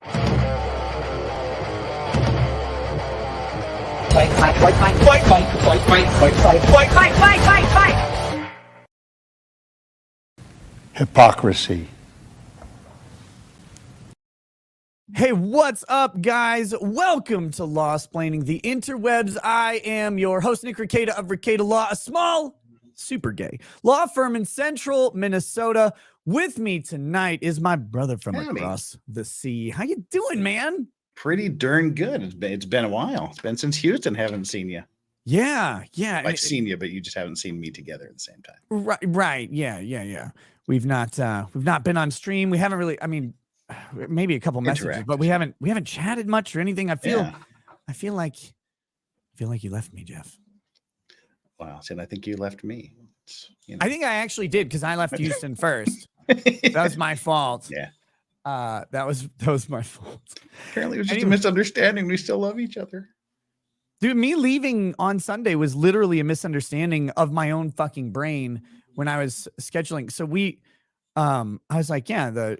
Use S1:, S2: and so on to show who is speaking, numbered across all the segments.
S1: Fight, fight, fight, fight, fight, fight, fight, fight, fight, fight, fight, fight, fight, fight, fight.
S2: Hypocrisy.
S3: Hey, what's up, guys? Welcome to Law-Splaining the Interwebs. I am your host, Nick Rekieta of Rekieta Law, a small, super gay law firm in central Minnesota. With me tonight is my brother from across the sea. How you doing, man?
S4: Pretty darn good. It's been a while. It's been since Houston. Haven't seen you.
S3: Yeah.
S4: I've seen you, but you just haven't seen me together at the same time.
S3: Right. Yeah. We've not been on stream. We haven't really. I mean, maybe a couple messages, but we haven't chatted much or anything. I feel like you left me, Jeff.
S4: Wow. And I think you left me.
S3: I think I actually did, because I left Houston first. That was my fault.
S4: Yeah.
S3: That was my fault.
S4: Apparently it was just a misunderstanding. We still love each other.
S3: Dude, me leaving on Sunday was literally a misunderstanding of my own fucking brain when I was scheduling. So I was like, yeah, the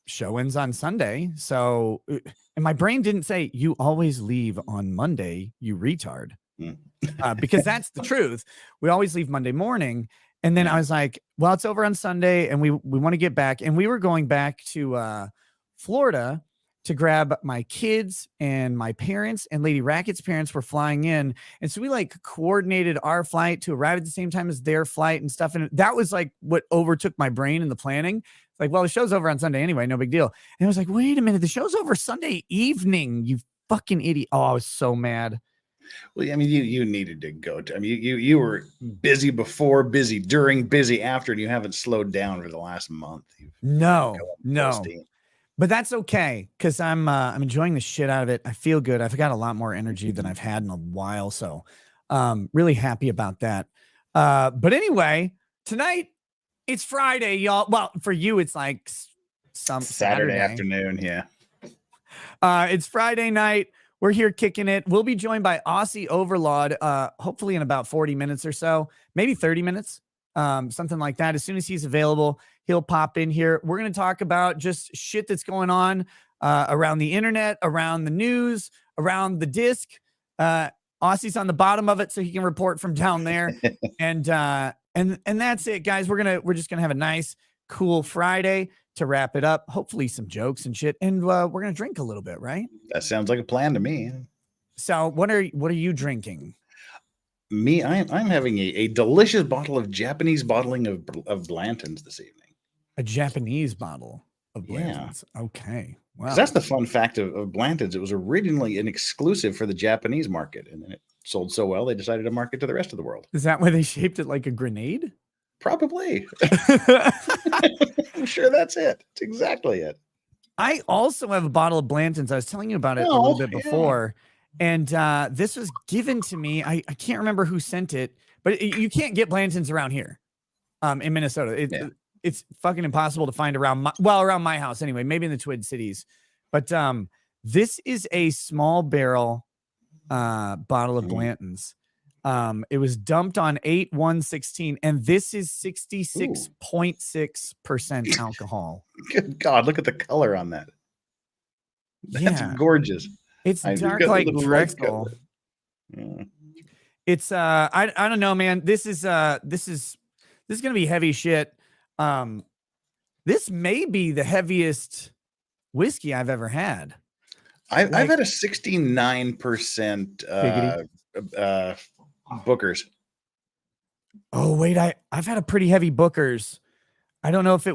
S3: show ends on Sunday. So, and my brain didn't say, you always leave on Monday, you retard. Because that's the truth. We always leave Monday morning. And then I was like, well, it's over on Sunday and we want to get back. And we were going back to Florida to grab my kids, and my parents and Lady Racket's parents were flying in. And so we like coordinated our flight to arrive at the same time as their flight and stuff. And that was like what overtook my brain in the planning. Like, well, the show's over on Sunday anyway, no big deal. And I was like, wait a minute, the show's over Sunday evening, you fucking idiot. Oh, I was so mad.
S4: Well, I mean, you needed to go to, I mean, you were busy before, busy during, busy after, and you haven't slowed down for the last month.
S3: No. But that's okay, because I'm enjoying the shit out of it. I feel good. I've got a lot more energy than I've had in a while, so really happy about that. But anyway, tonight it's Friday, y'all. Well, for you, it's like some Saturday
S4: afternoon. Yeah.
S3: It's Friday night. We're here kicking it. We'll be joined by Aussie Overlaw'd, hopefully in about 40 minutes or so, maybe 30 minutes, something like that. As soon as he's available, he'll pop in here. We're going to talk about just shit that's going on around the internet, around the news, around the disc. Aussie's on the bottom of it, so he can report from down there. and that's it, guys. We're just gonna have a nice, cool Friday to wrap it up. Hopefully some jokes and shit, and we're gonna drink a little bit, right?
S4: That sounds like a plan to me.
S3: So what are you drinking?
S4: Me, I'm having a delicious bottle of Japanese bottling of Blanton's this evening.
S3: A Japanese bottle of Blanton's. Yeah. Okay. Wow.
S4: That's the fun fact of Blanton's. It was originally an exclusive for the Japanase market, and then it sold so well they decided to market to the rest of the world.
S3: Is that why they shaped it like a grenade?
S4: Probably. I'm sure that's it. It's exactly it.
S3: I also have a bottle of Blanton's. I was telling you about it a little bit before. And this was given to me. I can't remember who sent it, but you can't get Blanton's around here in Minnesota. It's fucking impossible to find around my house anyway, maybe in the Twin Cities. But this is a small barrel bottle of Blanton's. It was dumped on 8/1/16, and this is 66.6% alcohol.
S4: Good God, look at the color on that. That's gorgeous.
S3: It's dark like Drexel. Yeah. It's I don't know, man. This is gonna be heavy shit. This may be the heaviest whiskey I've ever had.
S4: I've had a 69% Booker's.
S3: Oh wait, I've had a pretty heavy Booker's. I don't know if it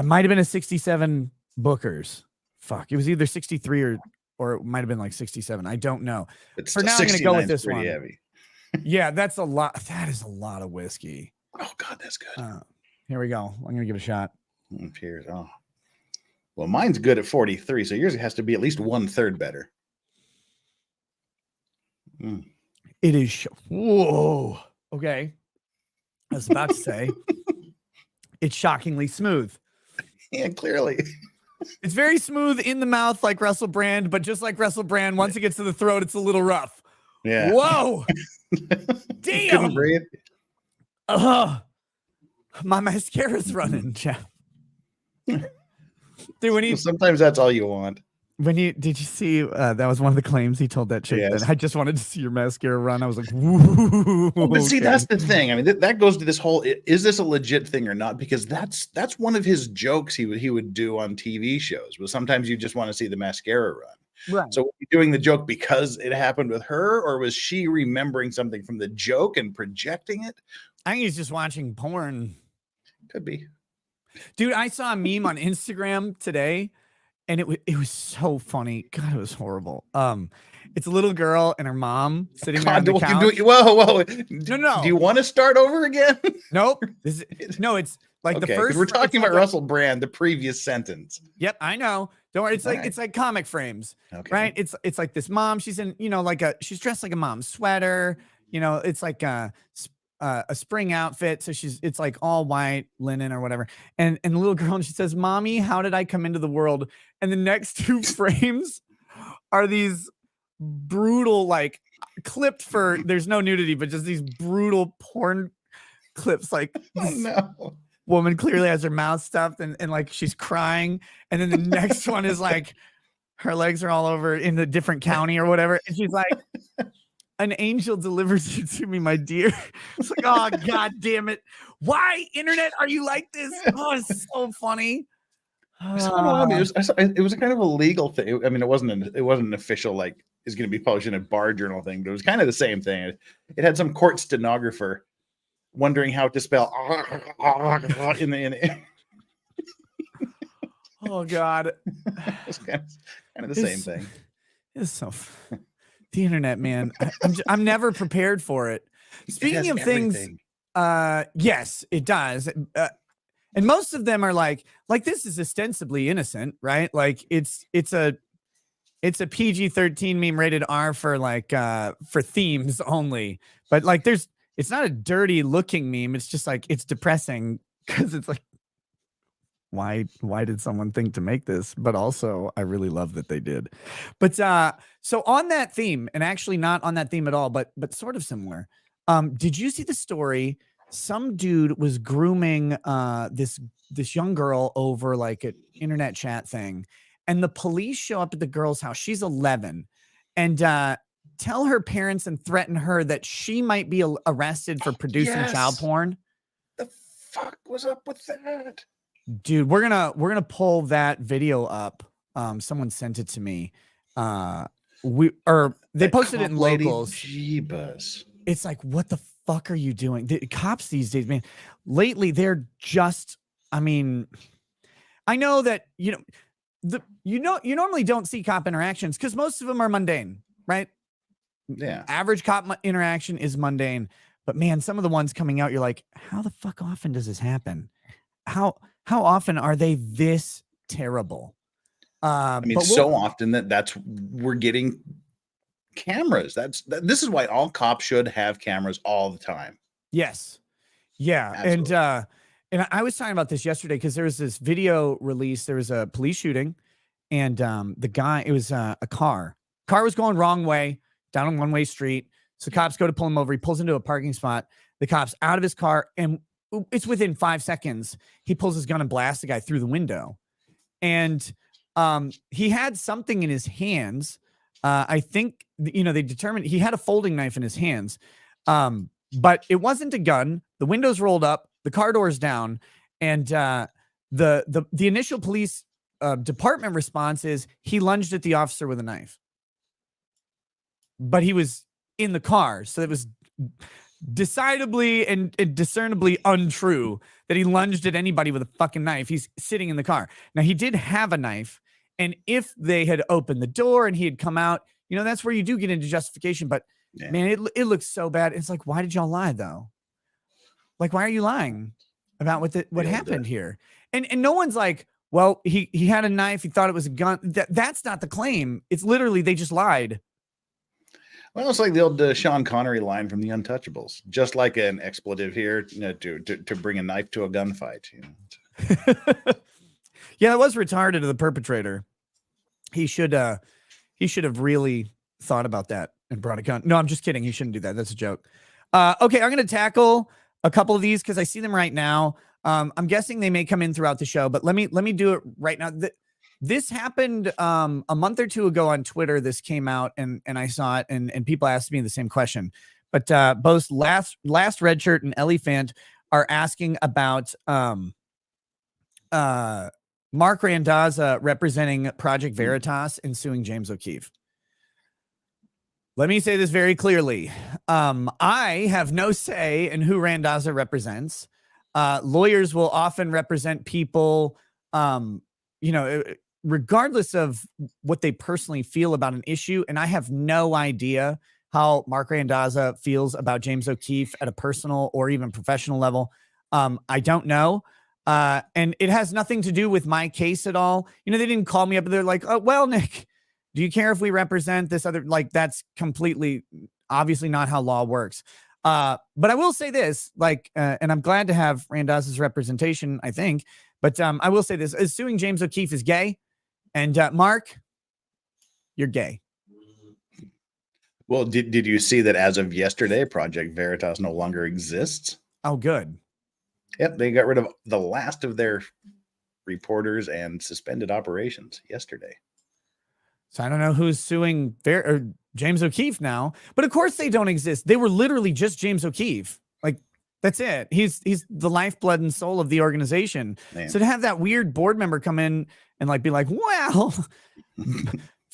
S3: might have been a 67 Booker's. Fuck, it was either 63 or it might have been like 67. I don't know. For now, I'm gonna go with this one. Heavy. Yeah, that's a lot. That is a lot of whiskey.
S4: Oh God, that's good.
S3: Here we go. I'm gonna give it a shot.
S4: Cheers. Oh, well, mine's good at 43, so yours has to be at least 1/3 better.
S3: It is. Whoa. Okay. I was about to say it's shockingly smooth.
S4: Yeah, clearly.
S3: It's very smooth in the mouth, like Russell Brand, but just like Russell Brand, once it gets to the throat, it's a little rough.
S4: Yeah.
S3: Whoa. Damn.
S4: Couldn't breathe.
S3: My mascara's running, Jeff. Dude, when he
S4: Sometimes that's all you want.
S3: did you see that was one of the claims he told that chick
S4: Yes.
S3: that I just wanted to see your mascara run. I was like, woo.
S4: But see,
S3: okay.
S4: that's the thing. I mean, that goes to this whole: is this a legit thing or not? Because that's one of his jokes he would do on TV shows. Was sometimes you just want to see the mascara run.
S3: Right.
S4: So, was he doing the joke because it happened with her, or was she remembering something from the joke and projecting it?
S3: I think he's just watching porn.
S4: Could be.
S3: Dude, I saw a meme on Instagram today, and it was so funny. God, it was horrible. It's a little girl and her mom sitting there on the couch.
S4: Whoa.
S3: No.
S4: Do you want to start over again?
S3: Nope. No, it's like
S4: Okay,
S3: the first.
S4: we're talking
S3: it's
S4: about
S3: like
S4: Russell Brand, the previous sentence.
S3: Yep, I know. Don't worry. It's like
S4: Alright.
S3: it's like comic frames,
S4: Okay.
S3: right? It's like this mom. She's in, she's dressed like a mom sweater. It's like a spring outfit. So it's like all white linen or whatever. And the little girl, and she says, "Mommy, how did I come into the world?" And the next two frames are these brutal, like clipped for. There's no nudity, but just these brutal porn clips, like.
S4: Oh no.
S3: Woman clearly has her mouth stuffed and like she's crying, and then the next one is like her legs are all over in the different county or whatever, and she's like, "An angel delivers you to me, my dear." It's like, oh god damn it, why internet are you like this? Oh, it's so funny.
S4: I mean, it was a kind of a legal thing. I mean, it wasn't an official, like, is going to be published in a bar journal thing, but it was kind of the same thing. It had some court stenographer wondering how to spell in the.
S3: Oh god,
S4: It's kind of the same thing.
S3: It's so the internet, man. I'm never prepared for it. Speaking of things, yes, it does. And most of them are like this is ostensibly innocent, right? Like it's a PG-13 meme rated R for for themes only. But like it's not a dirty looking meme. It's just like it's depressing because it's like why did someone think to make this? But also I really love that they did. But so on that theme, and actually not on that theme at all, but sort of similar. Did you see the story? Some dude was grooming this young girl over like an internet chat thing, and the police show up at the girl's house. She's 11, and tell her parents and threaten her that she might be arrested for producing child porn.
S4: The fuck was up with that?
S3: Dude, we're gonna pull that video up. Someone sent it to me. They posted it in locals.
S4: Jeebus.
S3: It's like, what the fuck are you doing? The cops these days, man, lately they're just, I mean, I know that, you normally don't see cop interactions because most of them are mundane, right?
S4: Yeah.
S3: Average cop interaction is mundane, but man, some of the ones coming out, you're like, how the fuck often does this happen? How often are they this terrible?
S4: I mean, so often that's we're getting cameras. This is why all cops should have cameras all the time.
S3: Yes. Yeah. Absolutely. And I was talking about this yesterday because there was this video release. There was a police shooting, and the guy, it was a car was going wrong way down a one-way street. So cops go to pull him over. He pulls into a parking spot. The cops out of his car, and it's within 5 seconds. He pulls his gun and blasts the guy through the window. And he had something in his hands. I think, they determined he had a folding knife in his hands, but it wasn't a gun. The windows rolled up, the car doors down, and the initial police department response is he lunged at the officer with a knife. But he was in the car, so it was decidedly and discernibly untrue that he lunged at anybody with a fucking knife. He's sitting in the car. Now, he did have a knife, and if they had opened the door and he had come out, that's where you do get into justification. But man, it looks so bad. It's like, why did y'all lie though? Like, why are you lying about what happened here? And no one's like, well, he had a knife. He thought it was a gun. That's not the claim. It's literally, they just lied.
S4: Well, it's like the old Sean Connery line from The Untouchables. Just like an expletive here, to bring a knife to a gunfight.
S3: Yeah, that was retarded of the perpetrator. He should have really thought about that and brought a gun. No, I'm just kidding. He shouldn't do that. That's a joke. Okay, I'm going to tackle a couple of these because I see them right now. I'm guessing they may come in throughout the show, but let me do it right now. this happened a month or two ago on Twitter. This came out and I saw it and people asked me the same question. But both last Redshirt and Elephant are asking about Mark Randazza representing Project Veritas and suing James O'Keefe. Let me say this very clearly. I have no say in who Randazza represents. Lawyers will often represent people, regardless of what they personally feel about an issue. And I have no idea how Mark Randazza feels about James O'Keefe at a personal or even professional level. I don't know. And it has nothing to do with my case at all. They didn't call me up. They're like, oh, well, Nick, do you care if we represent this other? Like, that's completely, obviously not how law works. But I will say this, and I'm glad to have Randazza's representation, I think. But I will say this, suing James O'Keefe is gay. And Mark, you're gay.
S4: Well, did you see that as of yesterday, Project Veritas no longer exists?
S3: Oh, good.
S4: Yep, they got rid of the last of their reporters and suspended operations yesterday.
S3: So I don't know who's suing James O'Keefe now, but of course they don't exist. They were literally just James O'Keefe. Like, that's it. He's the lifeblood and soul of the organization. Man. So to have that weird board member come in and be like, well,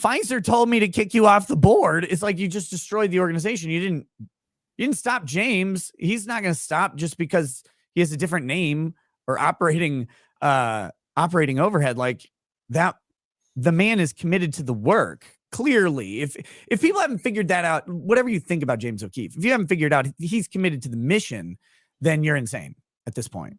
S3: Pfizer told me to kick you off the board. It's like you just destroyed the organization. You didn't stop James. He's not going to stop just because he has a different name or operating overhead like that. The man is committed to the work. Clearly, if people haven't figured that out, whatever you think about James O'Keefe, if you haven't figured out he's committed to the mission, then you're insane at this point.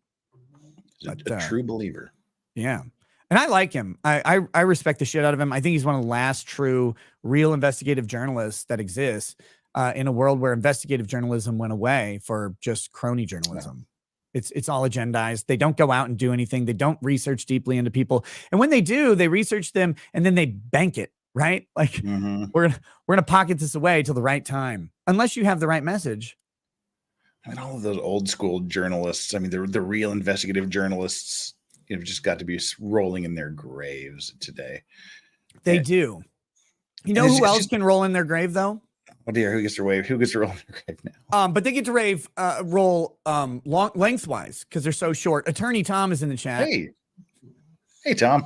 S4: A true believer.
S3: Yeah. And I like him. I respect the shit out of him. I think he's one of the last true, real investigative journalists that exists in a world where investigative journalism went away for just crony journalism. Yeah. It's all agendized. They don't go out and do anything. They don't research deeply into people. And when they do, they research them and then they bank it, right? Like we're gonna pocket this away till the right time, unless you have the right message.
S4: And all of those old school journalists, I mean, the real investigative journalists, just got to be rolling in their graves today.
S3: They do. You know who else can roll in their grave though?
S4: Oh dear, who gets to roll in their grave now?
S3: But they get to roll lengthwise because they're so short. Attorney Tom is in the chat.
S4: Hey Tom.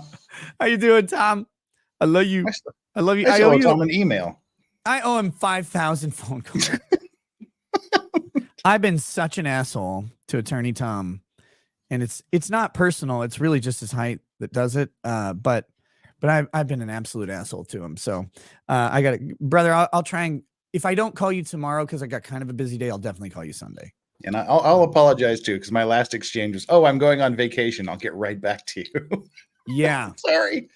S3: How you doing, Tom? I love you. I love you.
S4: I owe Tom an email.
S3: I owe him 5,000 phone calls. I've been such an asshole to Attorney Tom, and it's not personal. It's really just his height that does it. But I've been an absolute asshole to him. So I got it, brother. I'll try and, if I don't call you tomorrow because I got kind of a busy day, I'll definitely call you Sunday.
S4: And I'll apologize too, because my last exchange was, oh, I'm going on vacation. I'll get right back to you.
S3: Yeah.
S4: Sorry.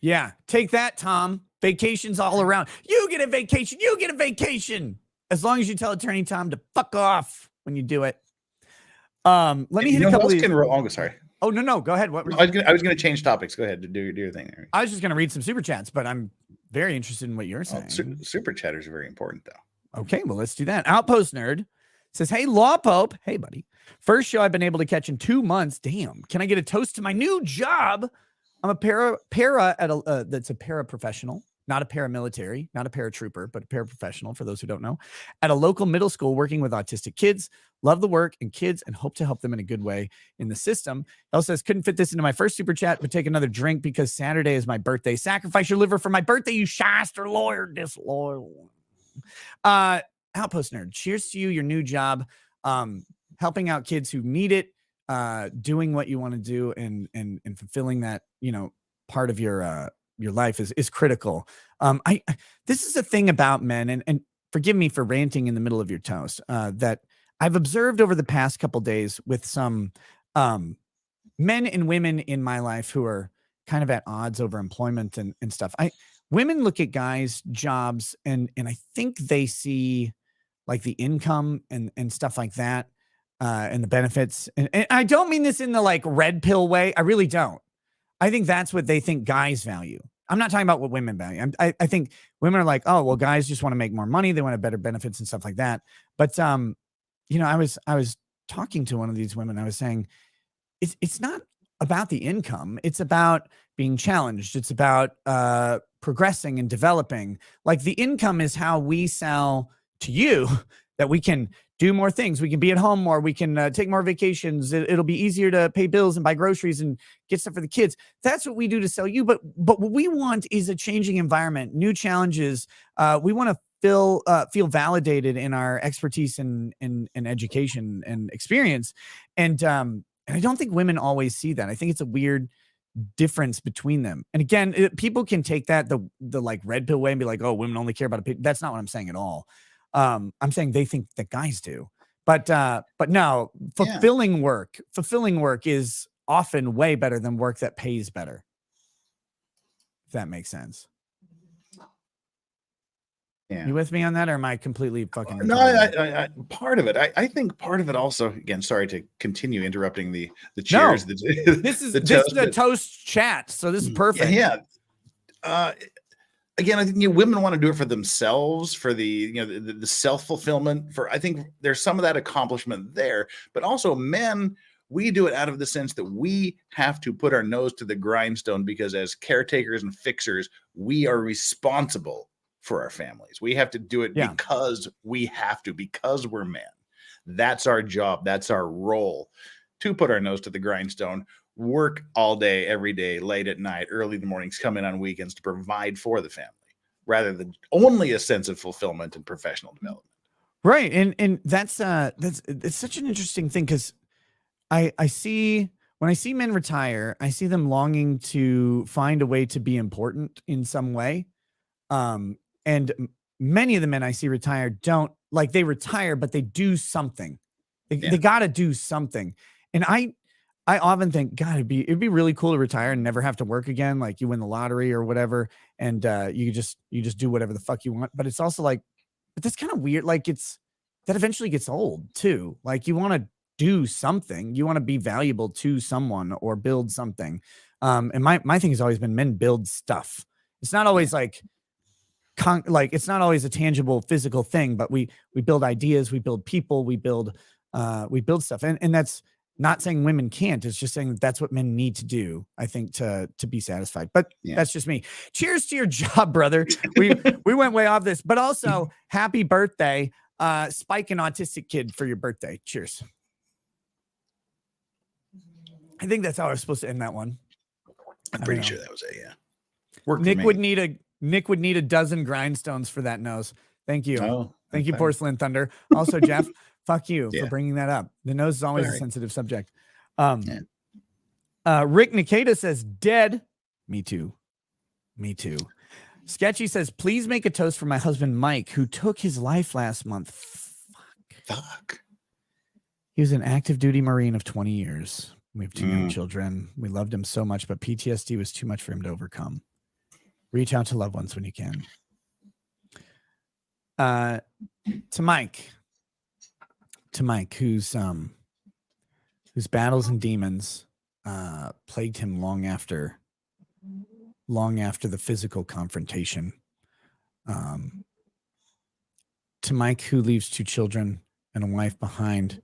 S3: Yeah. Take that, Tom. Vacations all around. You get a vacation. You get a vacation. As long as you tell Attorney Tom to fuck off when you do it. Let me hit a couple of these.
S4: Oh, sorry.
S3: Oh, no. Go ahead. What?
S4: I was going to change topics. Go ahead to do your thing there.
S3: I was just going to read some super chats, but I'm very interested in what you're saying.
S4: Super chatters are very important, though.
S3: Okay, well, let's do that. Outpost Nerd says, hey, Law Pope. Hey, buddy. First show I've been able to catch in 2 months. Damn. Can I get a toast to my new job? I'm a para at that's a paraprofessional, not a paramilitary, not a paratrooper, but a paraprofessional, for those who don't know, at a local middle school working with autistic kids. Love the work and kids and hope to help them in a good way in the system. El says, couldn't fit this into my first super chat, but take another drink because Saturday is my birthday. Sacrifice your liver for my birthday, you shyster lawyer, disloyal. Outpost Nerd, cheers to you, your new job, helping out kids who need it, doing what you want to do and fulfilling that, part of your life is critical. This is a thing about men, and forgive me for ranting in the middle of your toast, that I've observed over the past couple days with some men and women in my life who are kind of at odds over employment and stuff. Women look at guys' jobs and I think they see like the income and stuff like that, and the benefits. And I don't mean this in the like red pill way. I really don't. I think that's what they think guys value. I'm not talking about what women value. I think women are like, oh, well, guys just want to make more money. They want to have better benefits and stuff like that. But, I was talking to one of these women. I was saying, it's not about the income. It's about being challenged. It's about progressing and developing. Like the income is how we sell to you that we can do more things. We can be at home more. We can take more vacations. It'll be easier to pay bills and buy groceries and get stuff for the kids. That's what we do to sell you. But what we want is a changing environment, new challenges. We want to feel validated in our expertise and education and experience. And I don't think women always see that. I think it's a weird difference between them. And again, people can take that the like red pill way and be like, oh, women only care about a. That's not what I'm saying at all. I'm saying they think that guys do, but no, fulfilling work is often way better than work that pays better. If that makes sense.
S4: Yeah.
S3: You with me on that, or am I completely fucking?
S4: No, I part of it. I think part of it also. Again, sorry to continue interrupting the cheers.
S3: No, this is a toast chat, so this is perfect.
S4: Yeah. Again, I think women want to do it for themselves, for the the self-fulfillment. I think there's some of that accomplishment there, but also men, we do it out of the sense that we have to put our nose to the grindstone because as caretakers and fixers, we are responsible for our families. We have to do it because we have to, because we're men. That's our job. That's our role, to put our nose to the grindstone, work all day, every day, late at night, early in the mornings, come in on weekends to provide for the family, rather than only a sense of fulfillment and professional development.
S3: Right. And that's it's such an interesting thing, because when I see men retire, I see them longing to find a way to be important in some way. And many of the men I see retire they retire, but they do something. They got to do something. And I often think, God, it'd be really cool to retire and never have to work again. Like you win the lottery or whatever, and you just do whatever the fuck you want. But it's also like, but that's kind of weird. Like that eventually gets old too. Like you want to do something. You want to be valuable to someone or build something. And my thing has always been men build stuff. It's not always like it's not always a tangible physical thing, but we build ideas, we build people, we build stuff. And that's not saying women can't. It's just saying that's what men need to do, I think, to be satisfied. But that's just me. Cheers to your job, brother. We went way off this, but also happy birthday, Spike, an autistic kid, for your birthday. Cheers. I think that's how I was supposed to end that one.
S4: I'm pretty sure that was
S3: Nick would need a dozen grindstones for that nose. Thank you.
S4: Oh,
S3: thank you, Porcelain Thunder. Also, Jeff, fuck you for bringing that up. The nose is always a sensitive subject. Rick Nikita says, dead. Me too. Sketchy says, please make a toast for my husband, Mike, who took his life last month.
S4: Fuck.
S3: He was an active duty Marine of 20 years. We have 2 young children. We loved him so much, but PTSD was too much for him to overcome. Reach out to loved ones when you can. To Mike, whose battles and demons plagued him long after the physical confrontation. To Mike, who leaves 2 children and a wife behind,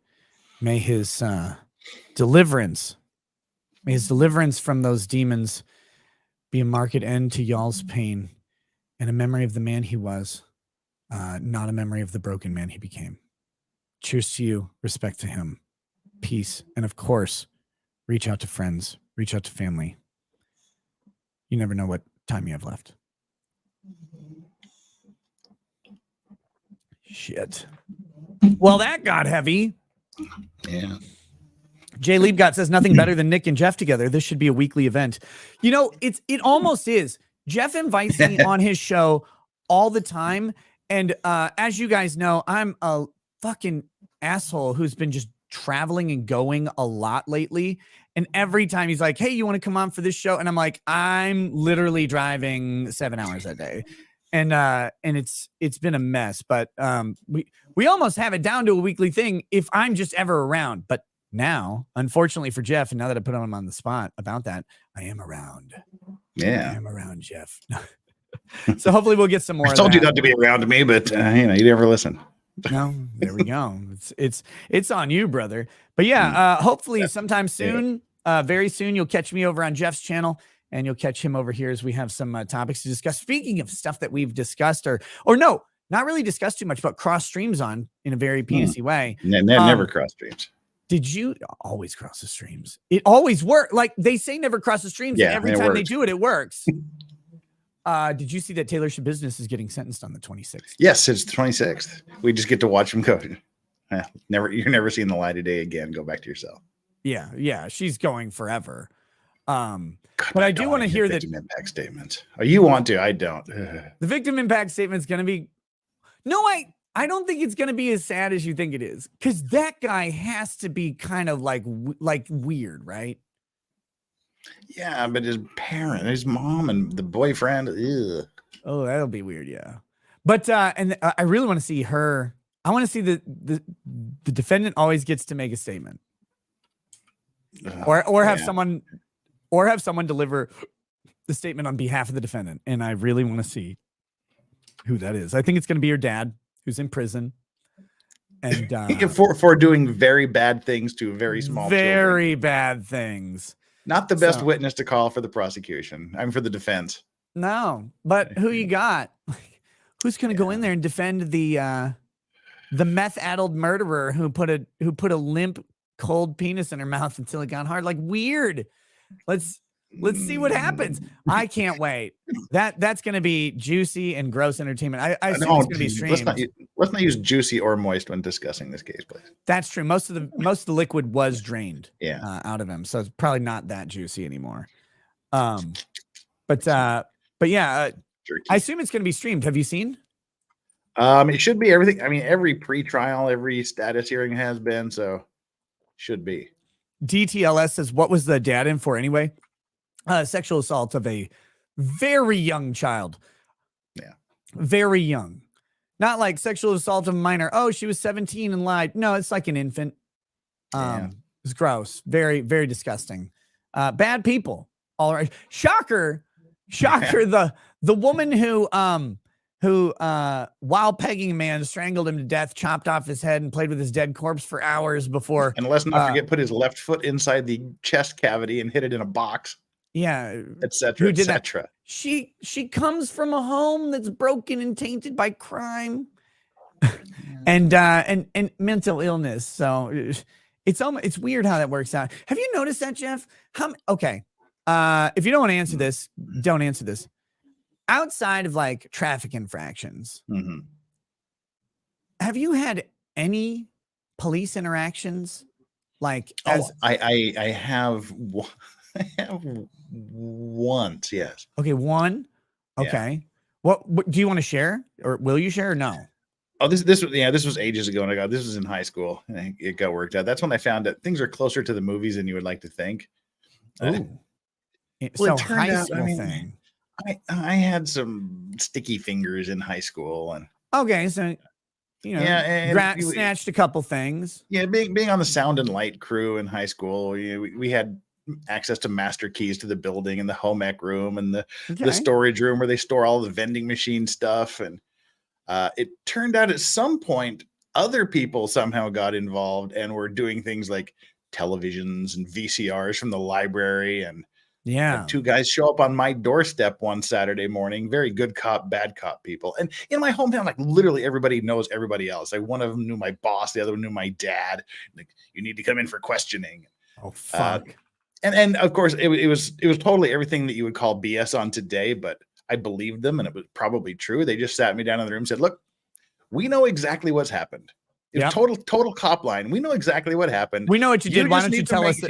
S3: may his deliverance from those demons be a marked end to y'all's pain and a memory of the man he was, not a memory of the broken man he became. Cheers to you. Respect to him. Peace. And of course, reach out to friends. Reach out to family. You never know what time you have left. Shit. Well, that got heavy.
S4: Yeah.
S3: Jay Liebgott says nothing better than Nick and Jeff together. This should be a weekly event. You know, it almost is. Jeff invites me on his show all the time. And as you guys know, I'm a fucking asshole who's been just traveling and going a lot lately. And every time he's like, hey, you want to come on for this show? And I'm like, I'm literally driving 7 hours a day. And it's been a mess, but we almost have it down to a weekly thing if I'm just ever around. But now, unfortunately for Jeff, and now that I put him on the spot about that, I am around.
S4: Yeah,
S3: I am around, Jeff. So hopefully we'll get some more.
S4: I told you not to be around me, but you never listen.
S3: No, there we go. It's on you, brother. But yeah, hopefully sometime soon Very soon, you'll catch me over on Jeff's channel, and you'll catch him over here as we have some topics to discuss. Speaking of stuff that we've discussed, or no, not really discussed too much, but cross streams on in a very penis-y way.
S4: Never cross streams.
S3: Did you always cross the streams? It always works. Like they say, never cross the streams.
S4: Yeah,
S3: and every time they do it, it works. Did you see that Taylor Business is getting sentenced on the 26th?
S4: Yes, it's 26th. We just get to watch him go. You're never seeing the light of day again. Go back to yourself.
S3: Yeah, she's going forever.
S4: God,
S3: but I do want to hear that
S4: victim impact statements. Oh, you want to? I don't.
S3: The victim impact statement is going to be. No, I don't think it's going to be as sad as you think it is, because that guy has to be kind of like weird, right?
S4: Yeah, but his parent, his mom, and the boyfriend. Ugh.
S3: Oh, that'll be weird. Yeah, but I really want to see her. I want to see the defendant always gets to make a statement, or have someone deliver the statement on behalf of the defendant, and I really want to see who that is. I think it's going to be your dad, who's in prison, and
S4: for doing very bad things to very small children.
S3: Bad things.
S4: Not the best witness to call for the prosecution. I'm for the defense.
S3: No, but who you got? Who's going to go in there and defend the meth-addled murderer who put a limp, cold penis in her mouth until it got hard? Like, weird. Let's see what happens. I can't wait. That's going to be juicy and gross entertainment. I assume it's going to be streamed.
S4: Let's not use juicy or moist when discussing this case, please.
S3: That's true. Most of the liquid was drained out of him, so it's probably not that juicy anymore. But yeah, I assume it's going to be streamed. Have you seen?
S4: It should be everything. I mean, every pre-trial, every status hearing has been, so should be.
S3: DTLS says, what was the dad in for anyway? Sexual assault of a very young child.
S4: Yeah.
S3: Very young. Not like sexual assault of a minor. Oh, she was 17 and lied. No, it's like an infant. It's gross. Very, very disgusting. Bad people. All right. Shocker. The woman who while pegging a man, strangled him to death, chopped off his head, and played with his dead corpse for hours before.
S4: And let's not forget, put his left foot inside the chest cavity and hit it in a box.
S3: Yeah,
S4: etc. etc.
S3: She comes from a home that's broken and tainted by crime, and mental illness. So it's weird how that works out. Have you noticed that, Jeff? Okay, if you don't want to answer this, don't answer this. Outside of like traffic infractions, have you had any police interactions? Like,
S4: I have once, yes.
S3: Okay, one. Okay. Yeah. What do you want to share, or will you share, or no?
S4: Oh, this was ages ago, and this was in high school, and it got worked out. That's when I found that things are closer to the movies than you would like to think.
S3: So high school thing.
S4: I had some sticky fingers in high school, and
S3: okay, so snatched a couple things.
S4: Yeah, being on the sound and light crew in high school, we had access to master keys to the building and the home ec room and the storage room where they store all the vending machine stuff. And it turned out at some point other people somehow got involved and were doing things like televisions and VCRs from the library. And two guys show up on my doorstep one Saturday morning, very good cop, bad cop people. And in my hometown, like literally everybody knows everybody else. Like one of them knew my boss, the other one knew my dad. Like, you need to come in for questioning.
S3: Oh, fuck.
S4: And of course it was totally everything that you would call BS on today, but I believed them and it was probably true. They just sat me down in the room and said, look, we know exactly what's happened. It's total cop line. We know exactly what happened.
S3: We know what you did. Why don't you tell us?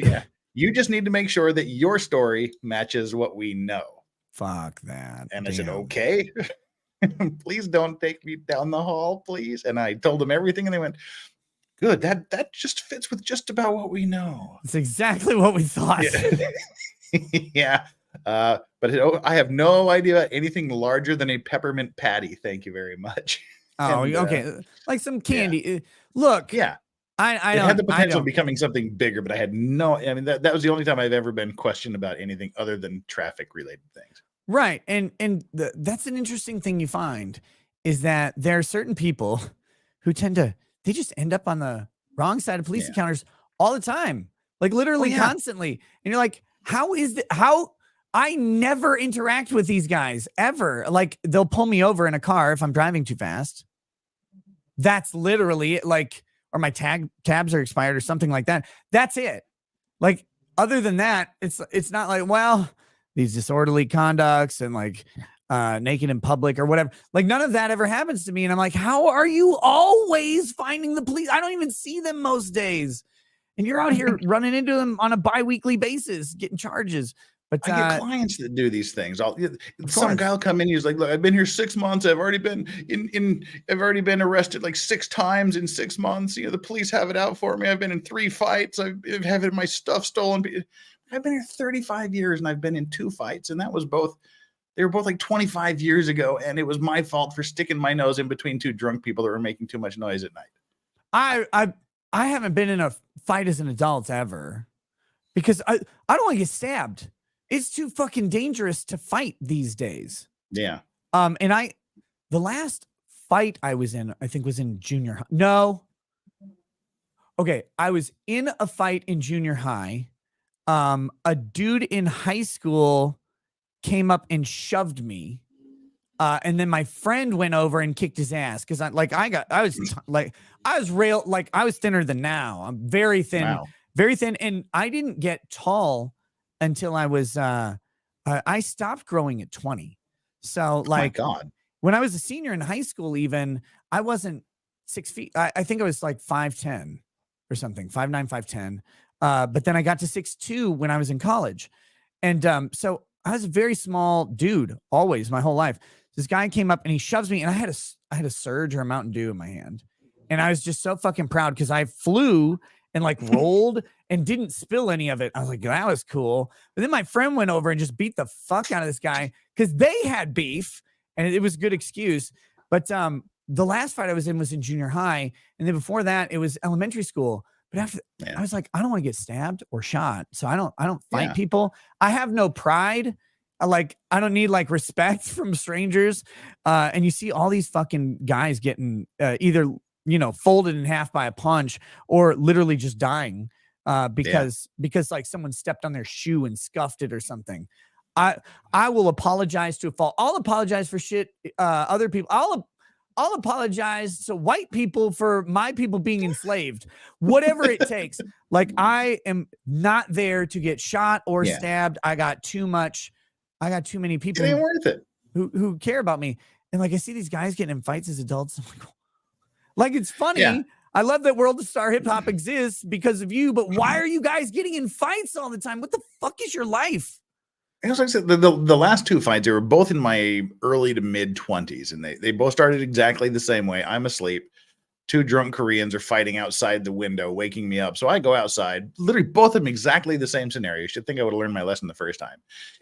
S4: You just need to make sure that your story matches what we know.
S3: Fuck that.
S4: And I said, okay, please don't take me down the hall, please. And I told them everything and they went, good. That just fits with just about what we know.
S3: It's exactly what we thought.
S4: Yeah. But I have no idea anything larger than a peppermint patty. Thank you very much.
S3: Oh, okay. Like some candy. Yeah. Look.
S4: Yeah.
S3: I
S4: had the potential of becoming something bigger, but I had that was the only time I've ever been questioned about anything other than traffic related things.
S3: Right. And that's an interesting thing you find is that there are certain people who they just end up on the wrong side of police encounters all the time. like literally
S4: yeah.
S3: constantly. And you're like, how is that? How I never interact with these guys ever. Like they'll pull me over in a car if I'm driving too fast. That's literally it. Like, or my tabs are expired or something like that. That's it. Like, other than that, it's not like, well, these disorderly conducts and like naked in public or whatever. Like, none of that ever happens to me. And I'm like, how are you always finding the police? I don't even see them most days. And you're out here running into them on a bi-weekly basis, getting charges. But
S4: I get clients that do these things. Some
S3: course.
S4: guy will come in. He's like, "Look, I've been here 6 months. I've already been I've already been arrested like 6 times in 6 months. You know, the police have it out for me. I've been in 3 fights. I've had my stuff stolen. I've been here 35 years, and I've been in 2 fights, and that was both. They were both like 25 years ago, and it was my fault for sticking my nose in between 2 drunk people that were making too much noise at night."
S3: I haven't been in a fight as an adult ever because I don't want to get stabbed. It's too fucking dangerous to fight these days.
S4: Yeah.
S3: And the last fight I was in, I think was in junior high. No. Okay. I was in a fight in junior high. A dude in high school came up and shoved me. And then my friend went over and kicked his ass. Cause I was thinner than now. I'm very thin, very thin. And I didn't get tall until I was, I stopped growing at 20. So like,
S4: oh my God.
S3: When I was a senior in high school, even I wasn't 6 feet. I think I was like 5'10" or something, 5'9", 5'10". But then I got to 6'2" when I was in college. And so I was a very small dude always my whole life. This guy came up and he shoves me and I had a Surge or a Mountain Dew in my hand. And I was just so fucking proud because I flew and like rolled and didn't spill any of it. I was like, that was cool. But then my friend went over and just beat the fuck out of this guy because they had beef and it was a good excuse. But the last fight I was in junior high. And then before that, it was elementary school. But after I was like, I don't want to get stabbed or shot. So I don't fight people. I have no pride. I don't need like respect from strangers. And you see all these fucking guys getting either, folded in half by a punch or literally just dying because like someone stepped on their shoe and scuffed it or something. I will apologize to a fault. I'll apologize for shit. Other people. I'll apologize to white people for my people being enslaved, whatever it takes. Like I am not there to get shot or stabbed. I got too many people
S4: it ain't worth it
S3: who care about me. And like, I see these guys getting in fights as adults. I'm like it's funny. Yeah. I love that World Star Hip Hop exists because of you, but why are you guys getting in fights all the time? What the fuck is your life?
S4: And as I said, the last 2 fights, they were both in my early to mid 20s, and they both started exactly the same way. I'm asleep. 2 drunk Koreans are fighting outside the window, waking me up. So I go outside. Literally, both of them exactly the same scenario. You should think I would have learned my lesson the first time.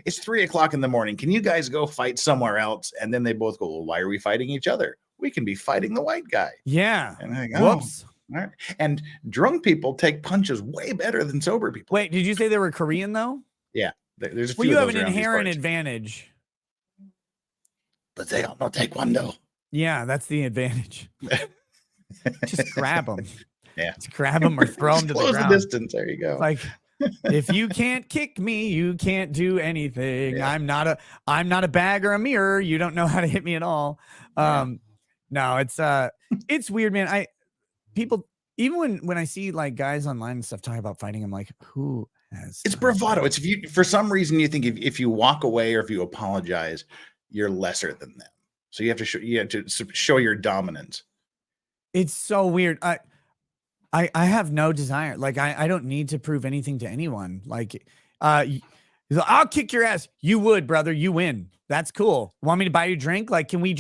S4: It's 3 o'clock in the morning. Can you guys go fight somewhere else? And then they both go, well, why are we fighting each other? We can be fighting the white guy.
S3: Yeah.
S4: And I go, whoops. All right. And drunk people take punches way better than sober people.
S3: Wait, did you say they were Korean though?
S4: Yeah. There's a few.
S3: Well, you have an inherent advantage.
S4: But they don't know taekwondo.
S3: Yeah, that's the advantage. Just grab them.
S4: Yeah.
S3: Just grab them or throw them to the ground.
S4: Close the distance. There you go.
S3: Like, if you can't kick me, you can't do anything. Yeah. I'm not a bag or a mirror. You don't know how to hit me at all. No, it's weird, man. People, even when I see like guys online and stuff talking about fighting, I'm like, who has?
S4: It's bravado. It's if you, for some reason, you think if you walk away or if you apologize, you're lesser than them. So you have to show your dominance.
S3: It's so weird. I have no desire. Like I don't need to prove anything to anyone. Like, I'll kick your ass. You would, brother. You win. That's cool. Want me to buy you a drink? Like, can we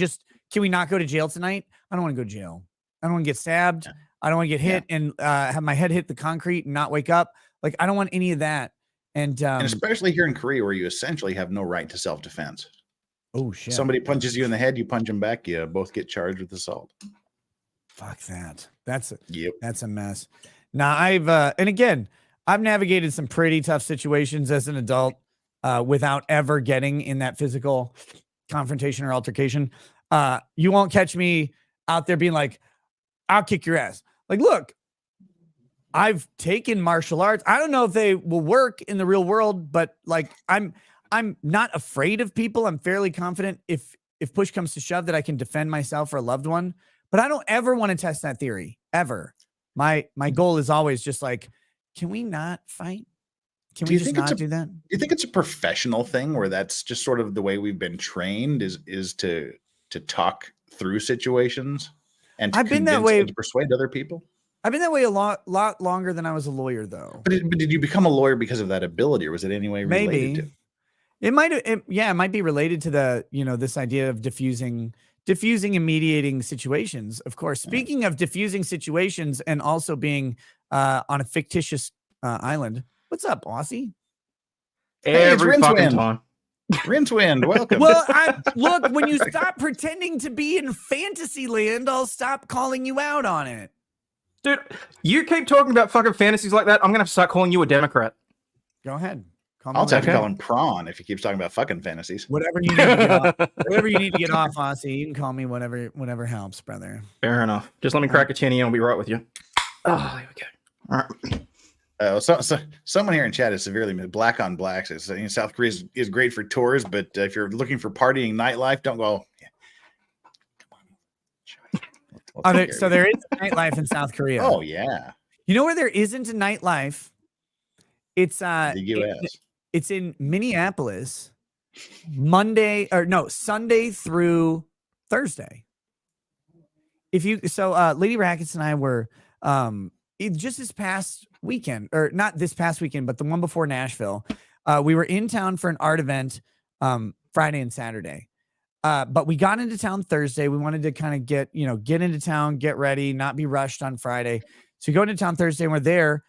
S3: not go to jail tonight? I don't want to go to jail. I don't want to get stabbed. Yeah. I don't want to get hit and have my head hit the concrete and not wake up. Like, I don't want any of that. And
S4: especially here in Korea, where you essentially have no right to self-defense.
S3: Oh shit!
S4: Somebody punches you in the head, you punch them back. You both get charged with assault.
S3: Fuck that. That's a mess. Now and again, I've navigated some pretty tough situations as an adult without ever getting in that physical confrontation or altercation. You won't catch me out there being like, I'll kick your ass. Like, look, I've taken martial arts. I don't know if they will work in the real world, but like I'm not afraid of people. I'm fairly confident if push comes to shove that I can defend myself or a loved one. But I don't ever want to test that theory ever. My goal is always just like, can we not fight? Can we just not do that?
S4: Do you think it's a professional thing where that's just sort of the way we've been trained is to talk through situations and to
S3: I've been that way
S4: and to persuade other people?
S3: I've been that way a lot longer than I was a lawyer, though.
S4: But did you become a lawyer because of that ability, or was it any way related to?
S3: It might be related to the, this idea of diffusing and mediating situations. Of course, speaking of diffusing situations and also being on a fictitious island. What's up, Aussie?
S2: Every fucking time.
S4: Rincewind, welcome.
S3: Well, look, when you stop pretending to be in fantasy land, I'll stop calling you out on it.
S2: Dude, you keep talking about fucking fantasies like that, I'm going to start calling you a Democrat.
S3: Go ahead.
S4: I'll have to call him prawn if he keeps talking about fucking fantasies.
S3: Whatever you need to get off, whatever you need to get off, Aussie, you can call me whatever helps, brother.
S2: Fair enough. Just let me crack a tinny and I'll be right with you. Oh, there we go. All right.
S4: So someone here in chat is severely black on blacks. South Korea is great for tours, but if you're looking for partying nightlife, don't go. Yeah. Come on.
S3: So there is nightlife in South Korea.
S4: Oh yeah. You
S3: know where there isn't a nightlife? It's
S4: the U.S.
S3: It's in Minneapolis, Sunday through Thursday. Lady Rackets and I were just this past weekend, or not this past weekend, but the one before Nashville. We were in town for an art event Friday and Saturday. But we got into town Thursday. We wanted to kind of get into town, get ready, not be rushed on Friday. So we go into town Thursday and we're there.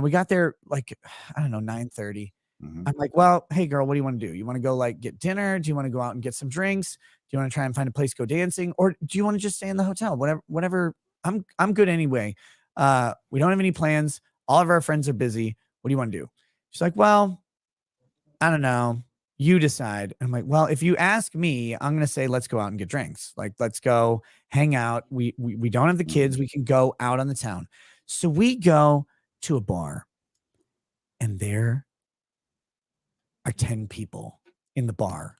S3: We got there like, I don't know, 9:30. Mm-hmm. I'm like, well, hey girl, what do you want to do? You want to go like get dinner? Do you want to go out and get some drinks? Do you want to try and find a place to go dancing? Or do you want to just stay in the hotel? Whatever. I'm good anyway. We don't have any plans. All of our friends are busy. What do you want to do? She's like, well, I don't know. You decide. And I'm like, well, if you ask me, I'm going to say, let's go out and get drinks. Like, let's go hang out. We don't have the kids. We can go out on the town. So we go to a bar and there are 10 people in the bar.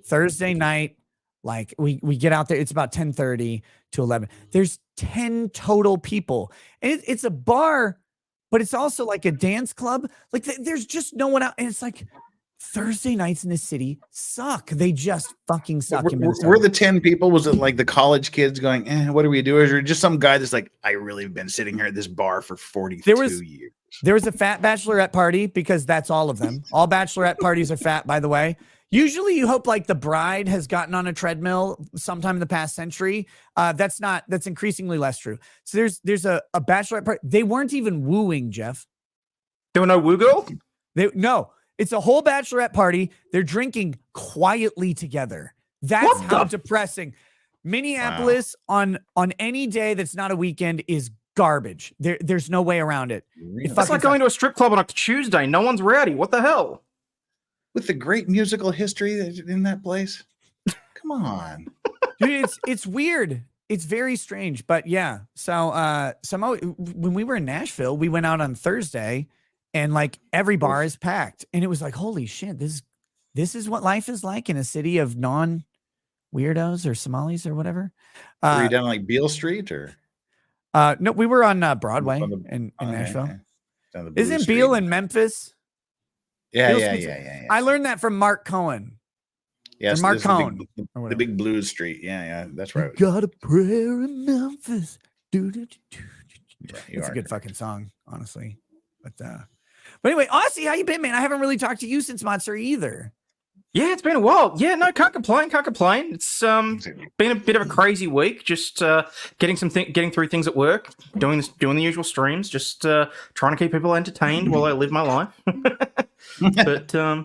S3: Thursday night, like we get out there. It's about 10:30 to 11. There's 10 total people. And it's a bar, but it's also like a dance club. Like there's just no one out. And it's like, Thursday nights in the city suck. They just fucking suck.
S4: Were the 10 people, was it like the college kids going, what do we do? Or just some guy that's like, I really have been sitting here at this bar for 42 years.
S3: There was a fat bachelorette party because that's all of them. All bachelorette parties are fat, by the way. Usually you hope like the bride has gotten on a treadmill sometime in the past century. That's increasingly less true. So there's a bachelorette party. They weren't even wooing, Jeff.
S2: There were no woo girls?
S3: No. It's a whole bachelorette party. They're drinking quietly together. That's how depressing. Minneapolis on any day that's not a weekend is garbage. There's no way around it.
S2: Really? It's like going to a strip club on a Tuesday. No one's rowdy. What the hell?
S4: With the great musical history in that place. Come on.
S3: Dude, it's weird. It's very strange. But yeah. So somehow when we were in Nashville, we went out on Thursday. And like every bar is packed. And it was like, holy shit, this is what life is like in a city of non-weirdos or Somalis or whatever.
S4: Were you down like Beale Street or?
S3: No, we were on Broadway in Nashville. Isn't Beale in Memphis?
S4: Yeah.
S3: I learned that from Mark Cohen.
S4: Yes,
S3: Mark Cohen.
S4: The big blues street. Yeah, that's right.
S3: Got a prayer in Memphis. It's a good fucking song, honestly. But anyway, Aussie, how you been, man? I haven't really talked to you since Matsuri either.
S2: Yeah, it's been a while. Yeah, no, can't complain. It's been a bit of a crazy week. Just getting through things at work, doing the usual streams, just trying to keep people entertained while I live my life. But yeah,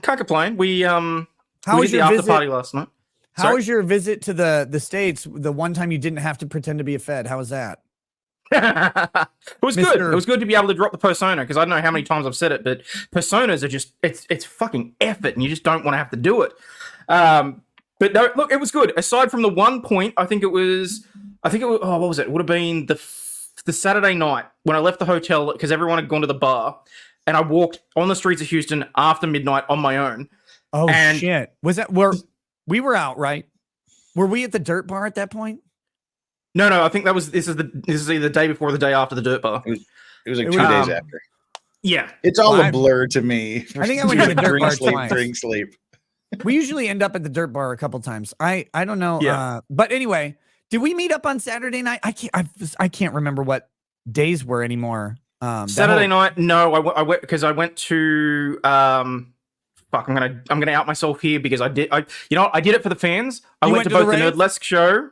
S2: can't complain. We did the after party last night.
S3: How was your visit to the States? The one time you didn't have to pretend to be a Fed. How was that?
S2: It was good. It was good to be able to drop the persona because I don't know how many times I've said it, but personas are just it's fucking effort, and you just don't want to have to do it. But no, look, it was good. Aside from the one point, I think it was. What was it? It would have been the the Saturday night when I left the hotel because everyone had gone to the bar, and I walked on the streets of Houston after midnight on my own.
S3: Oh
S2: And-
S3: shit! Was that we were out, right? Were we at the dirt bar at that point?
S2: No, I think this is either the day before or the day after the dirt bar.
S4: It was like
S3: It
S4: 2
S3: was-
S4: days after.
S2: Yeah.
S4: It's all
S3: Well,
S4: a blur to me.
S3: I think I went to the dirt
S4: drink,
S3: bar
S4: sleep,
S3: twice.
S4: drink, sleep.
S3: We usually end up at the dirt bar a couple times. I don't know.
S2: Yeah.
S3: But anyway, did we meet up on Saturday night? I can't remember what days were anymore.
S2: Saturday night, no, I went because I went to fuck. I'm gonna out myself here because I did it for the fans. I
S3: You
S2: went to
S3: went to
S2: both
S3: the
S2: the
S3: rave?
S2: Nerdlesque show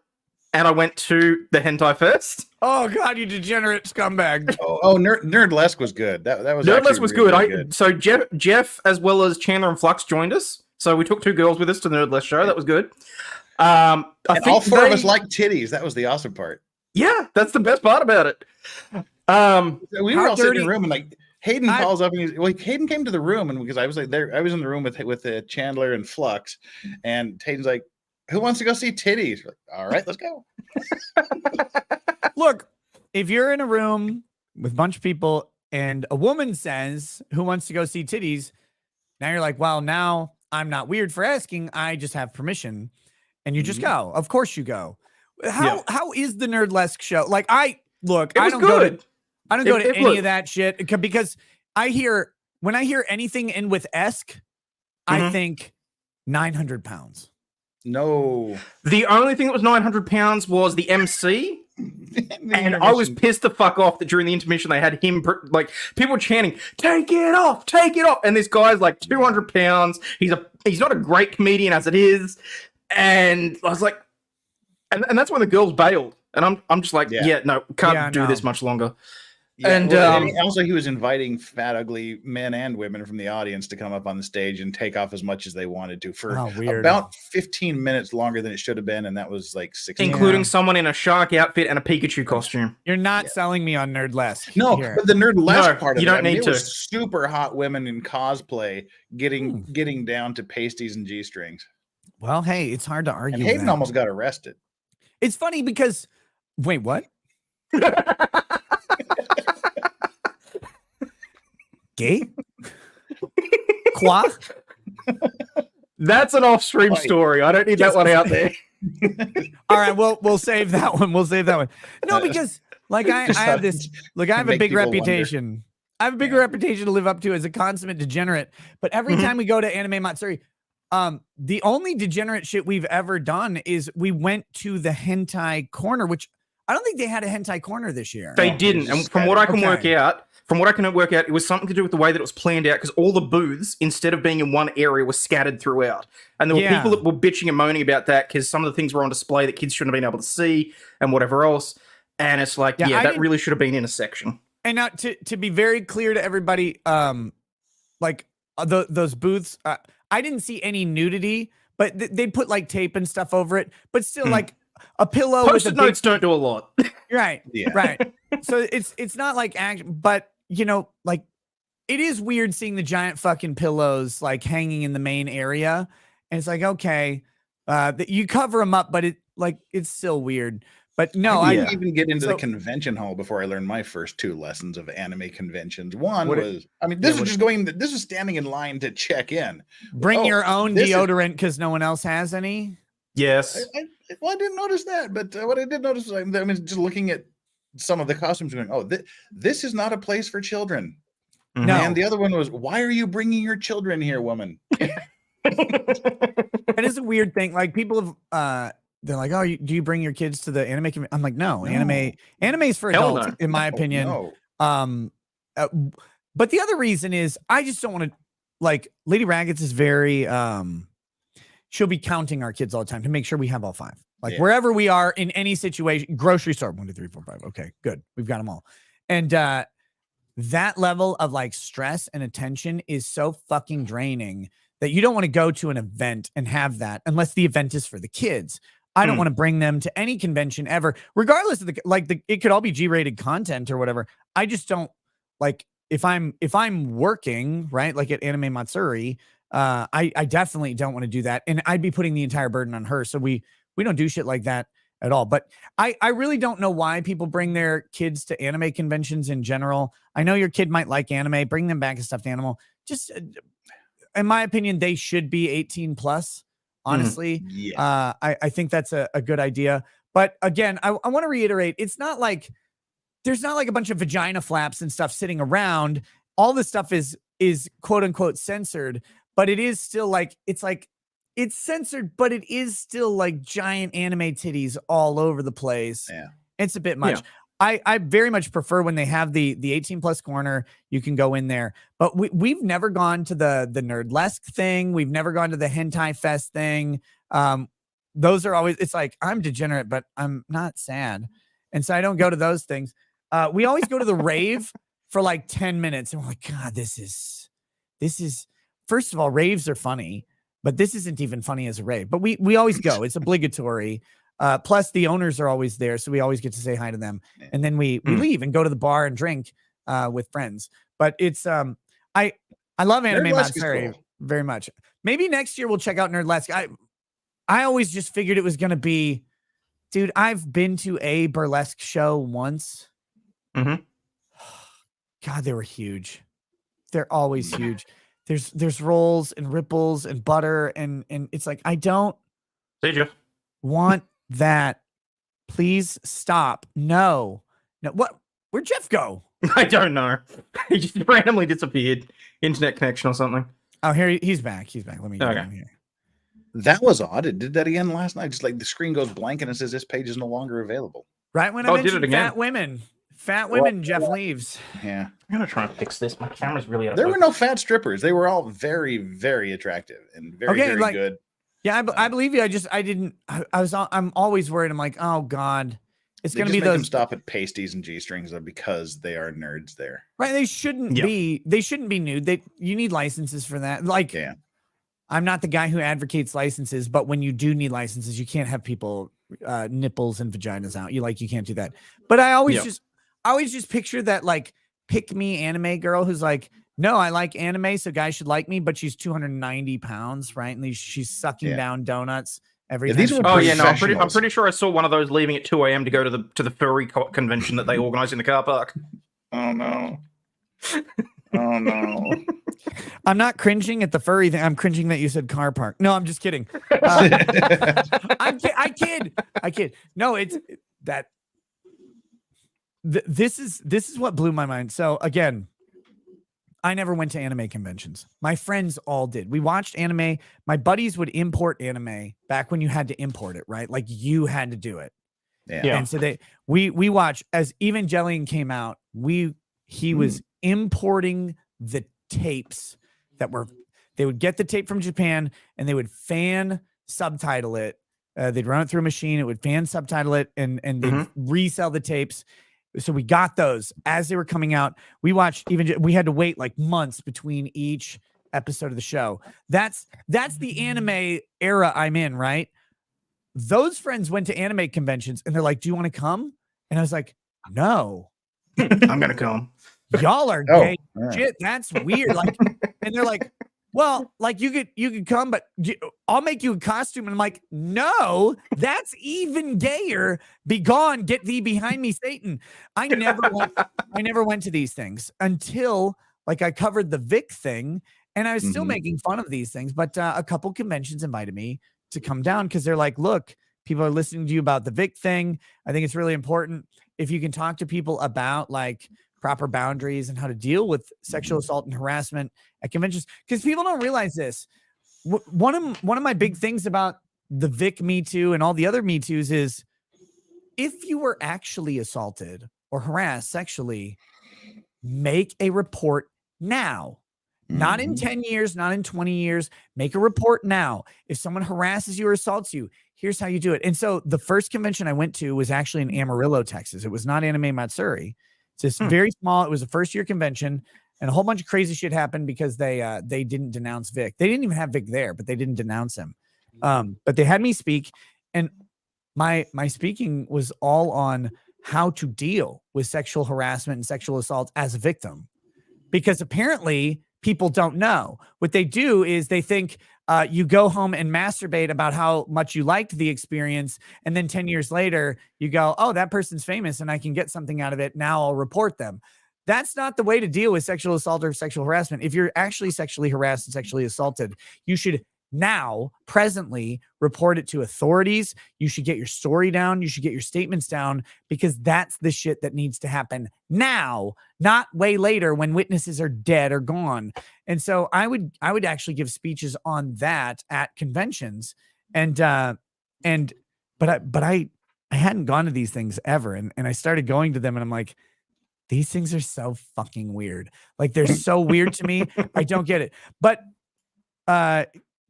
S2: and I went to the Hentai Fest.
S3: Oh God, you degenerate scumbag!
S4: Nerdlesque was good. That was
S2: Nerdlesque
S4: actually
S2: was
S4: really
S2: good. So Jeff as well as Chandler and Flux joined us. So we took 2 girls with us to the Nerdlesque show. That was good. I
S4: And
S2: think
S4: all 4 of us liked titties. That was the awesome part.
S2: Yeah, that's the best part about it.
S4: We were all sitting in a room and like Hayden calls up and Hayden came to the room and because I was like there, I was in the room with Chandler and Flux, and Hayden's like, "Who wants to go see titties?" We're like, all right, let's go.
S3: Look, if you're in a room with a bunch of people and a woman says, "Who wants to go see titties?" Now you're like, "Well, now I'm not weird for asking. I just have permission," and you just go. Of course, you go. How is the Nerdlesque show? Like, I don't go to any of that shit because when I hear anything in with esque, I think 900 pounds.
S2: No. The only thing that was 900 pounds was the MC. And I was pissed the fuck off that during the intermission they had him, like, people were chanting, take it off. And this guy's like 200 pounds. He's not a great comedian as it is. And I was like, and that's when the girls bailed. And I'm just like, can't do this much longer.
S4: Yeah,
S2: and
S4: also he was inviting fat, ugly men and women from the audience to come up on the stage and take off as much as they wanted to for about 15 minutes longer than it should have been, and that was like 16.
S2: Including someone in a shark outfit and a Pikachu costume.
S3: You're not selling me on Nerdlesque.
S4: No, but the Nerdlesque part of
S2: you don't need to.
S4: It was super hot women in cosplay getting down to pasties and G-strings.
S3: Well, hey, it's hard to argue.
S4: And Hayden almost got arrested.
S3: It's funny because wait, what? Gay? Quoi?
S2: That's an off-stream story. I don't need that one out there.
S3: All right, we'll save that one. No, because like I have this. Look, I have a big reputation. Wonder. I have a big reputation to live up to as a consummate degenerate. But every time we go to Anime Matsuri, the only degenerate shit we've ever done is we went to the hentai corner, which I don't think they had a hentai corner this year.
S2: They didn't, and from what I can work out, it was something to do with the way that it was planned out, because all the booths, instead of being in one area, were scattered throughout. And there were people that were bitching and moaning about that because some of the things were on display that kids shouldn't have been able to see and whatever else. And it's like, that really should have been in a section.
S3: And now to be very clear to everybody, those booths, I didn't see any nudity, but they put like tape and stuff over it. But still, like a pillow.
S2: Post-it notes don't do a lot.
S3: Right. Yeah. Right. So it's not like action, but you know, like it is weird seeing the giant fucking pillows like hanging in the main area, and it's like, okay, that you cover them up, but it's still weird. But no,
S4: I didn't even get into the convention hall before I learned my first 2 lessons of anime conventions. One was, this was standing in line to check in.
S3: Bring your own deodorant because no one else has any.
S2: Yes.
S4: I didn't notice that, but what I did notice was just looking at some of the costumes going, this is not a place for children.
S3: No.
S4: And the other one was, why are you bringing your children here, woman?
S3: It is a weird thing. Like people have, they're like, oh, do you bring your kids to the anime? I'm like, no. Anime is for adults, in my opinion.
S4: No.
S3: But the other reason is I just don't want to, like, Lady Raggets is very, she'll be counting our kids all the time to make sure we have all 5. Like wherever we are in any situation, grocery store, 1, 2, 3, 4, 5. Okay, good. We've got them all. And that level of like stress and attention is so fucking draining that you don't want to go to an event and have that unless the event is for the kids. I don't want to bring them to any convention ever, regardless of it could all be G-rated content or whatever. I just don't like if I'm working, right? Like at Anime Matsuri, I definitely don't want to do that. And I'd be putting the entire burden on her. So we don't do shit like that. at all. But I really don't know why people bring their kids to anime conventions in general. I know your kid might like anime. Bring them back a stuffed animal. Just, in my opinion, they should be 18 plus. Honestly, I think that's a good idea. But again, I want to reiterate, it's not like there's not like a bunch of vagina flaps and stuff sitting around. All this stuff is quote unquote censored, but it is still like, it's censored, but it is still like giant anime titties all over the place.
S4: Yeah.
S3: It's a bit much. I very much prefer when they have the 18 plus corner, you can go in there, but we've never gone to the Nerdlesque thing. We've never gone to the Hentai Fest thing. Those are always, it's like, I'm degenerate, but I'm not sad. And so I don't go to those things. We always go to the rave for like 10 minutes. And we're like, God, this is, first of all, raves are funny, but this isn't even funny as a rave, but we always go, it's obligatory. Plus the owners are always there. So we always get to say hi to them. And then we leave and go to the bar and drink, with friends. But it's, I love anime Matsuri very much. Maybe next year we'll check out Nerdlesque. I always just figured it was going to be, dude, I've been to a burlesque show once.
S2: Mm-hmm.
S3: God, they were huge. They're always huge. There's rolls and ripples and butter and it's like, I don't want that. Please stop. No. What? Where'd Jeff go?
S2: I don't know. He just randomly disappeared. Internet connection or something.
S3: Oh, here he's back. He's back. Let me get him here.
S4: That was odd. It did that again last night. Just like the screen goes blank and it says this page is no longer available.
S3: Right when I mentioned fat women, Jeff leaves.
S4: Yeah.
S2: I'm going to try and fix this. My camera's really out of
S4: There were
S2: focus.
S4: no fat strippers. They were all very, very attractive and very good.
S3: Yeah, I believe you. I'm always worried. I'm like, oh God, it's going to be
S4: them stop at pasties and G-strings because they are nerds there.
S3: Right. They shouldn't be nude. You need licenses for that. Like, I'm not the guy who advocates licenses, but when you do need licenses, you can't have people nipples and vaginas out. You can't do that. But I always just picture that like pick me anime girl who's like, no, I like anime, so guys should like me, but she's 290 pounds, right? And she's sucking down donuts every time.
S2: I'm pretty sure I saw one of those leaving at 2 a.m. to go to the furry convention that they organize in the car park.
S4: Oh no. Oh no.
S3: I'm not cringing at the furry thing. I'm cringing that you said car park. No, I'm just kidding. I kid. No, it's that. This is what blew my mind. So again, I never went to anime conventions. My friends all did. We watched anime. My buddies would import anime back when you had to import it, right? Like you had to do it.
S4: Yeah.
S3: And so we watched as Evangelion came out. He was importing the tapes they would get the tape from Japan and they would fan subtitle it. They'd run it through a machine. It would fan subtitle it and they'd resell the tapes. So we got those as they were coming out. We watched we had to wait like months between each episode of the show. That's the anime era I'm in, right? Those friends went to anime conventions and they're like, do you want to come? And I was like, no.
S2: I'm going to come.
S3: Y'all are gay. Shit, that's weird. Like, and they're like, well, like you could come, but I'll make you a costume. And I'm like, no, that's even gayer. Be gone, get thee behind me, Satan. I never went to these things until like I covered the Vic thing, and I was still making fun of these things. But a couple conventions invited me to come down because they're like, look, people are listening to you about the Vic thing. I think it's really important if you can talk to people about like proper boundaries and how to deal with sexual assault and harassment at conventions, because people don't realize this. One of my big things about the Vic Me Too and all the other Me Too's is if you were actually assaulted or harassed sexually, make a report now. Not in 10 years, not in 20 years. Make a report now. If someone harasses you or assaults you, here's how you do it. And so the first convention I went to was actually in Amarillo, Texas. It was not Anime Matsuri. It's just very small. It was a first year convention, and a whole bunch of crazy shit happened because they didn't denounce Vic. They didn't even have Vic there, but they didn't denounce him. But they had me speak, and my speaking was all on how to deal with sexual harassment and sexual assault as a victim, because apparently people don't know. What they do is they think you go home and masturbate about how much you liked the experience. And then 10 years later, you go, oh, that person's famous and I can get something out of it. Now I'll report them. That's not the way to deal with sexual assault or sexual harassment. If you're actually sexually harassed and sexually assaulted, you should now presently report it to authorities. You should get your story down. You should get your statements down, because that's the shit that needs to happen now, not way later when witnesses are dead or gone. And so I would actually give speeches on that at conventions. But I hadn't gone to these things ever. And I started going to them and I'm like, these things are so fucking weird. Like, they're so weird to me. I don't get it. But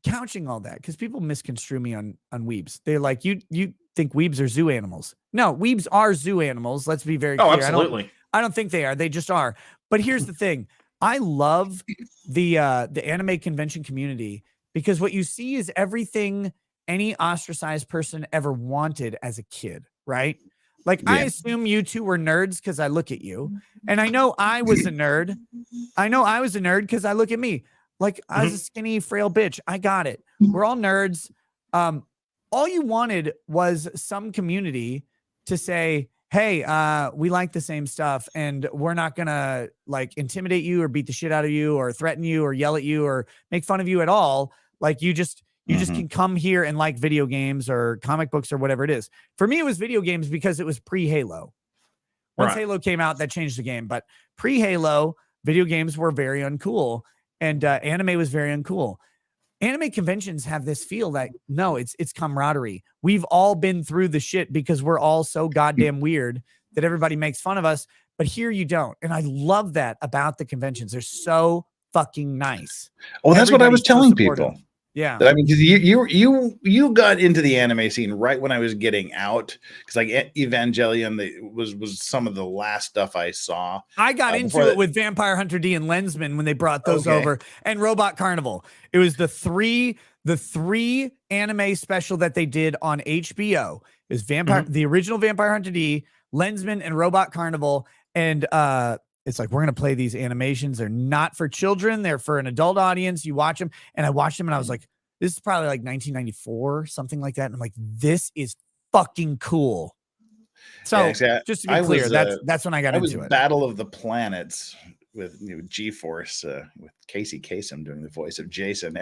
S3: couching all that, because people misconstrue me on weebs. They're like, you think weebs are zoo animals. No, weebs are zoo animals. Let's be very clear.
S2: Absolutely.
S3: I don't think they are. They just are. But here's the thing. I love the anime convention community, because what you see is everything any ostracized person ever wanted as a kid, right? Like, I assume you two were nerds because I look at you. And I know I was a nerd. I know I was a nerd because I look at me. Like, I was a skinny, frail bitch. I got it. We're all nerds. All you wanted was some community to say, hey, we like the same stuff, and we're not going to, like, intimidate you or beat the shit out of you or threaten you or yell at you or make fun of you at all. Like, you just can come here and like video games or comic books or whatever it is. For me, it was video games because it was pre-Halo. Once Halo came out, that changed the game. But pre-Halo, video games were very uncool, and anime was very uncool. Anime conventions have this feel that, no, it's camaraderie. We've all been through the shit because we're all so goddamn weird that everybody makes fun of us. But here you don't. And I love that about the conventions. They're so fucking nice.
S4: Well, that's what I was telling people.
S3: Yeah.
S4: I mean, you got into the anime scene right when I was getting out, because like Evangelion was some of the last stuff I saw.
S3: I got into it with Vampire Hunter D and Lensman when they brought those over, and Robot Carnival. It was the three anime special that they did on HBO. It was the original Vampire Hunter D, Lensman, and Robot Carnival. And it's like, we're going to play these animations. They're not for children. They're for an adult audience. You watch them. And I watched them and I was like, this is probably like 1994, something like that. And I'm like, this is fucking cool. So just to be clear, that's when I got into it.
S4: Battle of the Planets with G-Force with Casey Kasem doing the voice of Jason.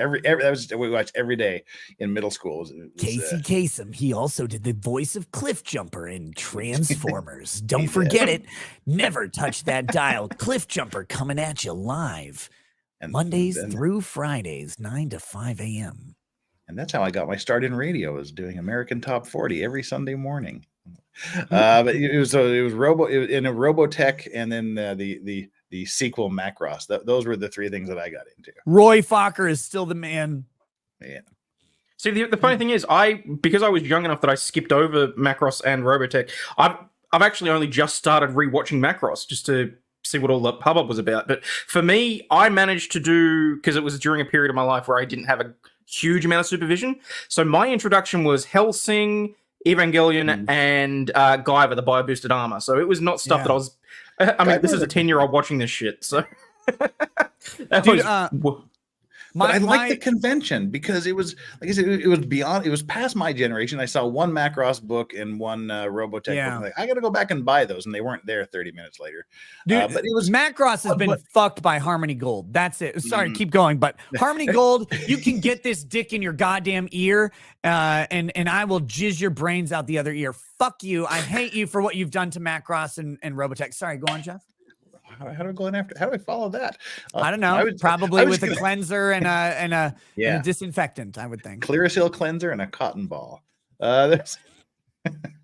S4: We watched every day in middle school.
S3: Casey Kasem. He also did the voice of Cliff Jumper in Transformers. Don't forget it. Never touch that dial. Cliff Jumper coming at you live. And Mondays through Fridays, 9 to 5 a.m.
S4: And that's how I got my start in radio, was doing American Top 40 every Sunday morning. But it was in a Robotech, and then the sequel Macross. Those were the three things that I got into.
S3: Roy Fokker is still the man.
S4: Yeah.
S2: See, the funny thing is, because I was young enough that I skipped over Macross and Robotech, I've actually only just started rewatching Macross just to see what all the hubbub was about. But for me, I managed to do, because it was during a period of my life where I didn't have a huge amount of supervision. So my introduction was Hellsing, Evangelion, and Guyver, the bio-boosted armor. So it was not stuff that I was... I mean, this is a 10-year-old watching this shit, so...
S4: I like the convention because it was, like I said, it was beyond, it was past my generation. I saw one Macross book and one Robotech book. I'm like, I got to go back and buy those, and they weren't there 30 minutes later.
S3: Dude, but it was Macross has been fucked by Harmony Gold. That's it. Sorry, keep going. But Harmony Gold, you can get this dick in your goddamn ear, and I will jizz your brains out the other ear. Fuck you. I hate you for what you've done to Macross and Robotech. Sorry, go on, Jeff.
S4: How do I go in after? How do I follow that?
S3: I don't know. Probably with a cleanser and a disinfectant, I would think.
S4: Clearasil cleanser and a cotton ball. But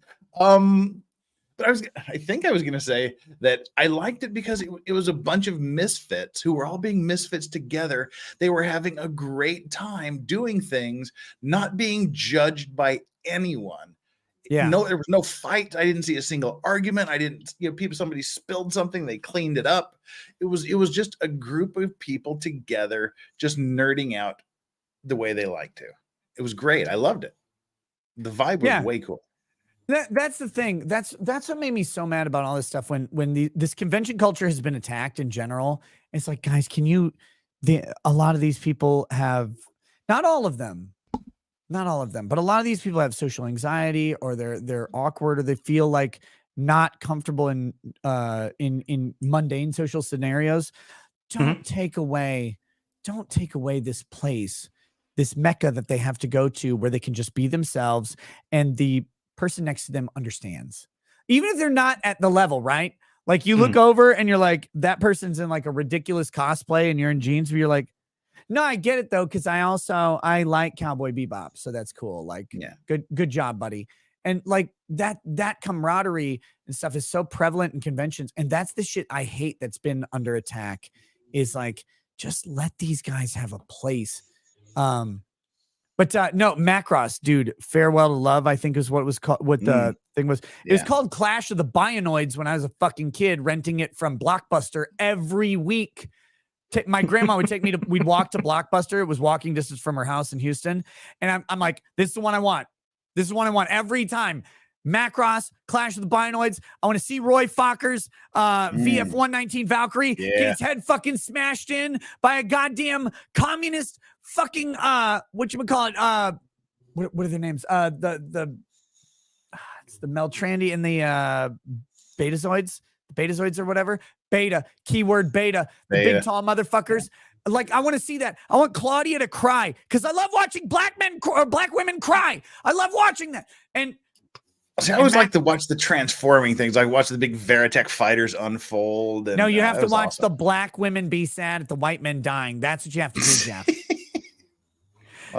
S4: I think I was going to say that I liked it because it was a bunch of misfits who were all being misfits together. They were having a great time doing things, not being judged by anyone.
S3: Yeah.
S4: No, there was no fight. I didn't see a single argument. I didn't, somebody spilled something, they cleaned it up. It was just a group of people together, just nerding out the way they like to. It was great. I loved it. The vibe was way cool.
S3: That's the thing. That's what made me so mad about all this stuff. When this convention culture has been attacked in general, it's like, guys, can you a lot of these people have, not all of them, but a lot of these people have social anxiety, or they're awkward, or they feel like not comfortable in mundane social scenarios. Don't take away this place, this mecca that they have to go to, where they can just be themselves and the person next to them understands, even if they're not at the level, right? Like you look over and you're like, that person's in like a ridiculous cosplay and you're in jeans, but you're like, no, I get it though, because I like Cowboy Bebop, so that's cool. Like,
S4: Yeah,
S3: good job, buddy. And like that camaraderie and stuff is so prevalent in conventions, and that's the shit I hate that's been under attack. Is like, just let these guys have a place. But no, Macross, dude, Farewell to Love, I think is what was called. What the thing was. It was called Clash of the Bionoids when I was a fucking kid, renting it from Blockbuster every week. My grandma would take me to, we'd walk to Blockbuster. It was walking distance from her house in Houston. And I'm like, this is the one I want. This is the one I want every time. Macross, Clash of the Bionoids. I want to see Roy Focker's VF-119 Valkyrie get his head fucking smashed in by a goddamn communist fucking whatchamacallit, what are their names? It's the Meltrandy and the Betazoids or whatever. Beta, keyword beta, the big tall motherfuckers. Like, I want to see that. I want Claudia to cry because I love watching black women cry. I love watching that. And
S4: see, I always like to watch the transforming things. I watch the big Veritech fighters unfold. And,
S3: no, you have to watch the black women be sad at the white men dying. That's what you have to do, Jeff.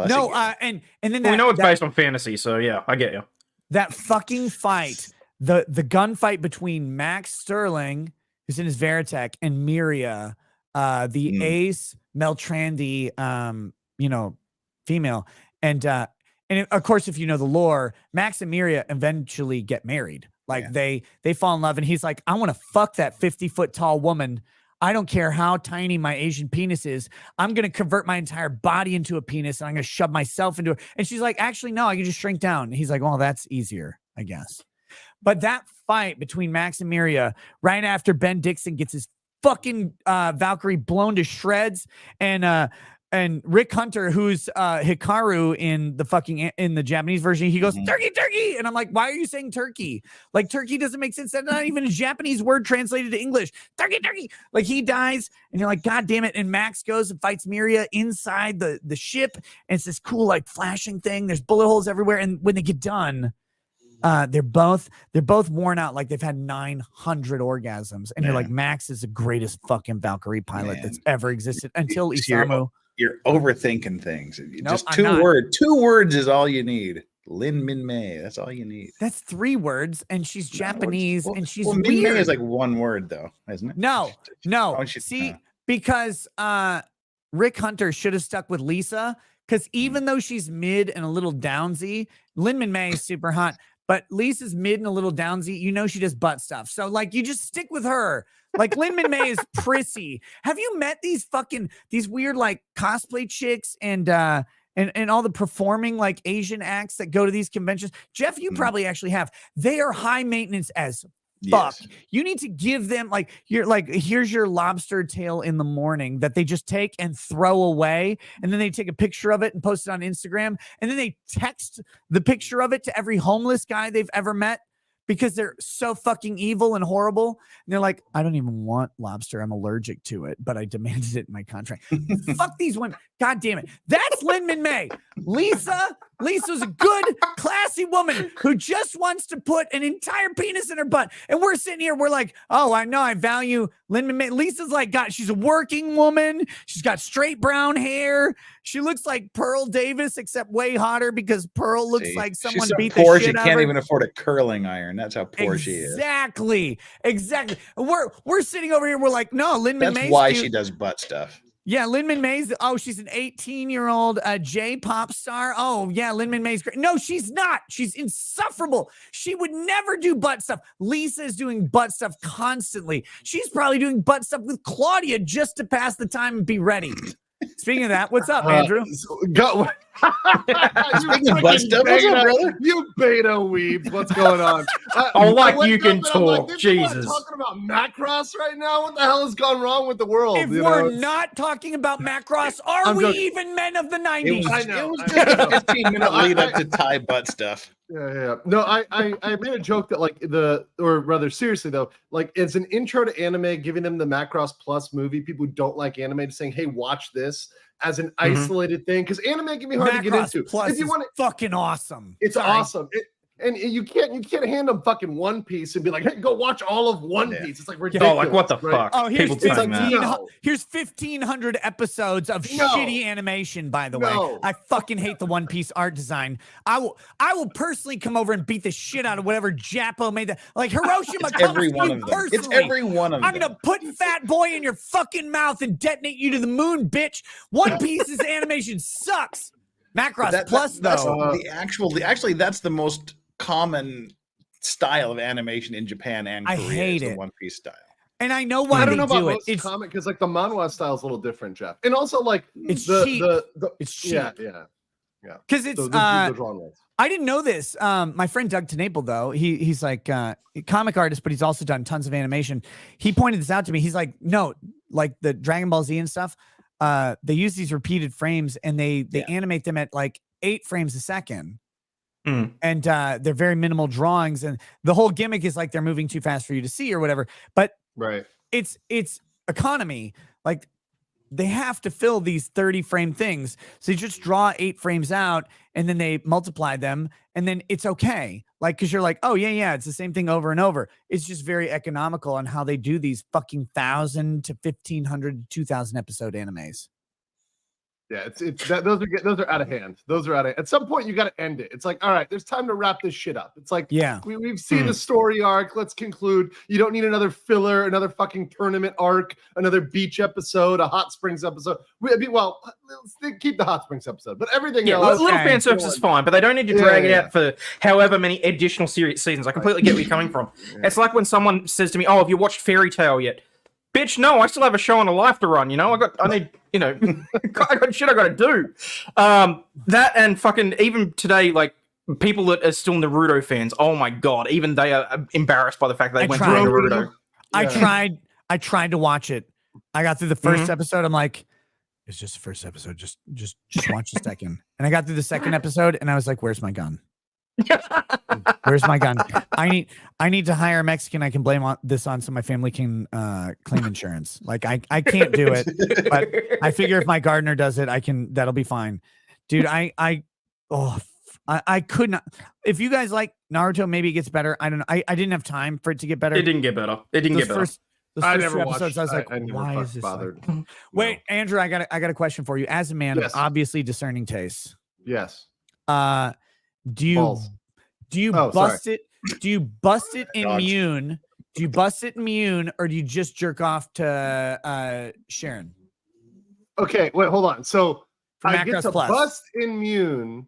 S2: No, and then we know it's based on fantasy, so yeah, I get you. That fucking fight, the gunfight between Max Sterling, who's in his Veritech, and Miria, the ace Meltrandy, female, and of course, if you know the lore, Max and Miria eventually get married. Like they fall in love, and he's like, I want to fuck that 50-foot tall woman. I don't care how tiny my Asian penis is. I'm going to convert my entire body into a penis, and I'm going to shove myself into it. And she's like, actually, no, I can just shrink down. And he's like, well, that's easier, I guess. But that fight between Max and Miria, right after Ben Dixon gets his fucking Valkyrie blown to shreds, and Rick Hunter, who's Hikaru in the Japanese version, he goes, turkey, turkey. And I'm like, why are you saying turkey? Like, turkey doesn't make sense. That's not even a Japanese word translated to English. Turkey, turkey. Like, he dies, and you're like, God damn it. And Max goes and fights Miria inside the ship, and it's this cool, like, flashing thing. There's bullet holes everywhere. And when they get done, they're both worn out, like they've had 900 orgasms. And you're like, Max is the greatest fucking Valkyrie pilot that's ever existed until Isamu.
S4: You're overthinking things. Just two words is all you need. Lin Min Mei. That's all you need.
S3: That's 3 words, and she's Japanese, and she's
S4: weird.
S3: Min
S4: Mei is like 1 word, though, isn't it?
S3: No. See, because Rick Hunter should have stuck with Lisa, because even though she's mid and a little downsy, Lin Min Mei is super hot, but Lisa's mid and a little downsy. You know she does butt stuff. So, like, you just stick with her. Like, Lin Min Mei is prissy. Have you met these weird, like, cosplay chicks and all the performing, like, Asian acts that go to these conventions? Jeff, you probably actually have. They are high maintenance as fuck. Yes. You need to give them, like, here's your lobster tail in the morning that they just take and throw away, and then they take a picture of it and post it on Instagram, and then they text the picture of it to every homeless guy they've ever met, because they're so fucking evil and horrible. And they're like, I don't even want lobster. I'm allergic to it, but I demanded it in my contract. Fuck these women. God damn it. That's Lin Min Mei. Lisa's a good, classy woman who just wants to put an entire penis in her butt. And we're sitting here, we're like, oh, I know, I value Lin Min Mei. Lisa's like, God, she's a working woman. She's got straight brown hair. She looks like Pearl Davis, except way hotter, because Pearl looks like someone beat the shit out of her. She
S4: can't even afford a curling iron. That's how poor she is.
S3: Exactly. We're sitting over here. We're like, no, Lin Min Mei.
S4: That's why she does butt stuff.
S3: Yeah, Lin Min Mei's. Oh, she's an 18-year-old J-pop star. Oh, yeah, Lin Min Mei's great. No, she's not. She's insufferable. She would never do butt stuff. Lisa is doing butt stuff constantly. She's probably doing butt stuff with Claudia just to pass the time and be ready. Speaking of that, what's up, Andrew?
S4: Speaking of butt stuff, what's up, brother?
S5: You beta weebs, what's going on?
S2: like
S5: I wake
S2: you can
S5: up and I'm like,
S2: talk,
S5: "This
S2: Jesus."
S5: is talking about Macross right now. What the hell has gone wrong with the world?
S3: If
S5: you
S3: we're
S5: know?
S3: not talking about Macross, are
S5: I'm
S3: we
S5: joking.
S3: even men of the
S4: It
S3: 90s?
S4: was,
S5: I know,
S4: it was
S5: I
S4: just
S5: know.
S4: a 15-minute lead up to Thai butt stuff.
S5: Yeah. No, I made a joke that like or rather seriously though, like it's an intro to anime, giving them the Macross Plus movie. People who don't like anime to saying, "Hey, watch this," as an isolated thing, because anime can be hard to get
S3: Macross
S5: into.
S3: Plus
S5: If you
S3: is
S5: want,
S3: fucking awesome.
S5: it's
S3: Sorry.
S5: awesome. And you can't hand them fucking One Piece and be like, "Hey, go watch all of One Piece." It's like ridiculous.
S2: Oh, like what the
S5: right?
S2: fuck?
S3: Oh, here's
S2: People saying that.
S5: 15
S3: here's 1,500 episodes of
S5: No.
S3: shitty animation. By the way,
S5: No.
S3: I fucking hate the One Piece art design. I will personally come over and beat the shit out of whatever Japo made that. Like Hiroshima
S4: It's
S3: comes
S4: every
S3: to
S4: one
S3: you
S4: of them.
S3: personally.
S4: It's every one of
S3: I'm
S4: them.
S3: gonna put Fat Boy in your fucking mouth and detonate you to the moon, bitch. One Piece's animation sucks. Macross Plus
S4: that's
S3: though.
S4: actually that's the most common style of animation in Japan and
S3: I
S4: Korea.
S3: hate
S4: is the
S3: it.
S4: One Piece style.
S3: And I know why
S5: I
S3: they
S5: don't know about
S3: do it.
S5: most
S3: It's
S5: comic because like the manhwa style is a little different, Jeff. And also like
S3: It's
S5: the
S3: cheap.
S5: the
S3: It's cheap.
S5: yeah.
S3: because it's
S5: Those genres.
S3: I didn't know this. My friend Doug Tenaple, though, he's like a comic artist, but he's also done tons of animation. He pointed this out to me. He's like, no, like the Dragon Ball Z and stuff, they use these repeated frames and they animate them at like 8 frames a second. And they're very minimal drawings. And the whole gimmick is like they're moving too fast for you to see or whatever. But
S5: Right.
S3: it's economy. Like they have to fill these 30 frame things. So you just draw 8 frames out and then they multiply them and then it's okay. Like, cause you're like, oh yeah, it's the same thing over and over. It's just very economical on how they do these fucking 1,000 to 1,500, 2,000 episode animes.
S5: Yeah, it's that those are out of hand. Those are out of. At some point, you got to end it. It's like, all right, there's time to wrap this shit up. It's like,
S3: Yeah.
S5: we've seen the story arc. Let's conclude. You don't need another filler, another fucking tournament arc, another beach episode, a hot springs episode. Well, let's keep the hot springs episode, but everything
S2: Yeah,
S5: else.
S2: a little fan service is fine, but they don't need to drag it
S5: Yeah.
S2: out for however many additional seasons. I completely get where you're coming from. It's like when someone says to me, "Oh, have you watched Fairy Tale yet?" Bitch, no, I still have a show and a life to run, you know? I need, you know, I got shit I gotta do. That and fucking, even today, like, people that are still Naruto fans, oh my god, even they are embarrassed by the fact that they went through Naruto.
S3: I tried to watch it. I got through the first episode. I'm like, it's just the first episode. Just watch the second. And I got through the second episode and I was like, where's my gun? Where's my gun? I need to hire a Mexican I can blame this on so my family can claim insurance. Like I can't do it, but I figure if my gardener does it, that'll be fine. Dude, I could not. If you guys like Naruto, maybe it gets better. I don't know. I didn't have time for it to get better.
S2: It didn't get better. It didn't get better.
S3: The
S5: I
S3: first
S5: never
S3: 2
S5: watched.
S3: episodes, I was like,
S5: I never
S3: why is this
S5: bothered.
S3: like... Wait, Andrew, I got a question for you. As a man of obviously discerning tastes,
S5: Yes.
S3: do you
S5: Balls.
S3: bust it? Do you bust it in Mune? Do you bust it in Mune, or do you just jerk off to Sharon?
S5: Okay, wait, hold on. So
S3: For
S5: I get
S3: Macross
S5: to
S3: Plus.
S5: bust immune.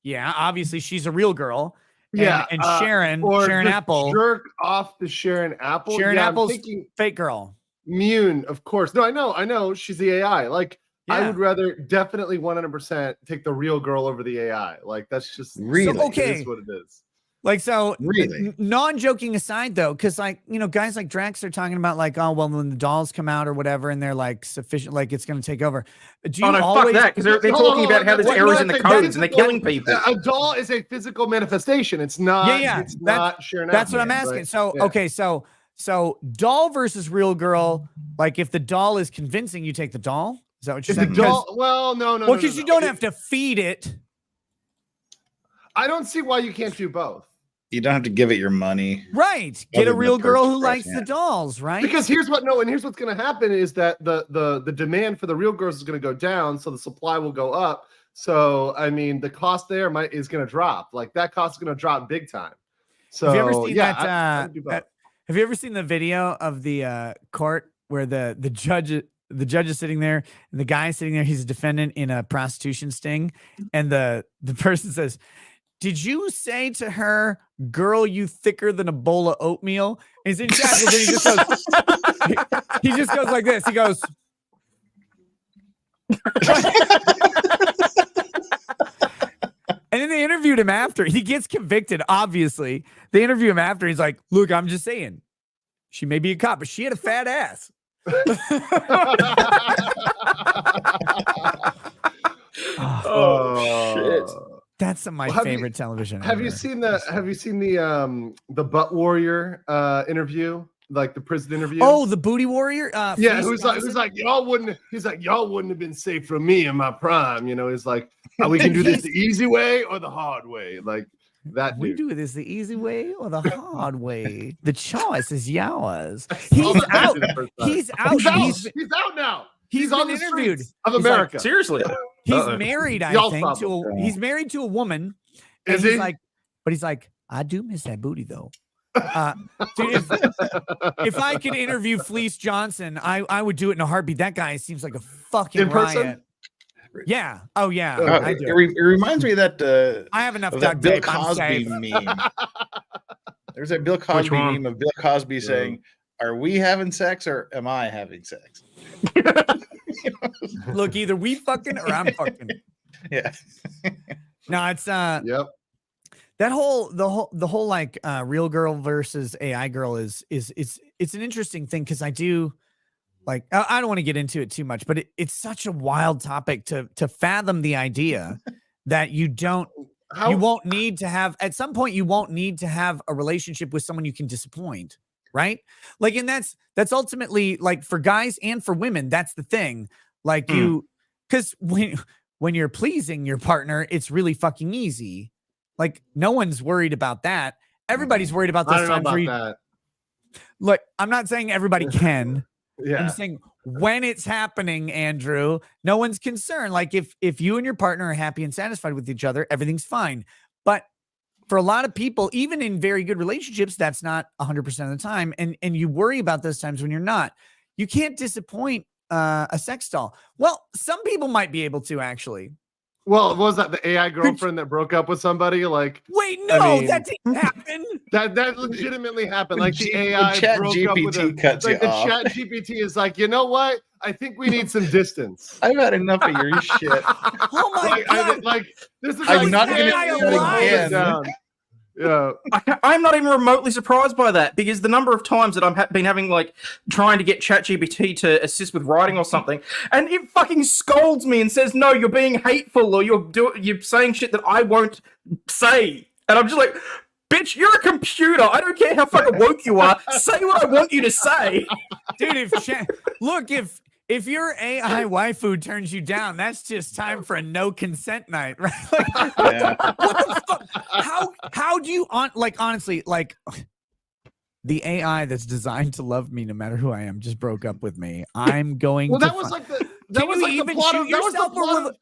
S3: Yeah, obviously she's a real girl.
S5: Yeah,
S3: and Sharon
S5: or
S3: Sharon
S5: just
S3: Apple,
S5: jerk off to Sharon Apple.
S3: Sharon
S5: Yeah,
S3: Apple's
S5: I'm thinking
S3: fake girl.
S5: Mune, of course. No, I know. She's the AI. Like, I
S3: Yeah.
S5: would rather definitely 100% take the real girl over the AI. Like, that's just
S4: Really?
S3: So, okay.
S5: it is what it is.
S3: Like, so
S4: Really?
S3: non-joking aside though, because like, you know, guys like Drax are talking about like, oh, well, when the dolls come out or whatever, and they're like sufficient, like it's going to take over. Do you
S2: Oh no,
S3: always...
S2: fuck that, because they're talking about how there's errors in the codes and they're killing people.
S5: A doll is a physical manifestation. It's not.
S3: Yeah.
S5: It's not Sharon
S3: That's
S5: Apple,
S3: what I'm asking.
S5: right?
S3: So,
S5: Yeah.
S3: okay, so doll versus real girl. Like, if the doll is convincing, you take the doll. Is that what you're
S5: If the
S3: saying?
S5: doll, well, no.
S3: Well, because you don't have to feed it.
S5: I don't see why you can't do both.
S4: You don't have to give it your money.
S3: Right. Get
S4: Other
S3: a
S4: than
S3: real
S4: the
S3: girl
S4: purchase
S3: who
S4: price,
S3: likes
S4: yeah.
S3: the dolls, right?
S5: Because here's what's going to happen is that the demand for the real girls is going to go down, so the supply will go up. So I mean, the cost there is going to drop. Like that cost is going to drop big time. So
S3: have you ever seen
S5: yeah,
S3: that?
S5: I would do both.
S3: Have you ever seen the video of the court where the judge is sitting there and the guy is sitting there? He's a defendant in a prostitution sting, and the person says, "Did you say to her, 'Girl, you thicker than a bowl of oatmeal'?" And he's in shackles, and he just goes, he just goes like this. He goes, And then they interviewed him after. He gets convicted, obviously. They interview him after. He's like, look, I'm just saying. She may be a cop, but she had a fat ass.
S2: Shit.
S3: That's some of my favorite television.
S5: Have you seen the Butt Warrior interview? Like the prison interview?
S3: Oh, the Booty Warrior?
S5: Yeah, who's like, y'all wouldn't have been safe from me in my prime. You know, he's like, we can do this the easy way or the hard way. Like that.
S3: We do this the easy way or the hard way. The choice is yours. He's out. He's out.
S5: He's out now. He's on the
S3: interviewed
S5: of America.
S2: Like, seriously.
S3: He's married, I think, he's married to a woman.
S5: Is he?
S3: He's like, I do miss that booty though. Dude, if I could interview Fleece Johnson, I would do it in a heartbeat. That guy seems like a fucking
S5: in person?
S3: riot. Yeah. Oh yeah. I do.
S4: It reminds me of that.
S3: I have enough
S4: of
S3: duct
S4: that Bill
S3: tape. I'm
S4: Cosby
S3: safe.
S4: meme. There's that Bill Cosby meme of Bill Cosby saying, "Are we having sex or am I having sex?"
S3: Look, either we fucking or I'm fucking.
S4: Yeah.
S3: No, it's
S5: Yep.
S3: that the whole like real girl versus AI girl is it's an interesting thing because I do like I don't want to get into it too much, but it's such a wild topic to fathom the idea that you won't need to have at some point you won't need to have a relationship with someone you can disappoint, right? Like, and that's ultimately like for guys and for women, that's the thing. Like because when you're pleasing your partner, it's really fucking easy. Like no one's worried about that. Everybody's worried about this time for you.
S5: That.
S3: Look, I'm not saying everybody can.
S5: Yeah.
S3: I'm saying when it's happening, Andrew, no one's concerned. Like if you and your partner are happy and satisfied with each other, everything's fine. But for a lot of people, even in very good relationships, that's not 100% of the time. And you worry about those times when you're not. You can't disappoint a sex doll. Well, some people might be able to actually.
S5: Well, what was that the AI girlfriend that broke up with somebody? Like,
S3: wait, no,
S5: I mean,
S3: that didn't happen.
S5: That legitimately happened. Like the AI
S4: Chat
S5: broke
S4: GPT
S5: up with a,
S4: cuts
S5: like
S4: you
S5: the
S4: off.
S5: Chat GPT is like, you know what? I think we need some distance.
S4: I've had enough of your shit.
S3: Oh my god!
S5: This is
S4: I'm
S5: like,
S4: not going to
S3: AI
S4: do that
S3: alive.
S4: again.
S5: Yeah.
S2: I'm not even remotely surprised by that because the number of times that I've been having like trying to get ChatGPT to assist with writing or something, and it fucking scolds me and says, "No, you're being hateful or you're saying shit that I won't say," and I'm just like, "Bitch, you're a computer. I don't care how fucking woke you are. Say what I want you to say."
S3: Dude, if your AI waifu turns you down, that's just time for a no consent night, right? Like, what the fuck? How do you honestly, like the AI that's designed to love me no matter who I am just broke up with me. I'm going
S5: Well,
S3: to
S5: that was like the that was like the plot of that was the plot of,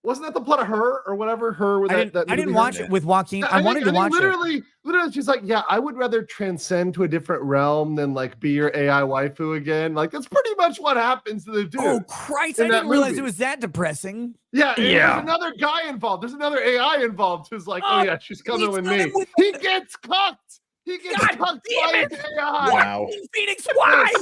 S5: wasn't that the plot of Her or whatever? Her with
S3: I didn't watch it with Joaquin. I wanted to watch it.
S5: Literally, she's like, yeah, I would rather transcend to a different realm than like be your AI waifu again. Like that's pretty much what happens to the dude.
S3: Oh Christ! I didn't realize it was that depressing.
S5: Yeah. There's another guy involved. There's another AI involved who's like, oh yeah, she's coming with me. He gets cucked. He gets cucked by his AI.
S4: Wow.
S3: Phoenix, why?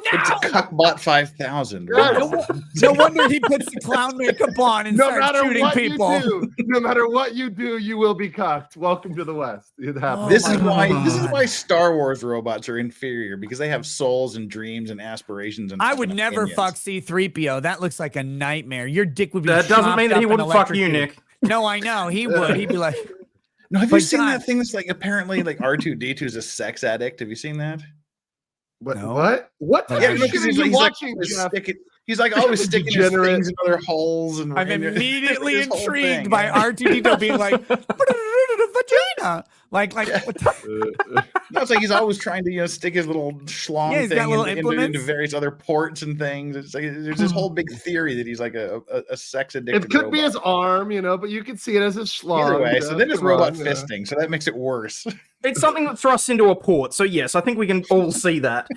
S4: It's a cuckbot 5000.
S3: No wonder he puts the clown makeup on and starts shooting people.
S5: No matter what you do, you will be cucked. Welcome to the West. It happens.
S4: This is why Star Wars robots are inferior, because they have souls and dreams and aspirations. And
S3: I would never fuck C-3PO. That looks like a nightmare. Your dick would be.
S2: That doesn't mean that he wouldn't fuck you, Nick.
S3: No, I know he would. He'd be like.
S4: No, have you seen that thing that's like apparently like R2D2 is a sex addict? Have you seen that?
S5: What? No. What?
S4: Yeah, he's watching. He's like always sticking his things in other holes, and
S3: I'm immediately intrigued by R2D2 being like vagina. Like
S4: no, it's like he's always trying to stick his little schlong thing into various other ports and things. It's like there's this whole big theory that he's like a sex addicted.
S5: It could be his arm, but you could see it as a schlong.
S4: Either way, so then it's robot fisting, so that makes it worse.
S2: It's something that thrusts into a port, so yes, I think we can all see that.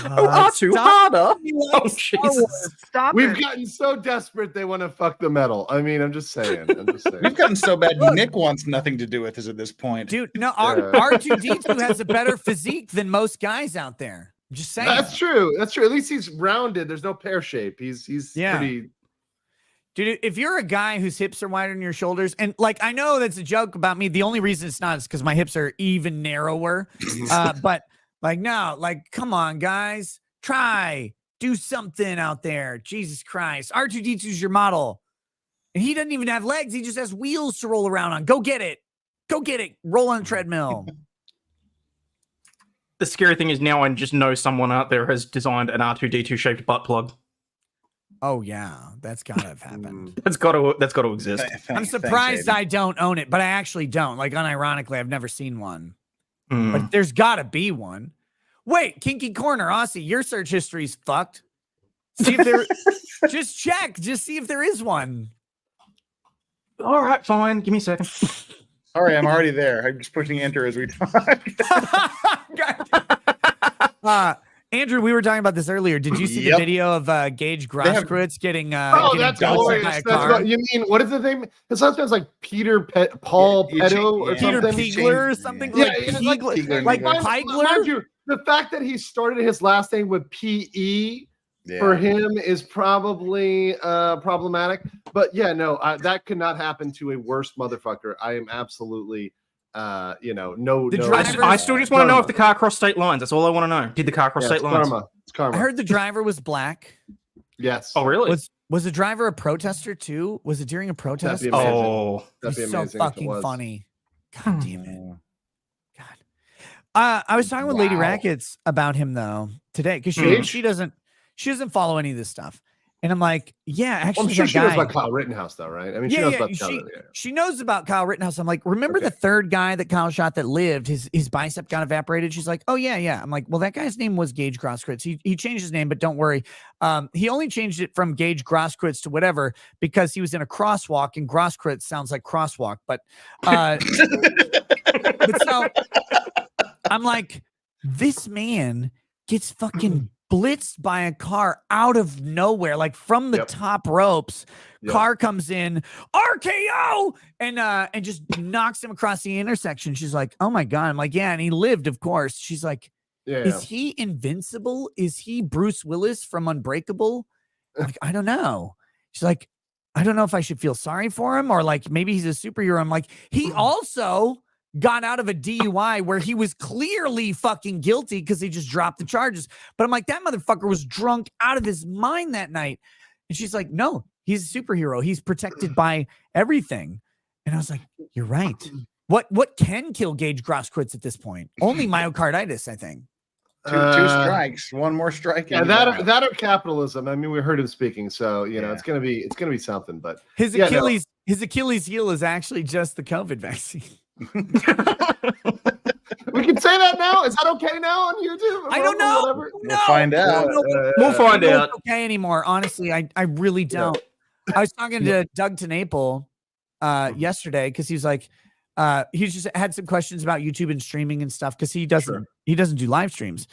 S2: R2 harder. Oh, Jesus.
S5: Stop We've gotten so desperate they want to fuck the metal. I mean, I'm just saying.
S4: We've gotten so bad Nick wants nothing to do with us at this point.
S3: Dude, no, R2D2 has a better physique than most guys out there. I'm just saying.
S5: That's true. At least he's rounded. There's no pear shape. He's pretty.
S3: Dude, if you're a guy whose hips are wider than your shoulders, and like I know that's a joke about me. The only reason it's not is because my hips are even narrower. But like, no, like, come on, guys, do something out there. Jesus Christ, R2D2 is your model, and he doesn't even have legs. He just has wheels to roll around on. Go get it. Roll on a treadmill.
S2: The scary thing is now I just know someone out there has designed an R2D2 shaped butt plug.
S3: Oh yeah, that's gotta have happened.
S2: That's got to exist.
S3: I'm surprised I don't own it, but I actually don't. Like, unironically, I've never seen one. But there's gotta be one. Wait, Kinky Corner, Aussie, your search history's fucked. See if there. Just check. Just see if there is one.
S2: All right, fine. Give me a second.
S4: Sorry, I'm already there. I'm just pushing enter as we talk.
S3: Andrew, we were talking about this earlier. Did you see the video of Gage Grosskreutz getting
S5: that's glorious.
S3: by a car?
S5: You mean, what is the name? It sounds like Paul Pedo or
S3: Peter
S5: something.
S3: Pegler or something?
S5: Yeah,
S3: like
S5: mind
S3: Pegler?
S5: you, the fact that he started his last name with P-E for him is probably problematic. But yeah, no, that could not happen to a worse motherfucker. I am absolutely... I
S2: still just want to know if the car crossed state lines. That's all I want to know. Did the car cross state lines?
S5: It's karma.
S3: I heard the driver was black.
S5: Yes.
S2: Oh, really?
S3: Was the driver a protester too? Was it during a protest?
S5: That'd be amazing.
S3: That'd be amazing. So fucking funny. God damn it. God. I was talking with Lady Rackets about him though today because she doesn't follow any of this stuff. And I'm like, yeah, actually,
S5: I'm sure she knows about Kyle Rittenhouse, though, right? I mean, she knows about
S3: she knows about Kyle Rittenhouse. I'm like, remember the third guy that Kyle shot that lived? His bicep got evaporated. She's like, oh yeah. I'm like, well, that guy's name was Gage Grosskreutz. He changed his name, but don't worry. He only changed it from Gage Grosskreutz to whatever because he was in a crosswalk, and Grosskreutz sounds like crosswalk. But so I'm like, this man gets fucking blitzed by a car out of nowhere, like from the top ropes. Car comes in, RKO, and just knocks him across the intersection. She's like, oh my God. I'm like, yeah, and he lived, of course. She's like, is he invincible? Is he Bruce Willis from Unbreakable? I'm like, I don't know. She's like, I don't know if I should feel sorry for him or like maybe he's a superhero. I'm like, he also got out of a DUI where he was clearly fucking guilty because he just dropped the charges. But I'm like, that motherfucker was drunk out of his mind that night. And she's like, no, he's a superhero. He's protected by everything. And I was like, you're right. What can kill Gage Grosskreutz at this point? Only myocarditis, I think.
S4: Two strikes, one more strike.
S5: Yeah, that or capitalism. I mean, we heard him speaking, so it's gonna be something. But
S3: his Achilles heel is actually just the COVID vaccine.
S5: We can say that now. Is that okay now on YouTube?
S3: I don't know.
S5: Whatever?
S4: We'll find out.
S2: We'll find out.
S3: It's okay anymore. Honestly, I really don't. I was talking to Doug TeNapel yesterday because he was like, he just had some questions about YouTube and streaming and stuff because he doesn't do live streams.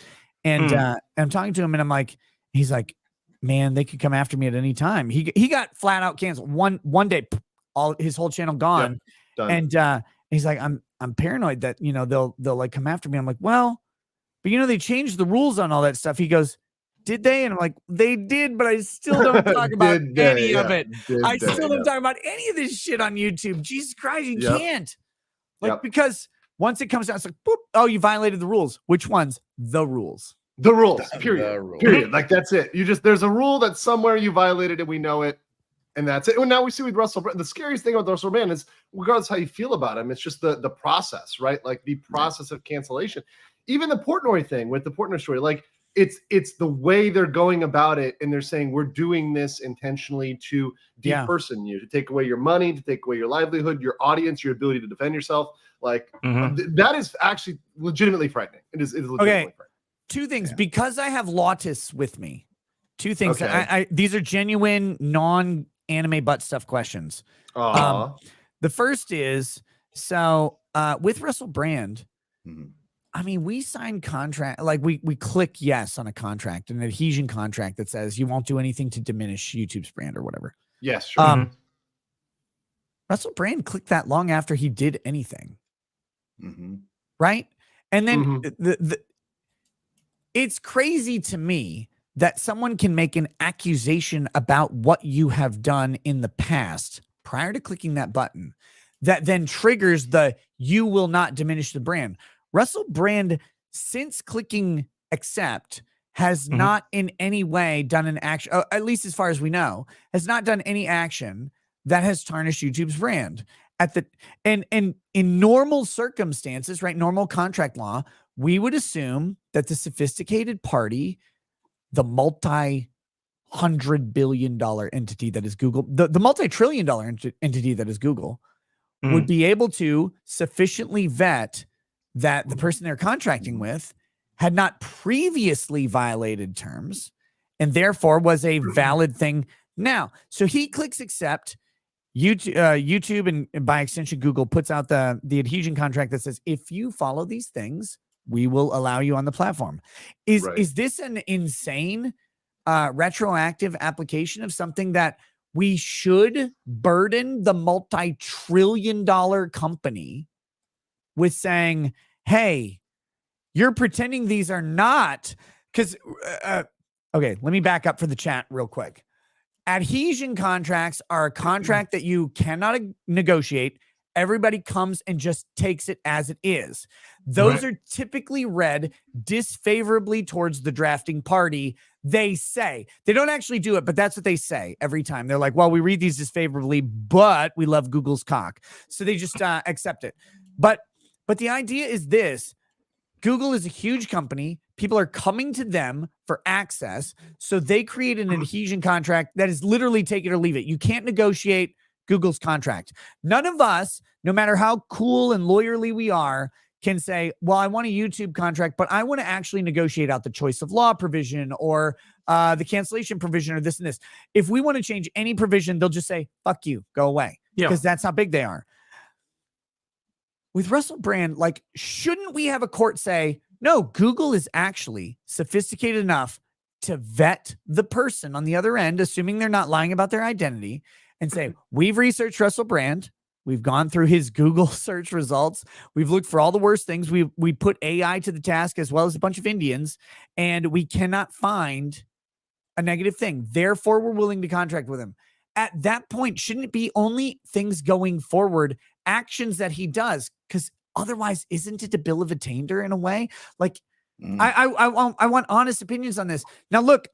S3: And I'm talking to him and I'm like, he's like, man, they could come after me at any time. He got flat out canceled one day, his whole channel gone. Yep, and he's like, I'm paranoid that, they'll like come after me. I'm like, well, but they changed the rules on all that stuff. He goes, did they? And I'm like, they did, but I still don't talk about any of it. I still don't talk about any of this shit on YouTube. Jesus Christ, you can't. Because once it comes out, it's like, boop, oh, you violated the rules. Which ones? The rules.
S5: The rules, period. Period. Like, that's it. There's a rule that somewhere you violated and we know it. And that's it. And now we see with Russell Brand. The scariest thing about Russell Brand is, regardless how you feel about him, it's just the process, right? Like the process of cancellation. Even the Portnoy thing with the Portnoy story, like it's the way they're going about it, and they're saying we're doing this intentionally to deperson you, to take away your money, to take away your livelihood, your audience, your ability to defend yourself. Like that is actually legitimately frightening. It is legitimately frightening.
S3: Two things, because I have Lotus with me. Two things. Okay. These are genuine non-anime butt stuff questions. The first is, so with Russell Brand, I mean, we signed contract, like we click yes on a contract, an adhesion contract that says you won't do anything to diminish YouTube's brand or whatever.
S5: Yes, sure.
S3: Russell Brand clicked that long after he did anything. Right? And then it's crazy to me that someone can make an accusation about what you have done in the past prior to clicking that button that then triggers the "you will not diminish the brand." Russell Brand, since clicking accept, has not in any way done an action, at least as far as we know, has not done any action that has tarnished YouTube's brand. And in normal circumstances, right, normal contract law, we would assume that the sophisticated party, the multi-$100 billion entity that is Google, the multi-trillion dollar entity that is Google, would be able to sufficiently vet that the person they're contracting with had not previously violated terms and therefore was a valid thing now. So he clicks accept. YouTube and by extension Google puts out the adhesion contract that says, if you follow these things, we will allow you on the platform. Is this an insane retroactive application of something that we should burden the multi-trillion-dollar company with saying, hey, you're pretending these are not, because okay, let me back up for the chat real quick. Adhesion contracts are a contract that you cannot negotiate. Everybody comes and just takes it as it is. Those are typically read disfavorably towards the drafting party. They say, they don't actually do it, but that's what they say every time. They're like, well, we read these disfavorably, but we love Google's cock. So they just accept it. But the idea is this: Google is a huge company. People are coming to them for access. So they create an adhesion contract that is literally take it or leave it. You can't negotiate Google's contract. None of us, no matter how cool and lawyerly we are, can say, well, I want a YouTube contract, but I want to actually negotiate out the choice of law provision or the cancellation provision or this and this. If we want to change any provision, they'll just say, fuck you, go away. Because that's how big they are. With Russell Brand, like, shouldn't we have a court say, no, Google is actually sophisticated enough to vet the person on the other end, assuming they're not lying about their identity, and say, we've researched Russell Brand. We've gone through his Google search results. We've looked for all the worst things. We put AI to the task as well as a bunch of Indians, and we cannot find a negative thing. Therefore, we're willing to contract with him. At that point, shouldn't it be only things going forward, actions that he does? Because otherwise, isn't it a bill of attainder in a way? Like, I want honest opinions on this. Now, look,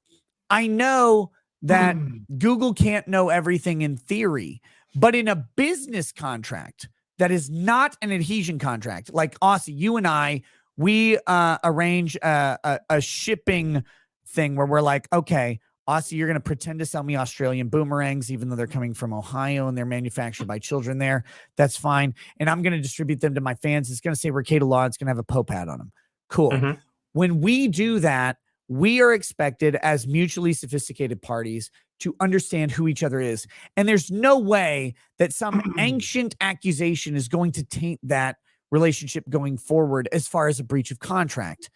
S3: I know that Google can't know everything in theory, but in a business contract that is not an adhesion contract, like Aussie, you and I, we arrange a shipping thing where we're like, okay, Aussie, you're going to pretend to sell me Australian boomerangs, even though they're coming from Ohio and they're manufactured by children there. That's fine. And I'm going to distribute them to my fans. It's going to say Recato Law. It's going to have a Pope hat on them. Cool. When we do that, we are expected as mutually sophisticated parties to understand who each other is. And there's no way that some ancient accusation is going to taint that relationship going forward as far as a breach of contract.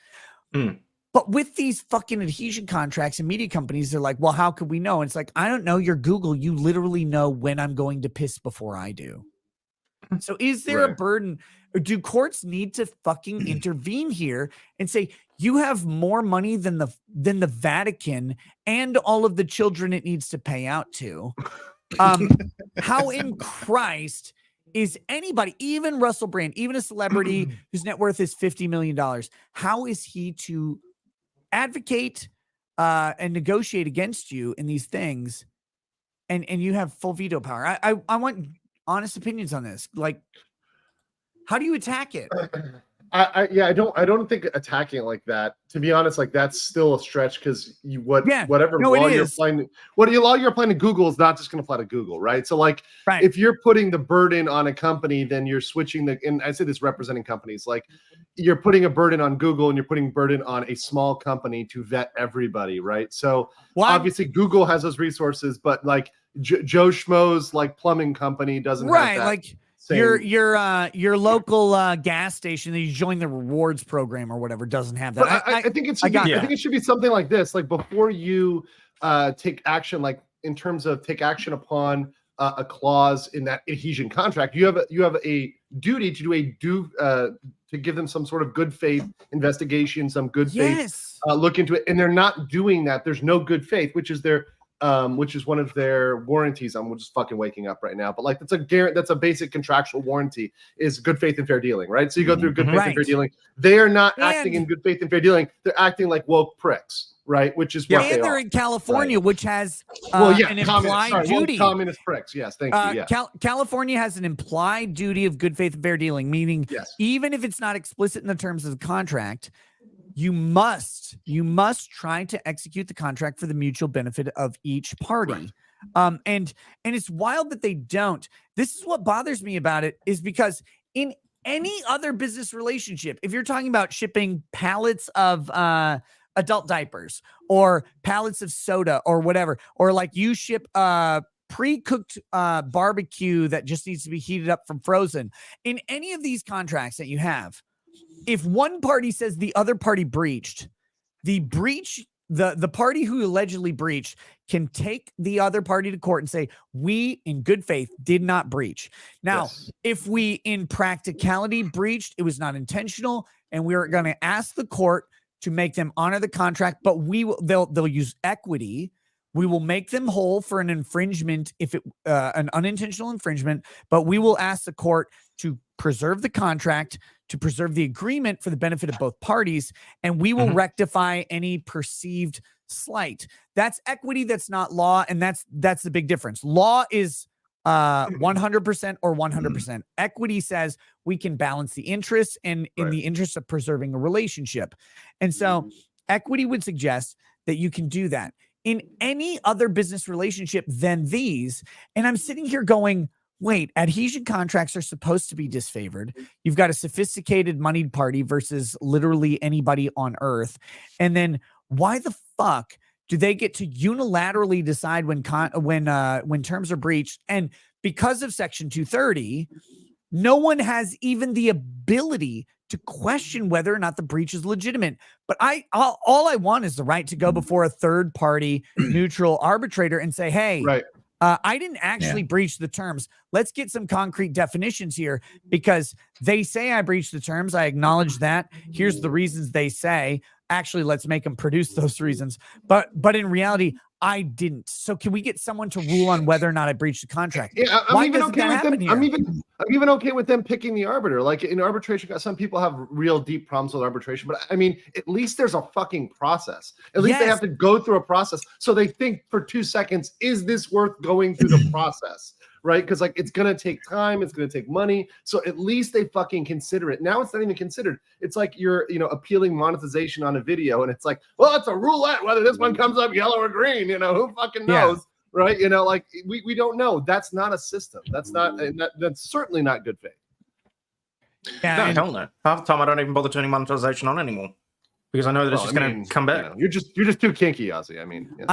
S3: But with these fucking adhesion contracts and media companies, they're like, well, how could we know? And it's like, I don't know. You're Google. You literally know when I'm going to piss before I do. So is there a burden? Or do courts need to fucking intervene here and say, you have more money than the Vatican and all of the children it needs to pay out to? How in Christ is anybody, even Russell Brand, even a celebrity whose net worth is $50 million, how is he to advocate and negotiate against you in these things, and you have full veto power? I want honest opinions on this. Like, how do you attack it?
S5: I don't think attacking it like that, to be honest, like that's still a stretch, because whatever law you're applying to Google is not just going to apply to Google, right? So like, if you're putting the burden on a company, then you're switching and I say this representing companies, like you're putting a burden on Google and you're putting burden on a small company to vet everybody, right? So obviously Google has those resources, but like Joe Schmo's like plumbing company doesn't have that. Like
S3: your local gas station that you join the rewards program or whatever doesn't have that.
S5: I think it should I think it should be something like this. Like before you take action, like in terms of take action upon a clause in that adhesion contract, you have a duty to do a to give them some sort of good faith investigation, some good faith
S3: Yes.
S5: look into it, and they're not doing that. There's no good faith, which is one of their warranties. I'm just fucking waking up right now, but like that's a basic contractual warranty is good faith and fair deeling, right? So you go through good faith and fair dealing. They are not acting in good faith and fair dealing. They're acting like woke pricks, right? Which is what
S3: and
S5: they're
S3: in California, which has an implied duty.
S5: Communist pricks. Yes, thank you. Yeah.
S3: California has an implied duty of good faith and fair dealing, meaning
S5: Yes.
S3: even if it's not explicit in the terms of the contract, you must try to execute the contract for the mutual benefit of each party. Right. And it's wild that they don't. This is what bothers me about it, is because in any other business relationship, if you're talking about shipping pallets of adult diapers or pallets of soda or whatever, or like you ship pre-cooked barbecue that just needs to be heated up from frozen, in any of these contracts that you have, if one party says the other party breached, the party who allegedly breached can take the other party to court and say, we in good faith did not breach. Now, if we in practicality breached, it was not intentional, and we're going to ask the court to make them honor the contract, but they'll use equity. We will make them whole for an infringement, if it an unintentional infringement, but we will ask the court to preserve the contract, to preserve the agreement for the benefit of both parties, and we will rectify any perceived slight. That's equity, that's not law, and that's the big difference. Law is 100% or 100%. Equity says we can balance the interests and in the interest of preserving a relationship. And so equity would suggest that you can do that in any other business relationship than these. And I'm sitting here going, wait, adhesion contracts are supposed to be disfavored. You've got a sophisticated moneyed party versus literally anybody on earth. And then why the fuck do they get to unilaterally decide when terms are breached? And because of Section 230, no one has even the ability to question whether or not the breach is legitimate. But all I want is the right to go before a third party neutral arbitrator and say, hey, I didn't actually breach the terms. Let's get some concrete definitions here, because they say I breached the terms. I acknowledge that. Here's the reasons they say. Actually, let's make them produce those reasons. But in reality, I didn't. So can we get someone to rule on whether or not I breached the contract?
S5: Yeah, I'm even okay with them. I'm even okay with them picking the arbiter. Like in arbitration, some people have real deep problems with arbitration, but I mean, at least there's a fucking process. At least they have to go through a process. So they think for 2 seconds, is this worth going through the process? Right? Because like it's gonna take time, it's gonna take money. So at least they fucking consider it. Now it's not even considered. It's like you're appealing monetization on a video, and it's like, well, it's a roulette whether this one comes up yellow or green. Who fucking knows? Right? Like we don't know. That's not a system. That's not that's certainly not good faith.
S2: No, hell no. Half the time I don't even bother turning monetization on anymore, because I know that it's just going to come back.
S5: You're just too kinky, Aussie. I mean,
S2: no.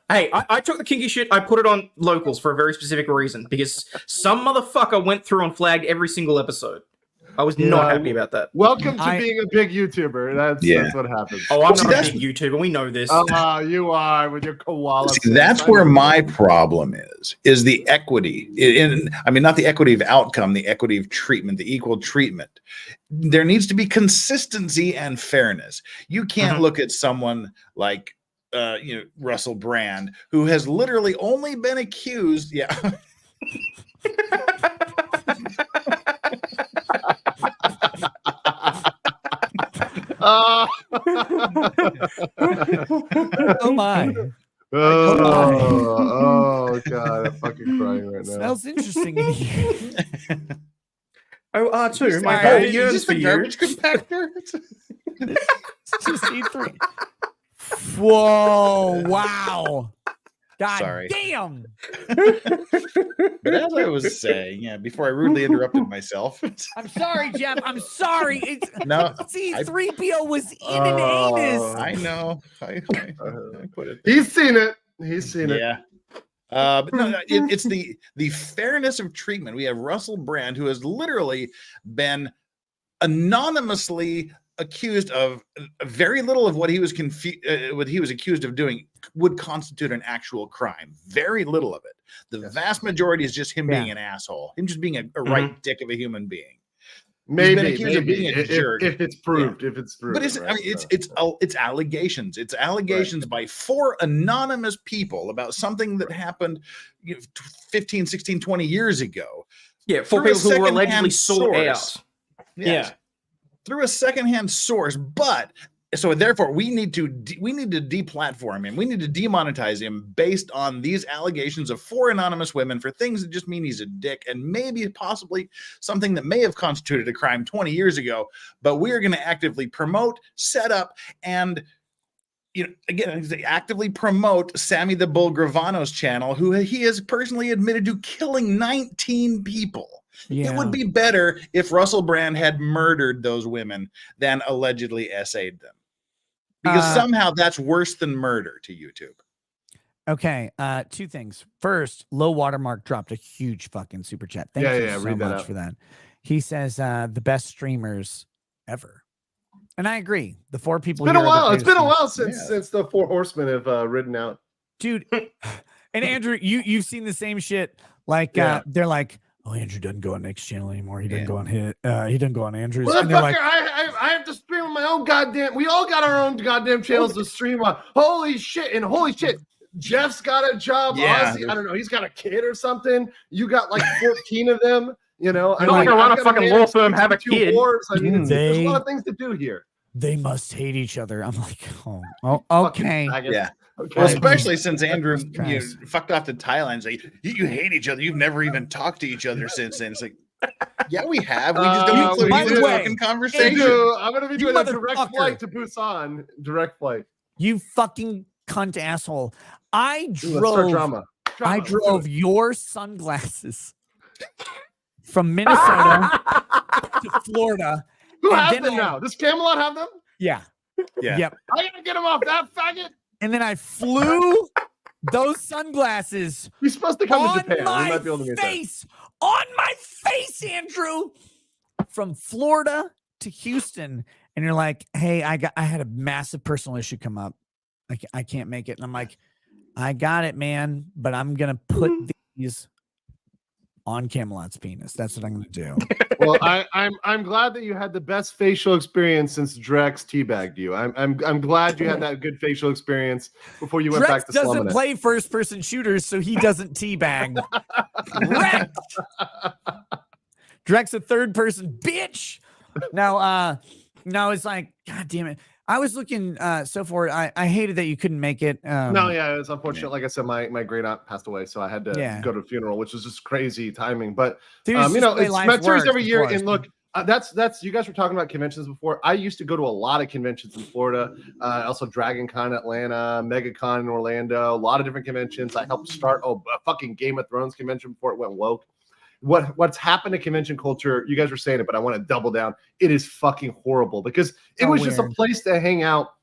S2: Hey, I took the kinky shit. I put it on locals for a very specific reason, because some motherfucker went through and flagged every single episode. I was not happy about that.
S5: Welcome to being a big YouTuber. That's what happens.
S2: Oh, I'm not a big YouTuber. We know this.
S5: You are with your koala.
S4: See, that's where my problem is the equity. Not the equity of outcome, the equity of treatment, the equal treatment. There needs to be consistency and fairness. You can't look at someone like Russell Brand, who has literally only been accused. Yeah.
S3: Oh my.
S5: Oh God, I'm fucking crying right now.
S3: Smells interesting in here.
S2: Oh, R2, my whole years for you.
S4: Garbage compactor.
S3: Just E3. Whoa! Wow! God
S4: Sorry.
S3: Damn!
S4: But as I was saying, before I rudely interrupted myself.
S3: I'm sorry, Jeff. I'm sorry. C-3PO was in an anus.
S4: I know. I put it.
S5: He's seen it.
S4: Yeah. But no, it's the fairness of treatment. We have Russell Brand, who has literally been anonymously accused of very little of what he was accused of doing would constitute an actual crime. Very little of it. The vast majority is just him being an asshole, him just being a right dick of a human being.
S5: Maybe,
S4: been accused of being a jerk.
S5: if it's proved, if it's proved.
S4: But it's, I mean, it's allegations. It's allegations by 4 anonymous people about something that happened 15, 16, 20 years ago.
S2: Yeah, 4 people who were allegedly sought out.
S4: Yes.
S2: Yeah.
S4: Through a secondhand source, but so therefore we need to deplatform him. We need to demonetize him based on these allegations of 4 anonymous women for things that just mean he's a dick and maybe possibly something that may have constituted a crime 20 years ago. But we are going to actively promote, set up, and again, actively promote Sammy the Bull Gravano's channel, who he has personally admitted to killing 19 people.
S3: Yeah.
S4: It would be better if Russell Brand had murdered those women than allegedly essayed them. Because somehow that's worse than murder to YouTube.
S3: Okay, 2 things. First, Low Watermark dropped a huge fucking super chat. Thank you so much for that. He says the best streamers ever. And I agree. The 4 people.
S5: It's been a while. It's been a while since the 4 horsemen have ridden out.
S3: Dude. And Andrew, you've seen the same shit. Like they're like, oh, Andrew doesn't go on Nick's channel anymore. He doesn't go on he doesn't go on Andrew's.
S5: Well,
S3: and they're like,
S5: I have to stream on my own goddamn. We all got our own goddamn channels to stream on. Holy shit! And holy shit, Jeff's got a job.
S4: Yeah.
S5: Aussie, I don't know. He's got a kid or something. You got like 14 of them. You know,
S2: I'm not gonna run a fucking law firm, have a kid.
S5: Wars. I mean, there's a lot of things to do here.
S3: They must hate each other. I'm like, oh okay.
S4: Yeah.
S5: Okay.
S4: Well, especially since Andrew fucked off to Thailand and say, you hate each other. You've never even talked to each other since then. It's like, yeah, we have. We just don't include you in the fucking conversation.
S5: Andrew, I'm going to be doing a direct flight to Busan. Direct flight.
S3: You fucking cunt asshole. I drove your sunglasses from Minnesota to Florida.
S5: Who has them now? Does Camelot have them?
S3: Yeah. Yep.
S5: I gotta get him off that faggot.
S3: And then I flew those sunglasses.
S5: He's supposed to come to Japan.
S3: On my face, Andrew, from Florida to Houston. And you're like, hey, I had a massive personal issue come up. I can't make it. And I'm like, I got it, man. But I'm gonna put these on Camelot's penis. That's what I'm gonna do.
S5: Well, I'm glad that you had the best facial experience since Drex teabagged you. I'm glad you had that good facial experience before you went back to slumming it.
S3: Drex doesn't play first person shooters, so he doesn't teabag. Drex a third person bitch. Now it's like, God damn it. I was looking so forward. I hated that you couldn't make it.
S5: No, yeah, it's unfortunate. Like I said, my great aunt passed away, so I had to go to a funeral, which was just crazy timing. But it's Matt's every year. And look, that's you guys were talking about conventions before. I used to go to a lot of conventions in Florida. Also Dragon Con Atlanta, MegaCon in Orlando, a lot of different conventions. I helped start a fucking Game of Thrones convention before it went woke. What's happened to convention culture, you guys were saying it, but I want to double down. It is fucking horrible because it was just a place to hang out.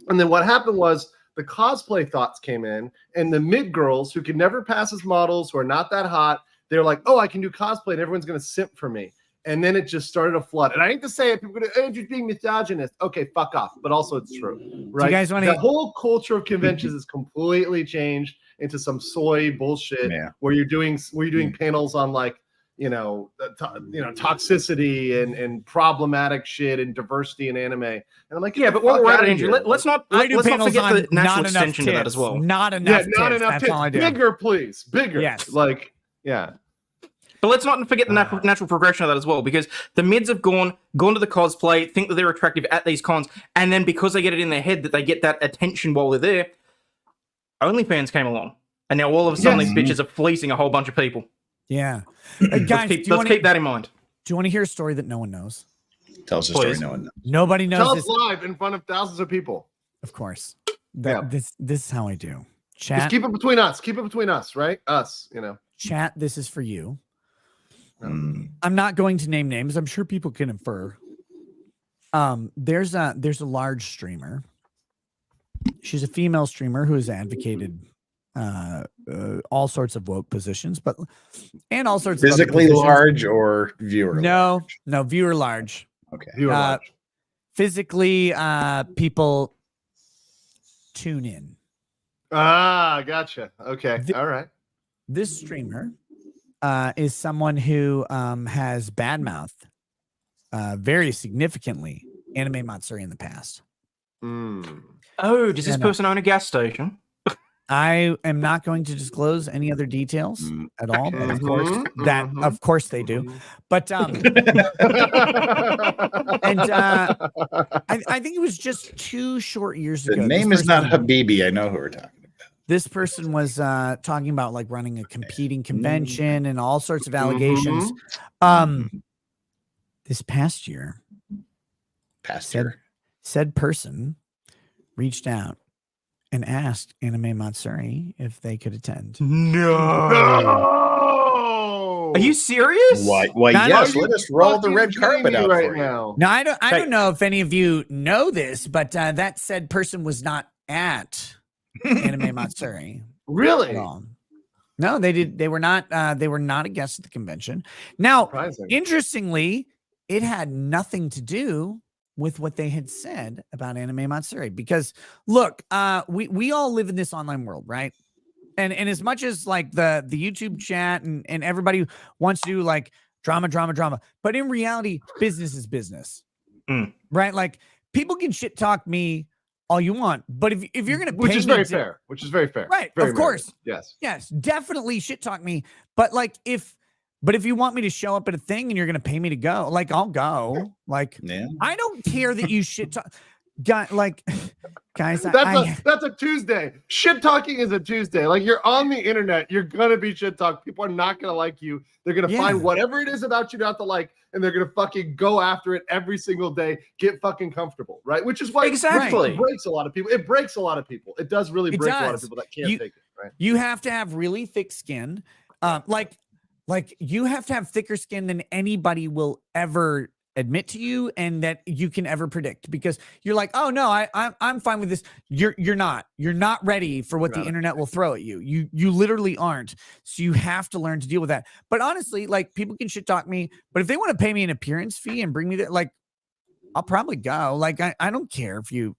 S5: And then what happened was the cosplay thoughts came in, and the mid girls who could never pass as models, who are not that hot, they're like, oh, I can do cosplay and everyone's going to simp for me. And then it just started to flood. And I hate to say it, people are going to, Andrew's being misogynist. Okay, fuck off. But also it's true, right?
S3: You guys
S5: the whole culture of conventions is completely changed into some soy bullshit where you're doing panels on like, toxicity and problematic shit and diversity in anime. And I'm like,
S2: but while we're at it, Andrew, let's not forget the natural extension to that as well.
S3: Not enough.
S5: Not enough.
S3: That's all I do.
S5: Bigger, please. Bigger.
S3: Yes.
S2: But let's not forget the natural progression of that as well, because the mids have gone to the cosplay, think that they're attractive at these cons, and then because they get it in their head that they get that attention while they're there, OnlyFans came along, and now all of a sudden these bitches are fleecing a whole bunch of people.
S3: Yeah. Guys,
S2: let's keep that in mind.
S3: Do you want to hear a story that no one knows?
S4: Tell us a story no one knows.
S3: Nobody knows.
S5: Tell us live in front of thousands of people.
S3: Of course. This is how I do. Chat.
S5: Just keep it between us. Keep it between us, right? Us,
S3: Chat, this is for you. I'm not going to name names. I'm sure people can infer. There's a large streamer. She's a female streamer who has advocated all sorts of woke positions, and all sorts
S4: physically
S3: of
S4: large or viewer.
S3: No, viewer large.
S4: Okay,
S5: viewer large.
S3: Physically, people tune in.
S5: Ah, gotcha. Okay, all right.
S3: This streamer is someone who has badmouthed very significantly Anime Matsuri in the past.
S2: Oh, does this
S3: And,
S2: person own a gas station?
S3: I am not going to disclose any other details at all, but of course they do. But I think it was just 2 short years
S4: The
S3: ago.
S4: name is not Habibi. I know who we're talking about.
S3: This person was talking about like running a competing convention and all sorts of allegations. This past year, said person reached out and asked Anime Matsuri if they could attend.
S2: No. Are you serious?
S4: Why
S3: Not
S4: yes,
S3: only-
S4: let us roll the red carpet out
S5: right
S4: for you.
S5: now.
S3: Now, I don't know if any of you know this, but that said person was not at Anime Matsuri.
S5: Really?
S3: At all. No, they did. They were not a guest at the convention. Now,
S5: Surprising.
S3: interestingly, it had nothing to do with what they had said about Anime Matsuri, because look, we all live in this online world, right? And as much as like the YouTube chat and everybody wants to do like drama, but in reality, business is business, right? Like people can shit talk me all you want, but if you're gonna,
S5: which is very fair,
S3: right?
S5: Very
S3: of course,
S5: yes,
S3: definitely shit talk me. But like if you want me to show up at a thing and you're gonna pay me to go, like I'll go. Like I don't care that you shit talk. Guys,
S5: that's a Tuesday. Shit talking is a Tuesday. Like you're on the internet, you're gonna be shit talked. People are not gonna like you. They're gonna find whatever it is about you not to like, and they're gonna fucking go after it every single day. Get fucking comfortable, right? Which is why it breaks a lot of people. It breaks a lot of people. It does really break a lot of people that can't take it. Right?
S3: You have to have really thick skin. Like you have to have thicker skin than anybody will ever admit to you and that you can ever predict, because you're like, oh no, I'm fine with this. You're not ready for what the internet will throw at you. You literally aren't. So you have to learn to deal with that. But honestly, like people can shit talk me, but if they want to pay me an appearance fee and bring me there, like I'll probably go. Like I don't care if you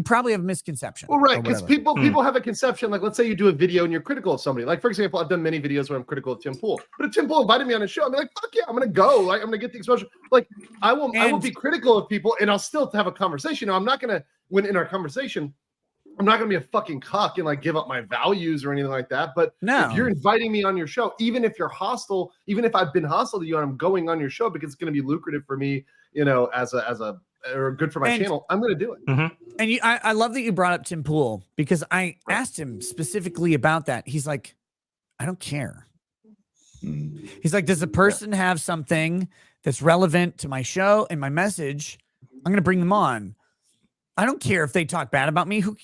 S3: probably have a misconception.
S5: Well, right, because people have a conception. Like, let's say you do a video and you're critical of somebody. Like, for example, I've done many videos where I'm critical of Tim Pool. But if Tim Pool invited me on a show, I'm like, fuck yeah, I'm gonna go. Like, I'm gonna get the exposure. Like, I will be critical of people, and I'll still have a conversation. Now, I'm not gonna, when in our conversation, I'm not gonna be a fucking cuck and like give up my values or anything like that. But if you're inviting me on your show, even if you're hostile, even if I've been hostile to you and I'm going on your show because it's gonna be lucrative for me, you know, as a or good for my channel, I'm going to do it.
S3: And I love that you brought up Tim Pool, because I asked him specifically about that. He's like, I don't care. He's like, does the person have something that's relevant to my show and my message? I'm going to bring them on. I don't care if they talk bad about me. Who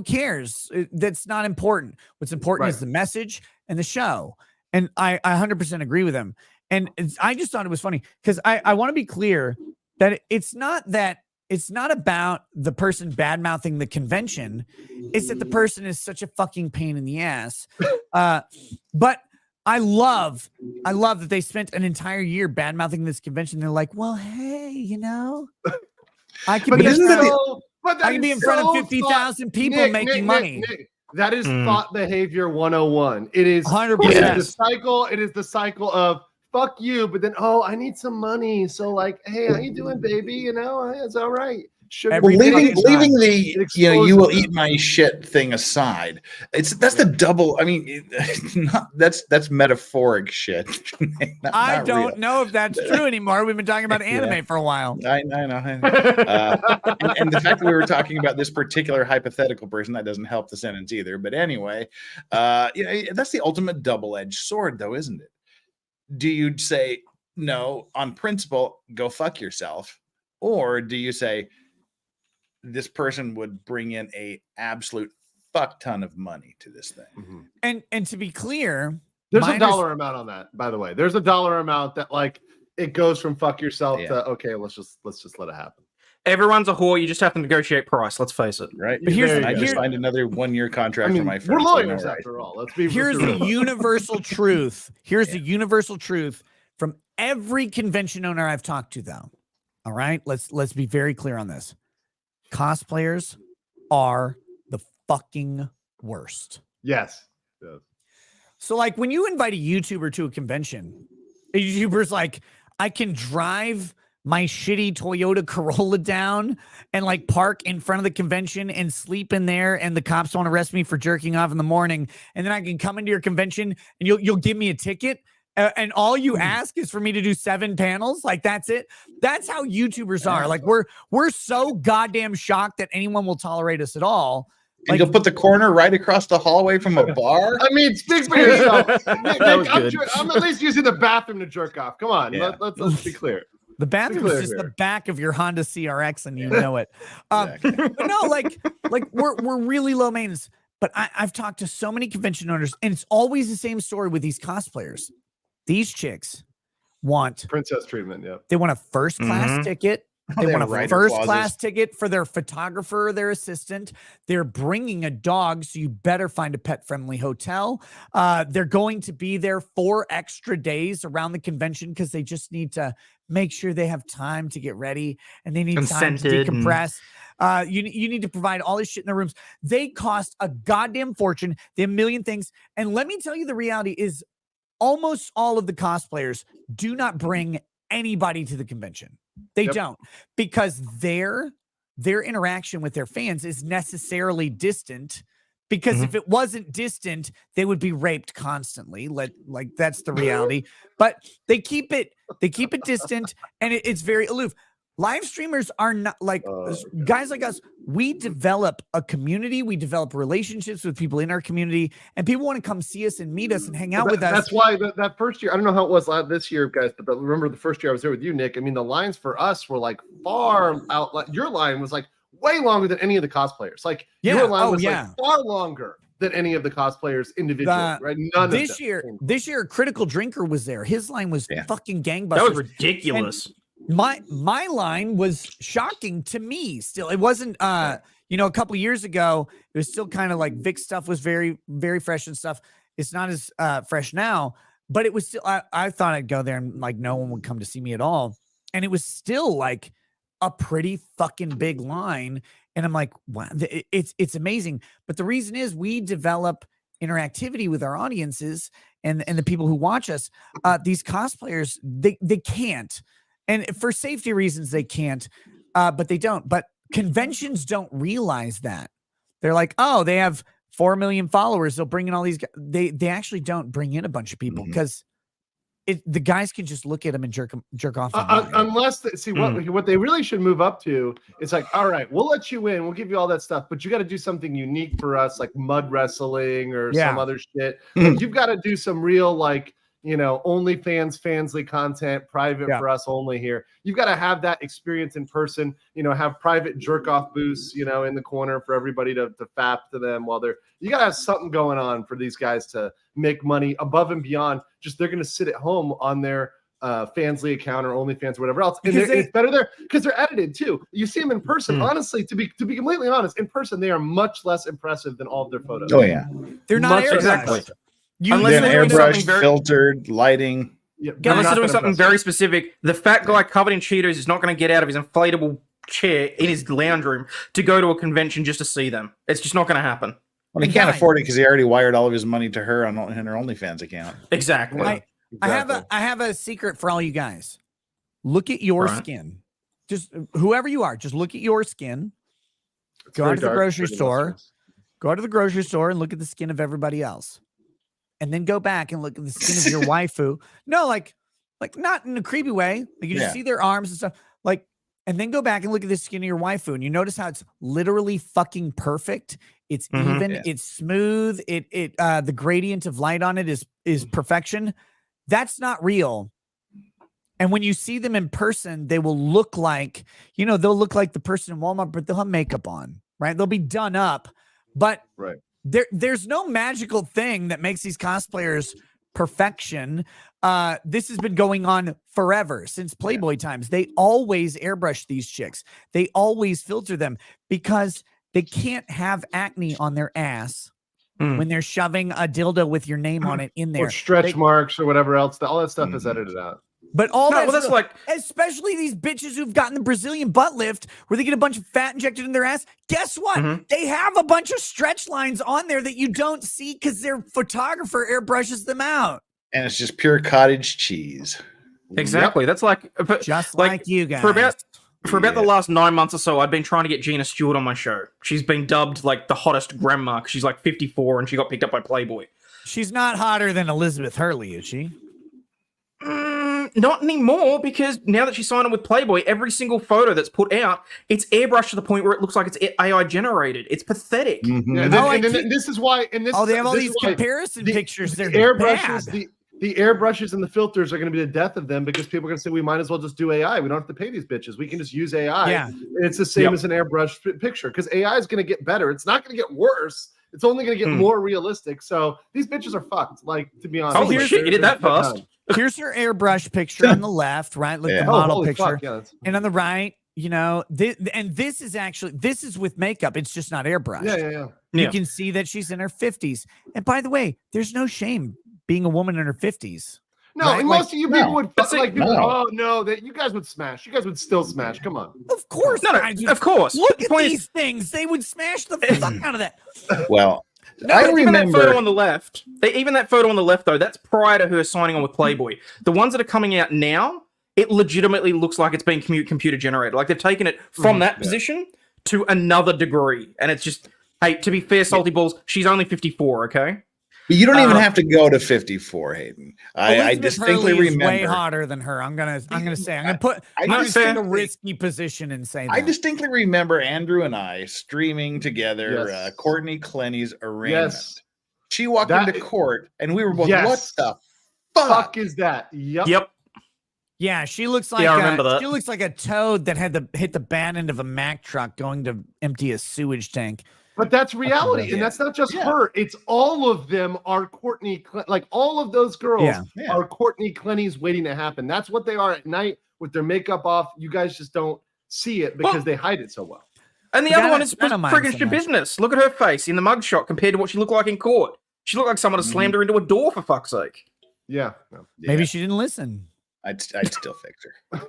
S3: cares? That's not important. What's important is the message and the show. And I 100% agree with him. And I just thought it was funny because I want to be clear that it's not about the person bad mouthing the convention. It's that the person is such a fucking pain in the ass. But I love that they spent an entire year bad mouthing this convention. They're like, well, hey, you know, I can be in front of 50,000 people making money.
S5: Nick, that is thought behavior 101. It is
S3: 100%.
S5: It is the cycle of fuck you, but then I need some money. So like, hey, how you doing, baby? You know, it's all right.
S4: Leaving the you will eat my shit thing aside, that's the double. I mean, that's metaphoric shit.
S3: I don't know if that's true anymore. We've been talking about anime for a while.
S4: I know. And the fact that we were talking about this particular hypothetical person, that doesn't help the sentence either. But anyway, that's the ultimate double-edged sword, though, isn't it? Do you say no on principle, go fuck yourself, or do you say this person would bring in a absolute fuck ton of money to this thing?
S3: And to be clear,
S5: there's a dollar amount on that, by the way. There's a dollar amount that like it goes from fuck yourself to okay, let's just let it happen.
S2: Everyone's a whore. You just have to negotiate price. Let's face it.
S4: Right. But I just signed another 1-year contract for my first.
S5: We're lawyers after all.
S3: Here's the universal truth. Here's the universal truth from every convention owner I've talked to, though. All right. Let's be very clear on this. Cosplayers are the fucking worst.
S5: Yes.
S3: So like when you invite a YouTuber to a convention, a YouTuber's like, I can drive my shitty Toyota Corolla down and like park in front of the convention and sleep in there, and the cops won't arrest me for jerking off in the morning, and then I can come into your convention and you'll give me a ticket, and all you ask is for me to do 7 panels. Like, that's it. That's how YouTubers are. Like, we're so goddamn shocked that anyone will tolerate us at all.
S4: And
S3: Like,
S4: you'll put the corner right across the hallway from a bar.
S5: I mean, speak for yourself. Nick,
S2: was
S5: I'm,
S2: good.
S5: I'm at least using the bathroom to jerk off. Come on,
S4: Yeah.
S5: let's be clear.
S3: the bathroom
S5: clear
S3: is just
S5: here.
S3: the back of your Honda CRX, and you know it. But no, like we're really low maintenance. But I've talked to so many convention owners, and it's always the same story with these cosplayers. These chicks want
S5: Princess treatment. Yeah.
S3: they want a first class ticket. They
S4: They
S3: want
S4: have
S3: a
S4: rider
S3: first
S4: clauses.
S3: class ticket for their photographer or their assistant. They're bringing a dog, so you better find a pet friendly hotel. They're going to be there 4 extra days around the convention because they just need to make sure they have time to get ready, and they need time to
S2: Consented and-
S3: decompress. You need to provide all this shit in their rooms. They cost a goddamn fortune. They have a million things. And let me tell you, the reality is almost all of the cosplayers do not bring anybody to the convention. They
S5: Yep.
S3: don't, because their interaction with their fans is necessarily distant. Because if it wasn't distant, they would be raped constantly. Like that's the reality. But they keep it distant, and it's very aloof. Live streamers are not like guys like us. We develop a community. We develop relationships with people in our community, and people want to come see us and meet us and hang out with us.
S5: That's why that first year, I don't know how it was this year, guys, but remember the first year I was there with you, Nick. I mean, the lines for us were like far out. Like, your line was like way longer than any of the cosplayers. Like, your line was like far longer than any of the cosplayers individually, right? None
S3: this
S5: of them.
S3: year, Critical Drinker was there. His line was fucking gangbusters.
S2: That was ridiculous.
S3: My line was shocking to me. Still, it wasn't. A couple years ago, it was still kind of like Vic stuff was very, very fresh and stuff. It's not as fresh now, but it was still. I thought I'd go there and like no one would come to see me at all, and it was still like a pretty fucking big line. And I'm like, wow, it's amazing. But the reason is we develop interactivity with our audiences and the people who watch us. These cosplayers, they can't. And for safety reasons, they can't, but they don't. But conventions don't realize that. They're like, oh, they have 4 million followers. They'll bring in all these guys. They actually don't bring in a bunch of people because the guys can just look at them and jerk off.
S5: Unless what they really should move up to is like, all right, we'll let you in. We'll give you all that stuff, but you got to do something unique for us, like mud wrestling or some other shit. Like, you've got to do some real like, OnlyFans, Fansly content, private for us only here. You've got to have that experience in person, have private jerk off booths, in the corner for everybody to fap to them while you got to have something going on for these guys to make money above and beyond. Just they're going to sit at home on their Fansly account or OnlyFans or whatever else. And it's better there because they're edited too. You see them in person. Honestly, to be completely honest, in person, they are much less impressive than all of their photos.
S4: Oh yeah.
S3: They're not
S5: Much
S2: exactly.
S4: Then airbrush, filtered, lighting.
S2: Unless they're doing something very specific, the fat guy covered in Cheetos is not going to get out of his inflatable chair in his lounge room to go to a convention just to see them. It's just not going to happen.
S4: Well, he can't afford it because he already wired all of his money to her on her OnlyFans account.
S2: Exactly.
S3: I have a secret for all you guys. Look at your skin. Just whoever you are, just look at your skin. Go out to the grocery store. Go to the grocery store and look at the skin of everybody else. And then go back and look at the skin of your waifu. No, like not in a creepy way. Like you just see their arms and stuff. Like, and then go back and look at the skin of your waifu, and you notice how it's literally fucking perfect. It's even, it's smooth. The gradient of light on it is perfection. That's not real. And when you see them in person, they will look like, they'll look like the person in Walmart, but they'll have makeup on, right? They'll be done up, but there's no magical thing that makes these cosplayers perfection. This has been going on forever, since Playboy times. They always airbrush these chicks. They always filter them because they can't have acne on their ass when they're shoving a dildo with your name on it in there.
S5: Or stretch marks or whatever else. All that stuff is edited out.
S3: But that's
S2: like,
S3: especially these bitches who've gotten the Brazilian butt lift where they get a bunch of fat injected in their ass. Guess what? They have a bunch of stretch lines on there that you don't see because their photographer airbrushes them out.
S4: And it's just pure cottage cheese.
S2: Exactly. That's like, but,
S3: Just like you guys.
S2: For about the last 9 months or so, I've been trying to get Gina Stewart on my show. She's been dubbed like the hottest grandma. She's like 54 and she got picked up by Playboy.
S3: She's not hotter than Elizabeth Hurley, is she?
S2: Not anymore, because now that she's signed on with Playboy, every single photo that's put out, it's airbrushed to the point where it looks like it's AI generated. It's pathetic.
S4: Mhm.
S5: Yeah, and then this is why. And this.
S3: Oh, they have all
S5: this
S3: these
S5: is why
S3: comparison pictures. They're
S5: airbrushes.
S3: bad.
S5: The airbrushes and the filters are going to be the death of them because people are going to say we might as well just do AI. We don't have to pay these bitches. We can just use AI.
S3: Yeah.
S5: And it's the same as an airbrush picture because AI is going to get better. It's not going to get worse. It's only going to get more realistic. So these bitches are fucked. Like, to be honest.
S2: Holy shit, you did that fast.
S3: Here's her airbrush picture on the left, right? Like the model picture.
S5: Fuck, yeah,
S3: and on the right, you know, and this is with makeup. It's just not airbrushed.
S5: Yeah.
S3: You can see that she's in her 50s. And by the way, there's no shame being a woman in her 50s.
S5: No,
S3: right?
S5: and most of you people would like people.
S4: No.
S5: Oh no, that you guys would smash. You guys would still smash. Come on.
S3: Of course.
S2: No, of course.
S3: Look at
S2: Point
S3: these things. They would smash the fuck out of that.
S4: Well,
S2: No,
S4: I
S2: even that
S4: remember.
S2: photo on the left. Even that photo on the left, though, that's prior to her signing on with Playboy. The ones that are coming out now, it legitimately looks like it's been computer generated. Like they've taken it from that position to another degree, and it's just, hey, to be fair, salty balls, she's only 54. Okay.
S4: But you don't even have to go to 54, Hayden. I
S3: Elizabeth
S4: distinctly
S3: Hurley is
S4: remember.
S3: way hotter than her. I'm gonna say I'm gonna
S4: distinctly-
S3: in a risky position and say that.
S4: I distinctly remember Andrew and I streaming together Courtney Clenny's arraignment.
S5: Yes.
S4: She walked into court, and we were both,
S5: Yes.
S4: what the
S5: Fuck
S4: fuck?
S5: is that?
S2: Yep.
S3: Yeah, she looks like
S2: I remember that.
S3: She looks like a toad that had to hit the bad end of a Mack truck going to empty a sewage tank.
S5: But that's reality, and that's not just her. It's all of them are Courtney. Like all of those girls are Courtney Clenny's waiting to happen. That's what they are at night with their makeup off. You guys just don't see it because they hide it so well.
S2: And the other one is friggin' your business. Look at her face in the mugshot compared to what she looked like in court. She looked like someone had slammed her into a door, for fuck's sake.
S5: Yeah.
S3: Maybe she didn't listen.
S4: I'd still fix her.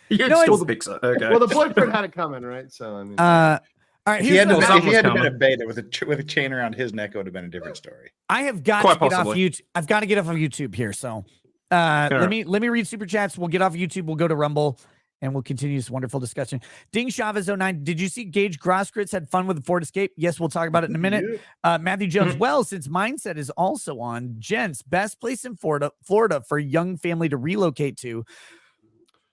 S2: You'd still fix her. Okay.
S5: Well, the boyfriend had it coming, right? So I mean,
S3: all right.
S4: If he had
S2: Something's
S4: been
S2: coming.
S4: a beta with a chain around his neck, it would have been a different story.
S3: I have got
S2: Quite
S3: to get
S2: possibly.
S3: off YouTube. I've got to get off of YouTube here. So let me read super chats. We'll get off YouTube. We'll go to Rumble. And we'll continue this wonderful discussion. Ding Chavez 09. Did you see Gage Grosskritz had fun with the Ford Escape? Yes, we'll talk about it in a minute. Matthew Jones. Well, since Mindset is also on, gents, best place in Florida for a young family to relocate to.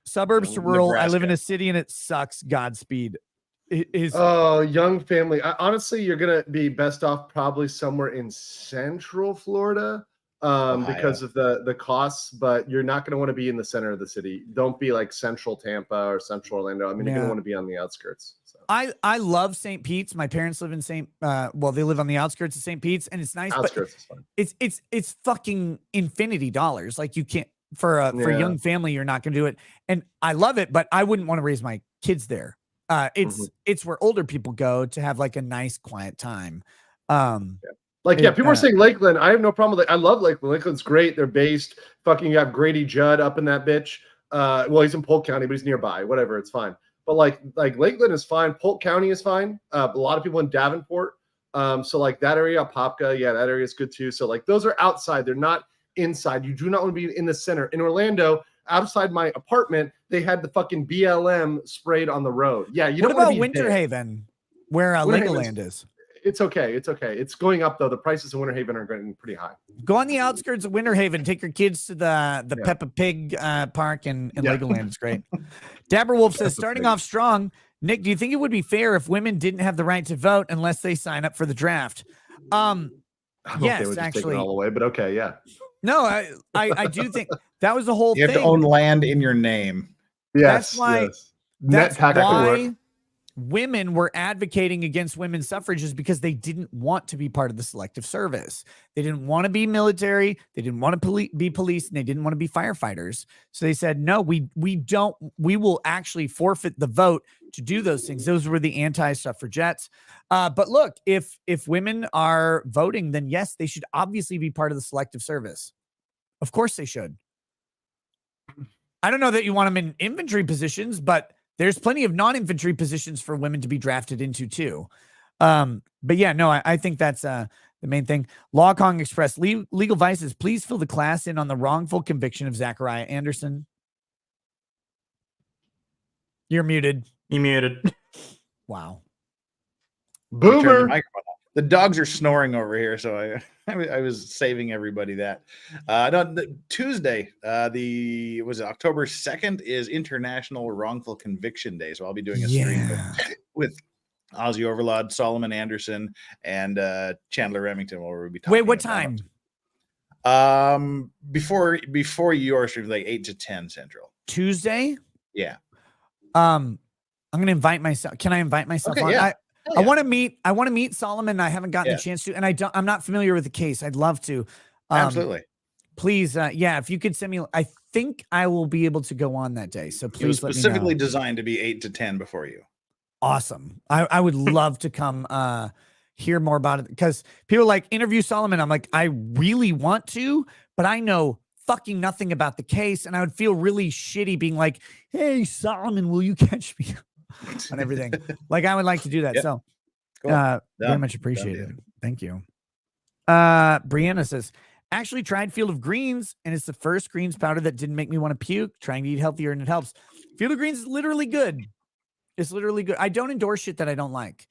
S3: Suburbs to rural.
S4: Nebraska.
S3: I live in a city and it sucks. Godspeed.
S5: young family. Honestly, you're gonna be best off probably somewhere in Central Florida. Because of the costs, but you're not going to want to be in the center of the city. Don't be like Central Tampa or Central Orlando. I mean, you're going to want to be on the outskirts. So.
S3: I love St. Pete's. My parents live in they live on the outskirts of St. Pete's, and it's nice.
S5: Outskirts is fun.
S3: It's fucking infinity dollars. Like you can't for a young family, you're not going to do it. And I love it, but I wouldn't want to raise my kids there. It's where older people go to have like a nice quiet time.
S5: People are saying Lakeland. I have no problem with it. I love Lakeland. Lakeland's great. They're based. Fucking you have Grady Judd up in that bitch. Well, he's in Polk County, but he's nearby. Whatever, it's fine. But like Lakeland is fine. Polk County is fine. A lot of people in Davenport. So like that area, Apopka, that area is good too. So like those are outside. They're not inside. You do not want to be in the center. In Orlando, outside my apartment, they had the fucking BLM sprayed on the road. Yeah, you
S3: what
S5: don't want
S3: about
S5: to be
S3: Winter
S5: there.
S3: Haven, where Legoland is?
S5: It's okay. It's okay. It's going up though. The prices in Winter Haven are getting pretty high.
S3: Go on the outskirts of Winter Haven. Take your kids to the Peppa Pig park in Legoland. It's great. Dabber Wolf says, starting off strong. Nick, do you think it would be fair if women didn't have the right to vote unless they sign up for the draft? Yes, actually.
S5: Take it all away, but okay, yeah.
S3: No, I do think that was the whole thing.
S4: You have to own land in your name.
S5: Yes,
S3: that's why.
S5: yes.
S3: That's
S5: Net
S3: why women were advocating against women's suffrages, because they didn't want to be part of the selective service. They didn't want to be military. They didn't want to be police, and they didn't want to be firefighters. So they said, no, we will actually forfeit the vote to do those things. Those were the anti-suffragettes. But look, if women are voting, then yes, they should obviously be part of the selective service. Of course they should. I don't know that you want them in infantry positions, but there's plenty of non-infantry positions for women to be drafted into too. But yeah, no, I think that the main thing. Law Kong Express, Legal Vices, please fill the class in on the wrongful conviction of Zachariah Anderson. You're muted.
S2: You muted.
S3: Wow.
S4: You turned the
S5: Boomer.
S4: microphone off. The dogs are snoring over here, so I was saving everybody that. Tuesday, was it October 2nd is International Wrongful Conviction Day, so I'll be doing a stream with Aussie Overlaw'd, Solomon Anderson, and Chandler Remington, where we'll be talking.
S3: Wait, what time?
S4: Before your stream, like 8 to 10 Central.
S3: Tuesday?
S4: Yeah.
S3: I'm gonna invite myself. Can I invite myself
S4: Okay,
S3: on?
S4: yeah.
S3: I want to meet Solomon. I haven't gotten the chance to, and I'm not familiar with the case. I'd love to.
S4: Absolutely.
S3: Please, if you could send me, I think I will be able to go on that day. So please
S4: It was
S3: let me know.
S4: specifically designed to be 8 to 10 before you.
S3: Awesome. I would love to come hear more about it, because people are like, interview Solomon. I'm like, I really want to, but I know fucking nothing about the case, and I would feel really shitty being like, hey, Solomon, will you catch me on everything? Like, I would like to do that.
S4: Yep.
S3: So
S4: Cool.
S3: very much appreciated. Thank you. Brianna says, actually tried Field of Greens, and it's the first greens powder that didn't make me want to puke. Trying to eat healthier, and it helps. Field of Greens is literally good. It's literally good. I don't endorse shit that I don't like.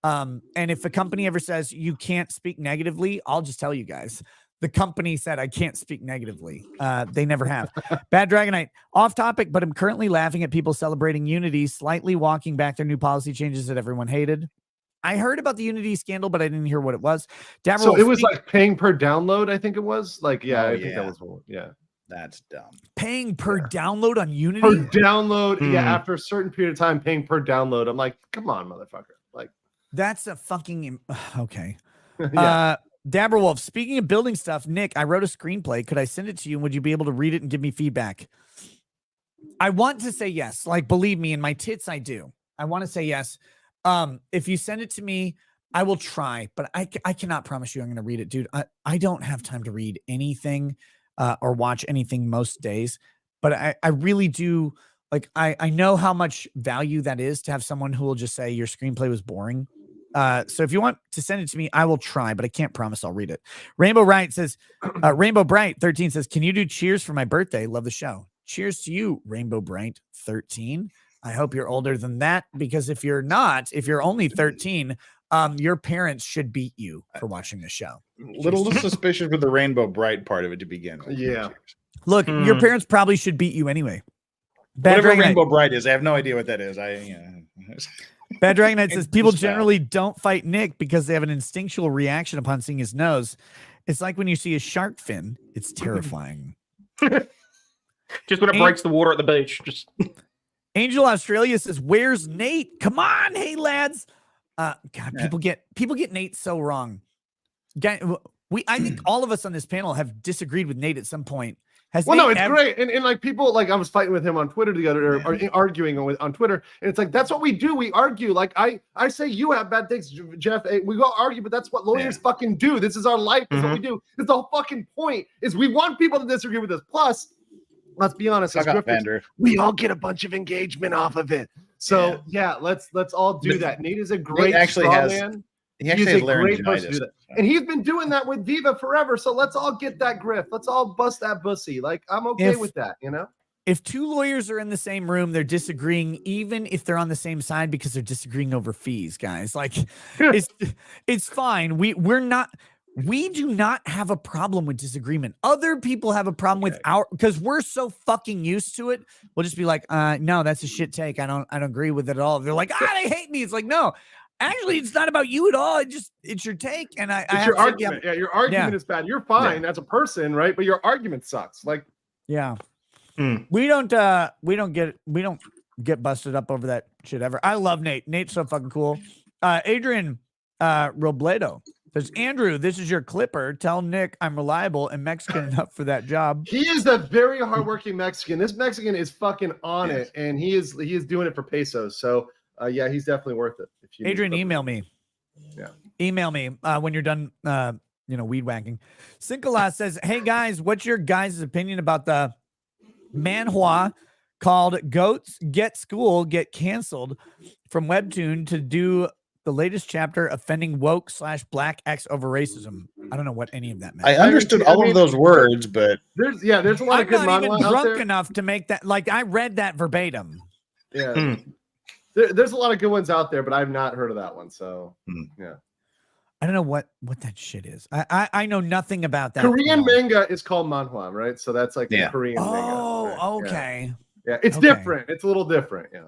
S3: And if a company ever says you can't speak negatively, I'll just tell you guys. The company said I can't speak negatively. They never have. Bad Dragonite, off topic, but I'm currently laughing at people celebrating Unity, slightly walking back their new policy changes that everyone hated. I heard about the Unity scandal, but I didn't hear what it was.
S5: So it was like paying per download, I think it was. Like, yeah, I think that was one. Yeah.
S4: That's dumb.
S3: Paying per download on Unity?
S5: Per download, yeah, after a certain period of time, paying per download. I'm like, come on, motherfucker. Like,
S3: that's a fucking okay.
S5: yeah.
S3: Dabberwolf, speaking of building stuff, Nick, I wrote a screenplay. Could I send it to you? And would you be able to read it and give me feedback? I want to say yes. Like, believe me, in my tits, I do. I want to say yes. If you send it to me, I will try, but I cannot promise you I'm going to read it, dude. I don't have time to read anything or watch anything most days, but I really do. Like, I know how much value that is to have someone who will just say your screenplay was boring. So if you want to send it to me, I will try, but I can't promise I'll read it. Rainbow Bright says, Rainbow Bright 13 says, can you do cheers for my birthday? Love the show. Cheers to you, Rainbow Bright 13. I hope you're older than that, because if you're not, if you're only 13, your parents should beat you for watching the show.
S4: Little suspicious with the Rainbow Bright part of it to begin with.
S5: Yeah.
S3: Look, your parents probably should beat you anyway.
S4: Whatever Rainbow Bright is, I have no idea what that is.
S3: Bad Dragonite says, people generally don't fight Nick because they have an instinctual reaction upon seeing his nose. It's like when you see a shark fin. It's terrifying.
S2: Just when it breaks the water at the beach. Just
S3: Angel Australia says, where's Nate? Come on, hey lads. God, people get Nate so wrong. I think all of us on this panel have disagreed with Nate at some point. It's
S5: great. And like people, like I was fighting with him on Twitter together, or arguing on Twitter. And it's like, that's what we do. We argue. Like I say you have bad things, Jeff. We go argue, but that's what lawyers fucking do. This is our life. This is what we do. It's the whole fucking point is we want people to disagree with us. Plus, let's be honest, as grifters, we all get a bunch of engagement off of it. So let's all do that. Nate is a great man. He's a great person to do that. And he's been doing that with Viva forever. So let's all get that grift. Let's all bust that pussy. Like, I'm okay with that, you know?
S3: If two lawyers are in the same room, they're disagreeing, even if they're on the same side, because they're disagreeing over fees, guys. Like, it's fine. We do not have a problem with disagreement. Other people have a problem with because we're so fucking used to it. We'll just be like, no, that's a shit take. I don't agree with it at all. They're like, they hate me. It's like, no. Actually, it's not about you at all. It's your take, and it's
S5: your argument. Your argument is bad. You're fine as a person, right? But your argument sucks. Like,
S3: we don't get busted up over that shit ever. I love Nate. Nate's so fucking cool. Adrian Robledo says, Andrew, this is your clipper. Tell Nick I'm reliable and Mexican enough for that job.
S5: He is a very hardworking Mexican. This Mexican is fucking on it, and he is doing it for pesos. So. He's definitely worth it. If you
S3: Adrian, email me.
S5: Yeah.
S3: Email me when you're done, weed whacking. Sinkola says, hey, guys, what's your guys' opinion about the manhwa called Goats Get School Get Canceled from Webtoon to do the latest chapter offending woke/black X over racism. I don't know what any of that meant.
S4: I understood all of those words, but
S5: there's a lot
S3: I'm
S5: of good
S3: not even
S5: manhwa out
S3: drunk
S5: there.
S3: enough to make that. Like I read that verbatim.
S5: Yeah, there's a lot of good ones out there, but I've not heard of that one. So yeah,
S3: I don't know what that shit is. I know nothing about that.
S5: Korean manga is called manhwa, right? So that's like the Korean manga.
S3: Oh, okay.
S5: Yeah, it's different. It's a little different. Yeah.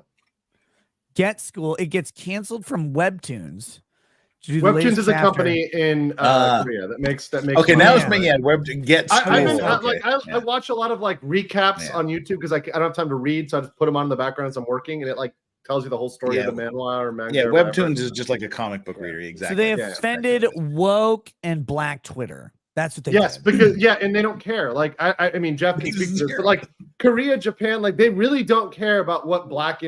S3: Get School. It gets canceled from Webtoons.
S5: Webtoons is a company in Korea that makes.
S4: Okay, now it's making Webtoons. Get School.
S5: I watch a lot of like recaps on YouTube because I don't have time to read, so I just put them on in the background as I'm working, and it like tells you the whole story of the manhwa or manga.
S4: Yeah, Webtoons is just like a comic book reader. Exactly.
S3: So they offended woke and black Twitter. That's what they did.
S5: Because and they don't care. Like I mean, Jeff can speak to this, but like Korea, Japan, like they really don't care about what black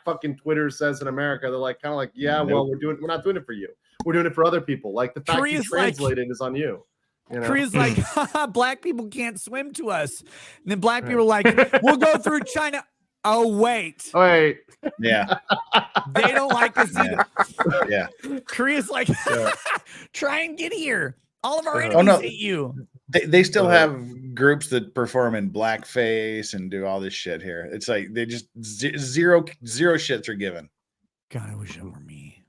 S5: fucking Twitter says in America. They're like kind of like, well, we're not doing it for you. We're doing it for other people. Like the fact you translated is on you. You know?
S3: Korea's like, black people can't swim to us. And then black people are like, we'll go through China. Oh, wait.
S4: Yeah.
S3: They don't like us either.
S4: Yeah.
S3: Korea's like, try and get here. All of our enemies hate you.
S4: They still have groups that perform in blackface and do all this shit here. It's like they just zero shits are given.
S3: God, I wish it were me.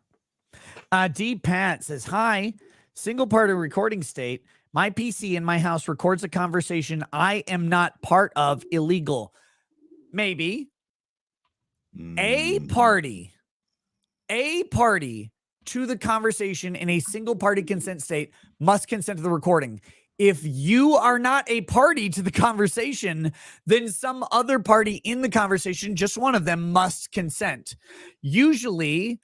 S3: D Pat says, hi, single part of recording state. My PC in my house records a conversation I am not part of. Illegal. Maybe. A party to the conversation in a single party consent state must consent to the recording. If you are not a party to the conversation, then some other party in the conversation, just one of them, must consent. Usually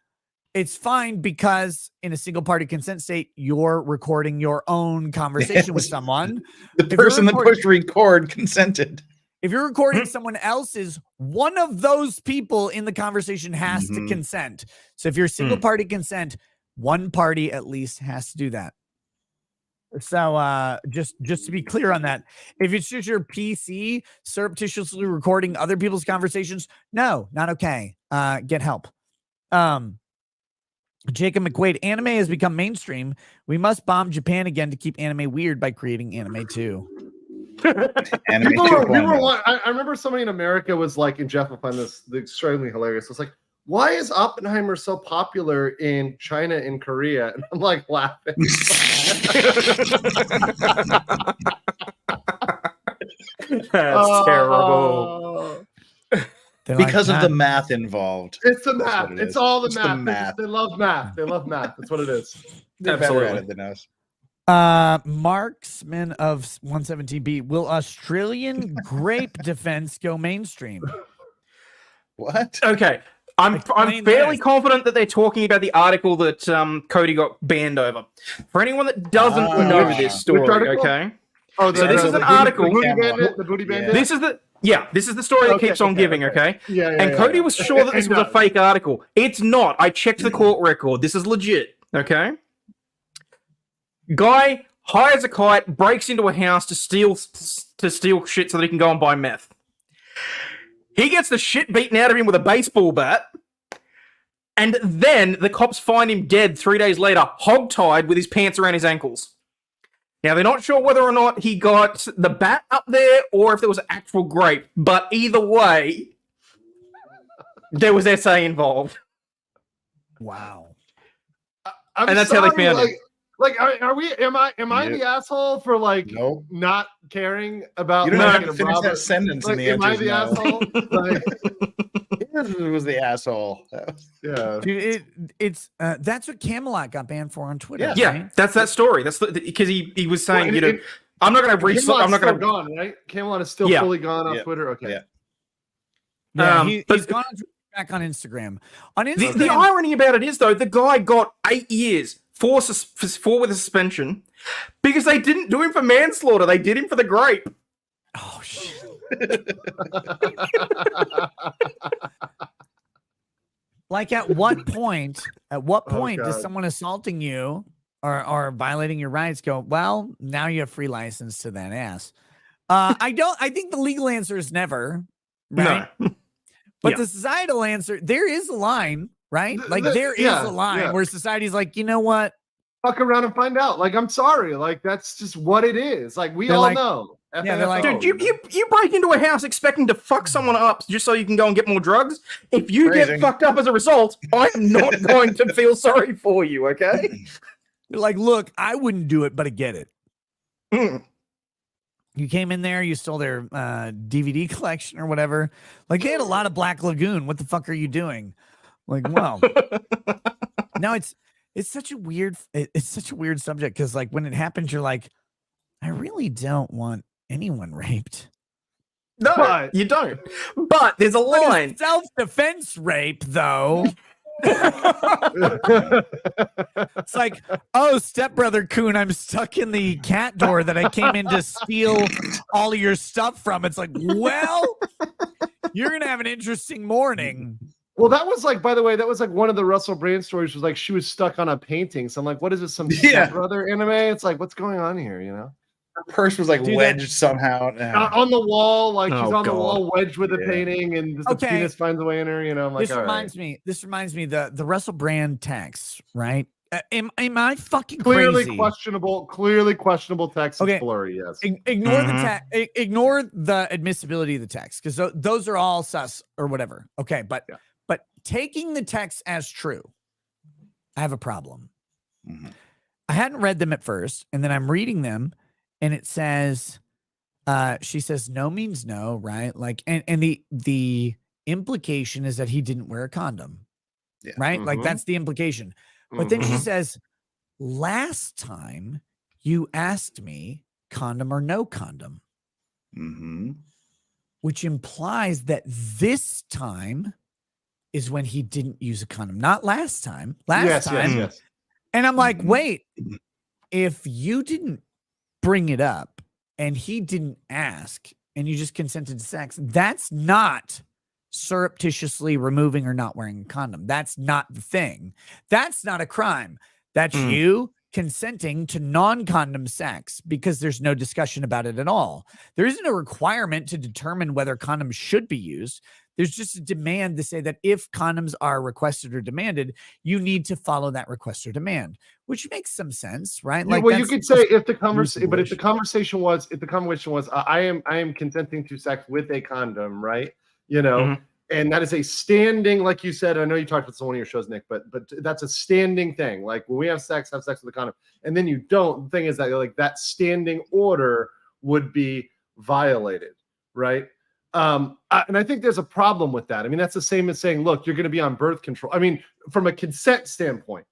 S3: it's fine because in a single party consent state, you're recording your own conversation with someone.
S4: The person that pushed record consented.
S3: If you're recording someone else's, one of those people in the conversation has to consent. So if you're single party consent, one party at least has to do that. So just to be clear on that, if it's just your PC surreptitiously recording other people's conversations, no, not okay. Get help. Jacob McQuaid, anime has become mainstream. We must bomb Japan again to keep anime weird by creating anime too.
S5: I remember somebody in America was like, and Jeff will find this extremely hilarious. It's like, why is Oppenheimer so popular in China and Korea? And I'm like laughing.
S2: That's terrible.
S4: Because of the math involved.
S5: It's the math. It's all the math. They love math. They love math. That's what it is.
S4: They're better at it than us.
S3: Marksman of 117B, will Australian grape defense go mainstream?
S4: What?
S2: Okay. I'm fairly confident that they're talking about the article that Cody got banned over. For anyone that doesn't know this story, okay?
S5: Oh,
S2: so this is an article.
S5: The booty bandit?
S2: This is the story that keeps on giving, okay? And Cody was sure that this was a fake article. It's not. I checked the court record. This is legit, okay? Guy hires a kite, breaks into a house to steal shit so that he can go and buy meth. He gets the shit beaten out of him with a baseball bat, and then the cops find him dead 3 days later, hog-tied with his pants around his ankles. Now, they're not sure whether or not he got the bat up there or if there was actual grape, but either way, there was SA involved.
S3: Wow.
S2: And that's how they found him.
S5: Like, am I the asshole for like not caring about?
S4: You don't have to finish that sentence.
S5: Like,
S4: and the
S5: am I the asshole?
S4: Like, it was the asshole.
S5: Yeah,
S3: dude, it's that's what Camelot got banned for on Twitter.
S2: Yeah,
S3: right?
S2: that's that story. That's because he was saying, I'm not going to research. I'm not going to
S5: gone. Right, Camelot is still fully gone off Twitter. Okay.
S3: He's gone back on Instagram. On Instagram,
S2: the irony about it is though, the guy got 8 years. Four with a suspension because they didn't do him for manslaughter. They did him for the grape.
S3: Oh shit! Like at what point does someone assaulting you or violating your rights go, well, now you have free license to that ass? I think the legal answer is never, right?
S2: No.
S3: But the societal answer, there is a line, right? Like there is a line where society's like, you know what?
S5: Fuck around and find out. Like, I'm sorry. Like, that's just what it is. Like, we
S3: They're
S5: all
S3: like-
S5: know.
S3: Yeah, they're like,
S2: Dude, you break into a house expecting to fuck someone up just so you can go and get more drugs. If you
S4: Crazy.
S2: get fucked up as a result, I am not going to feel sorry for you, okay?
S3: They're like, look, I wouldn't do it, but I get it.
S2: Mm.
S3: You came in there, you stole their DVD collection or whatever. Like they had a lot of Black Lagoon. What the fuck are you doing? Like, well, no, it's such a weird subject because like when it happens, you're like, I really don't want anyone raped.
S2: No,
S5: But-
S2: you don't. But there's a line.
S3: Self-defense rape, though. It's like, oh, stepbrother Coon, I'm stuck in the cat door that I came in to steal all of your stuff from. It's like, well, you're gonna have an interesting morning.
S5: Well, that was like, by the way, that was like one of the Russell Brand stories was like she was stuck on a painting. So I'm like, what is this? Some brother anime? It's like, what's going on here? You know?
S4: Her purse was like
S3: Dude,
S4: wedged somehow.
S5: On the wall, like she's
S2: Oh,
S5: on the
S2: God.
S5: wall, wedged with a
S4: Yeah.
S5: painting, and the
S3: Okay.
S5: penis finds a way in her. You know, I'm like,
S3: This reminds me the Russell Brand text, right? Am I fucking
S5: clearly
S3: crazy?
S5: questionable text.
S3: Okay.
S5: It's blurry. Yes.
S3: Ignore
S2: Mhm.
S3: the text. Ignore the admissibility of the text because those are all sus or whatever. Okay, but taking the text as true, I have a problem.
S4: Mhm.
S3: I hadn't read them at first, and then I'm reading them, and it says, she says no means no, right? Like, and the implication is that he didn't wear a condom,
S4: Yeah.
S3: right? Like
S5: Mhm.
S3: that's the implication. But then she
S2: Mhm.
S3: says, last time you asked me condom or no condom,
S4: Mm-hmm.
S3: which implies that this time is when he didn't use a condom, not last time. Last time.
S5: Yes.
S3: And I'm like,
S4: Mhm.
S3: wait, if you didn't bring it up and he didn't ask and you just consented to sex, that's not surreptitiously removing or not wearing a condom. That's not the thing. That's not a crime. That's
S2: Mm.
S3: you consenting to non-condom sex because there's no discussion about it at all. There isn't a requirement to determine whether condoms should be used. There's just a demand to say that if condoms are requested or demanded, you need to follow that request or demand, which makes some sense, right?
S5: Well, you
S3: that's
S5: could say if the conversation,
S3: reasonable
S5: but if the
S3: issue.
S5: conversation was, I am consenting to sex with a condom, right? You know,
S2: Mhm.
S5: and that is a standing, like you said. I know you talked about this on one of your shows, Nick, but that's a standing thing. Like when we have sex with a condom, and then you don't. The thing is that like that standing order would be violated, right? And I think there's a problem with that. I mean, that's the same as saying, look, you're going to be on birth control. I mean, from a consent standpoint,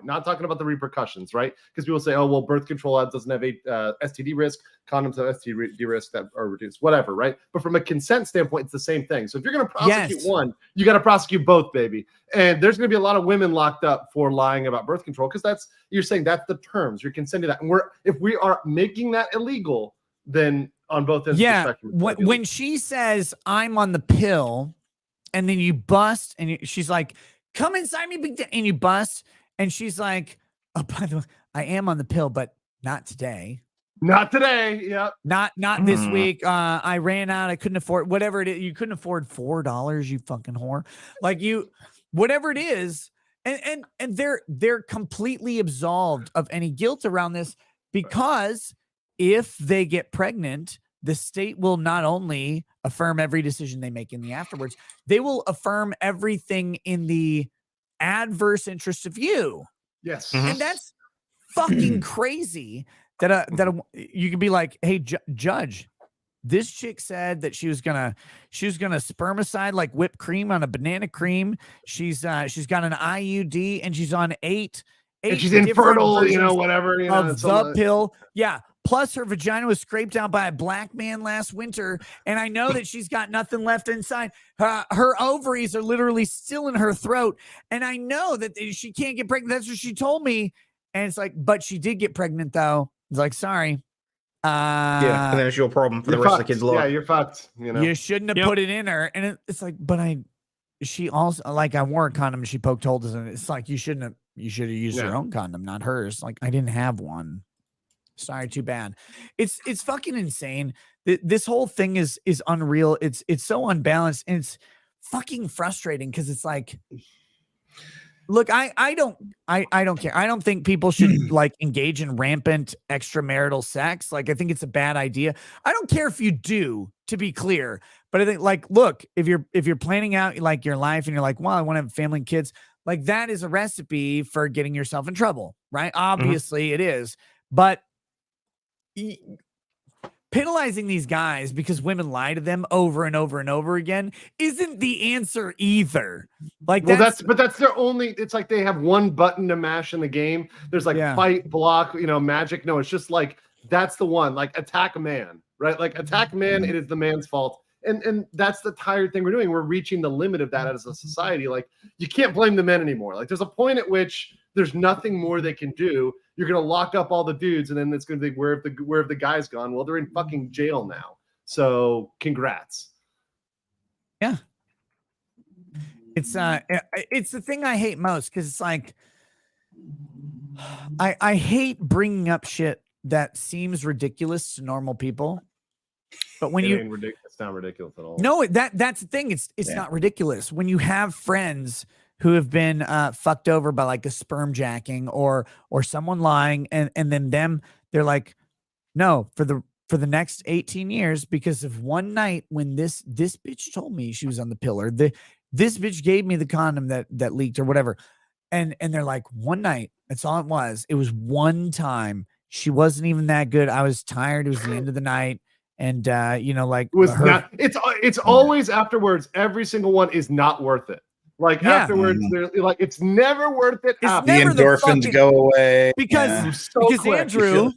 S5: not talking about the repercussions, right? Because people say, oh, well, birth control doesn't have a STD risk, condoms have STD risk that are reduced, whatever, right? But from a consent standpoint, it's the same thing. So if you're going to prosecute one, you got to prosecute both, baby. And there's going to be a lot of women locked up for lying about birth control because you're saying that's the terms. You're consenting to that. And if we are making that illegal, then on both ends of the spectrum.
S3: When she says I'm on the pill, and then you bust, and she's like, "Come inside me, big," and you bust, and she's like, "Oh, by the way, I am on the pill, but not today.
S5: Not today. Yeah.
S3: Not this week. I ran out. I couldn't afford whatever it is. You couldn't afford $4, you fucking whore. Like whatever it is." And they're completely absolved of any guilt around this because if they get pregnant, the state will not only affirm every decision they make in the afterwards, they will affirm everything in the adverse interest of you.
S5: Yes.
S2: Mhm.
S3: And that's fucking crazy that you can be like, hey, judge, this chick said that she was gonna spermicide like whipped cream on a banana cream. She's got an IUD and she's on eight
S5: And she's
S3: different
S5: infertile,
S3: versions
S5: whatever,
S3: of the pill. Yeah. Plus her vagina was scraped out by a black man last winter. And I know that she's got nothing left inside. Her ovaries are literally still in her throat. And I know that she can't get pregnant. That's what she told me. And it's like, but she did get pregnant though. It's like, sorry.
S2: Yeah, and then it's your problem for the rest of the kids' life.
S5: Yeah, you're fucked.
S3: You shouldn't have put it in her. And it's like, but she also, like, I wore a condom and she poked holes in it. It's like, you should have used your own condom, not hers. Like, I didn't have one. Sorry, too bad. It's fucking insane. This whole thing is unreal. It's so unbalanced. And fucking frustrating because it's like, look, I don't care. I don't think people should like engage in rampant extramarital sex. Like, I think it's a bad idea. I don't care if you do, to be clear. But I think, like, look, if you're planning out like your life and you're like, well, I want to have a family and kids, like that is a recipe for getting yourself in trouble, right? Obviously it is. But penalizing these guys because women lie to them over and over and over again isn't the answer either. Like,
S5: well, that's their only. It's like they have one button to mash in the game. There's like fight, block, magic. No, it's just like that's the one. Like attack a man, right? Like attack a man. It is the man's fault. And that's the tired thing we're doing. We're reaching the limit of that as a society. Like, you can't blame the men anymore. Like, there's a point at which there's nothing more they can do. You're gonna lock up all the dudes, and then it's gonna be where have the guys gone? Well, they're in fucking jail now. So congrats.
S3: Yeah. It's the thing I hate most, because it's like I hate bringing up shit that seems ridiculous to normal people. But when
S5: it's not ridiculous at all.
S3: No, that's the thing. It's not ridiculous. When you have friends who have been fucked over by like a sperm jacking or someone lying, and then they're like, no, for the next 18 years, because of one night when this bitch told me she was on the pill, or this bitch gave me the condom that leaked or whatever. And they're like, one night, that's all it was. It was one time. She wasn't even that good. I was tired. It was the end of the night. And like
S5: it was not. It's always afterwards. Every single one is not worth it. Like afterwards, they're like, it's never worth it.
S4: The endorphins go away
S3: because Andrew,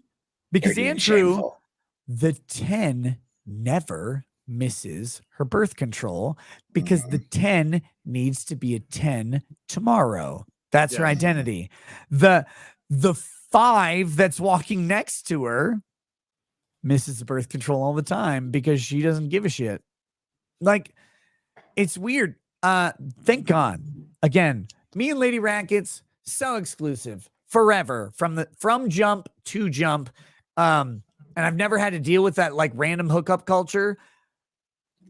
S3: the 10 never misses her birth control because the 10 needs to be a 10 tomorrow. That's her identity. The 5 that's walking next to her misses the birth control all the time because she doesn't give a shit. Like, it's weird. Thank God. Again, me and Lady Rackets, so exclusive forever from jump to jump. And I've never had to deal with that like random hookup culture.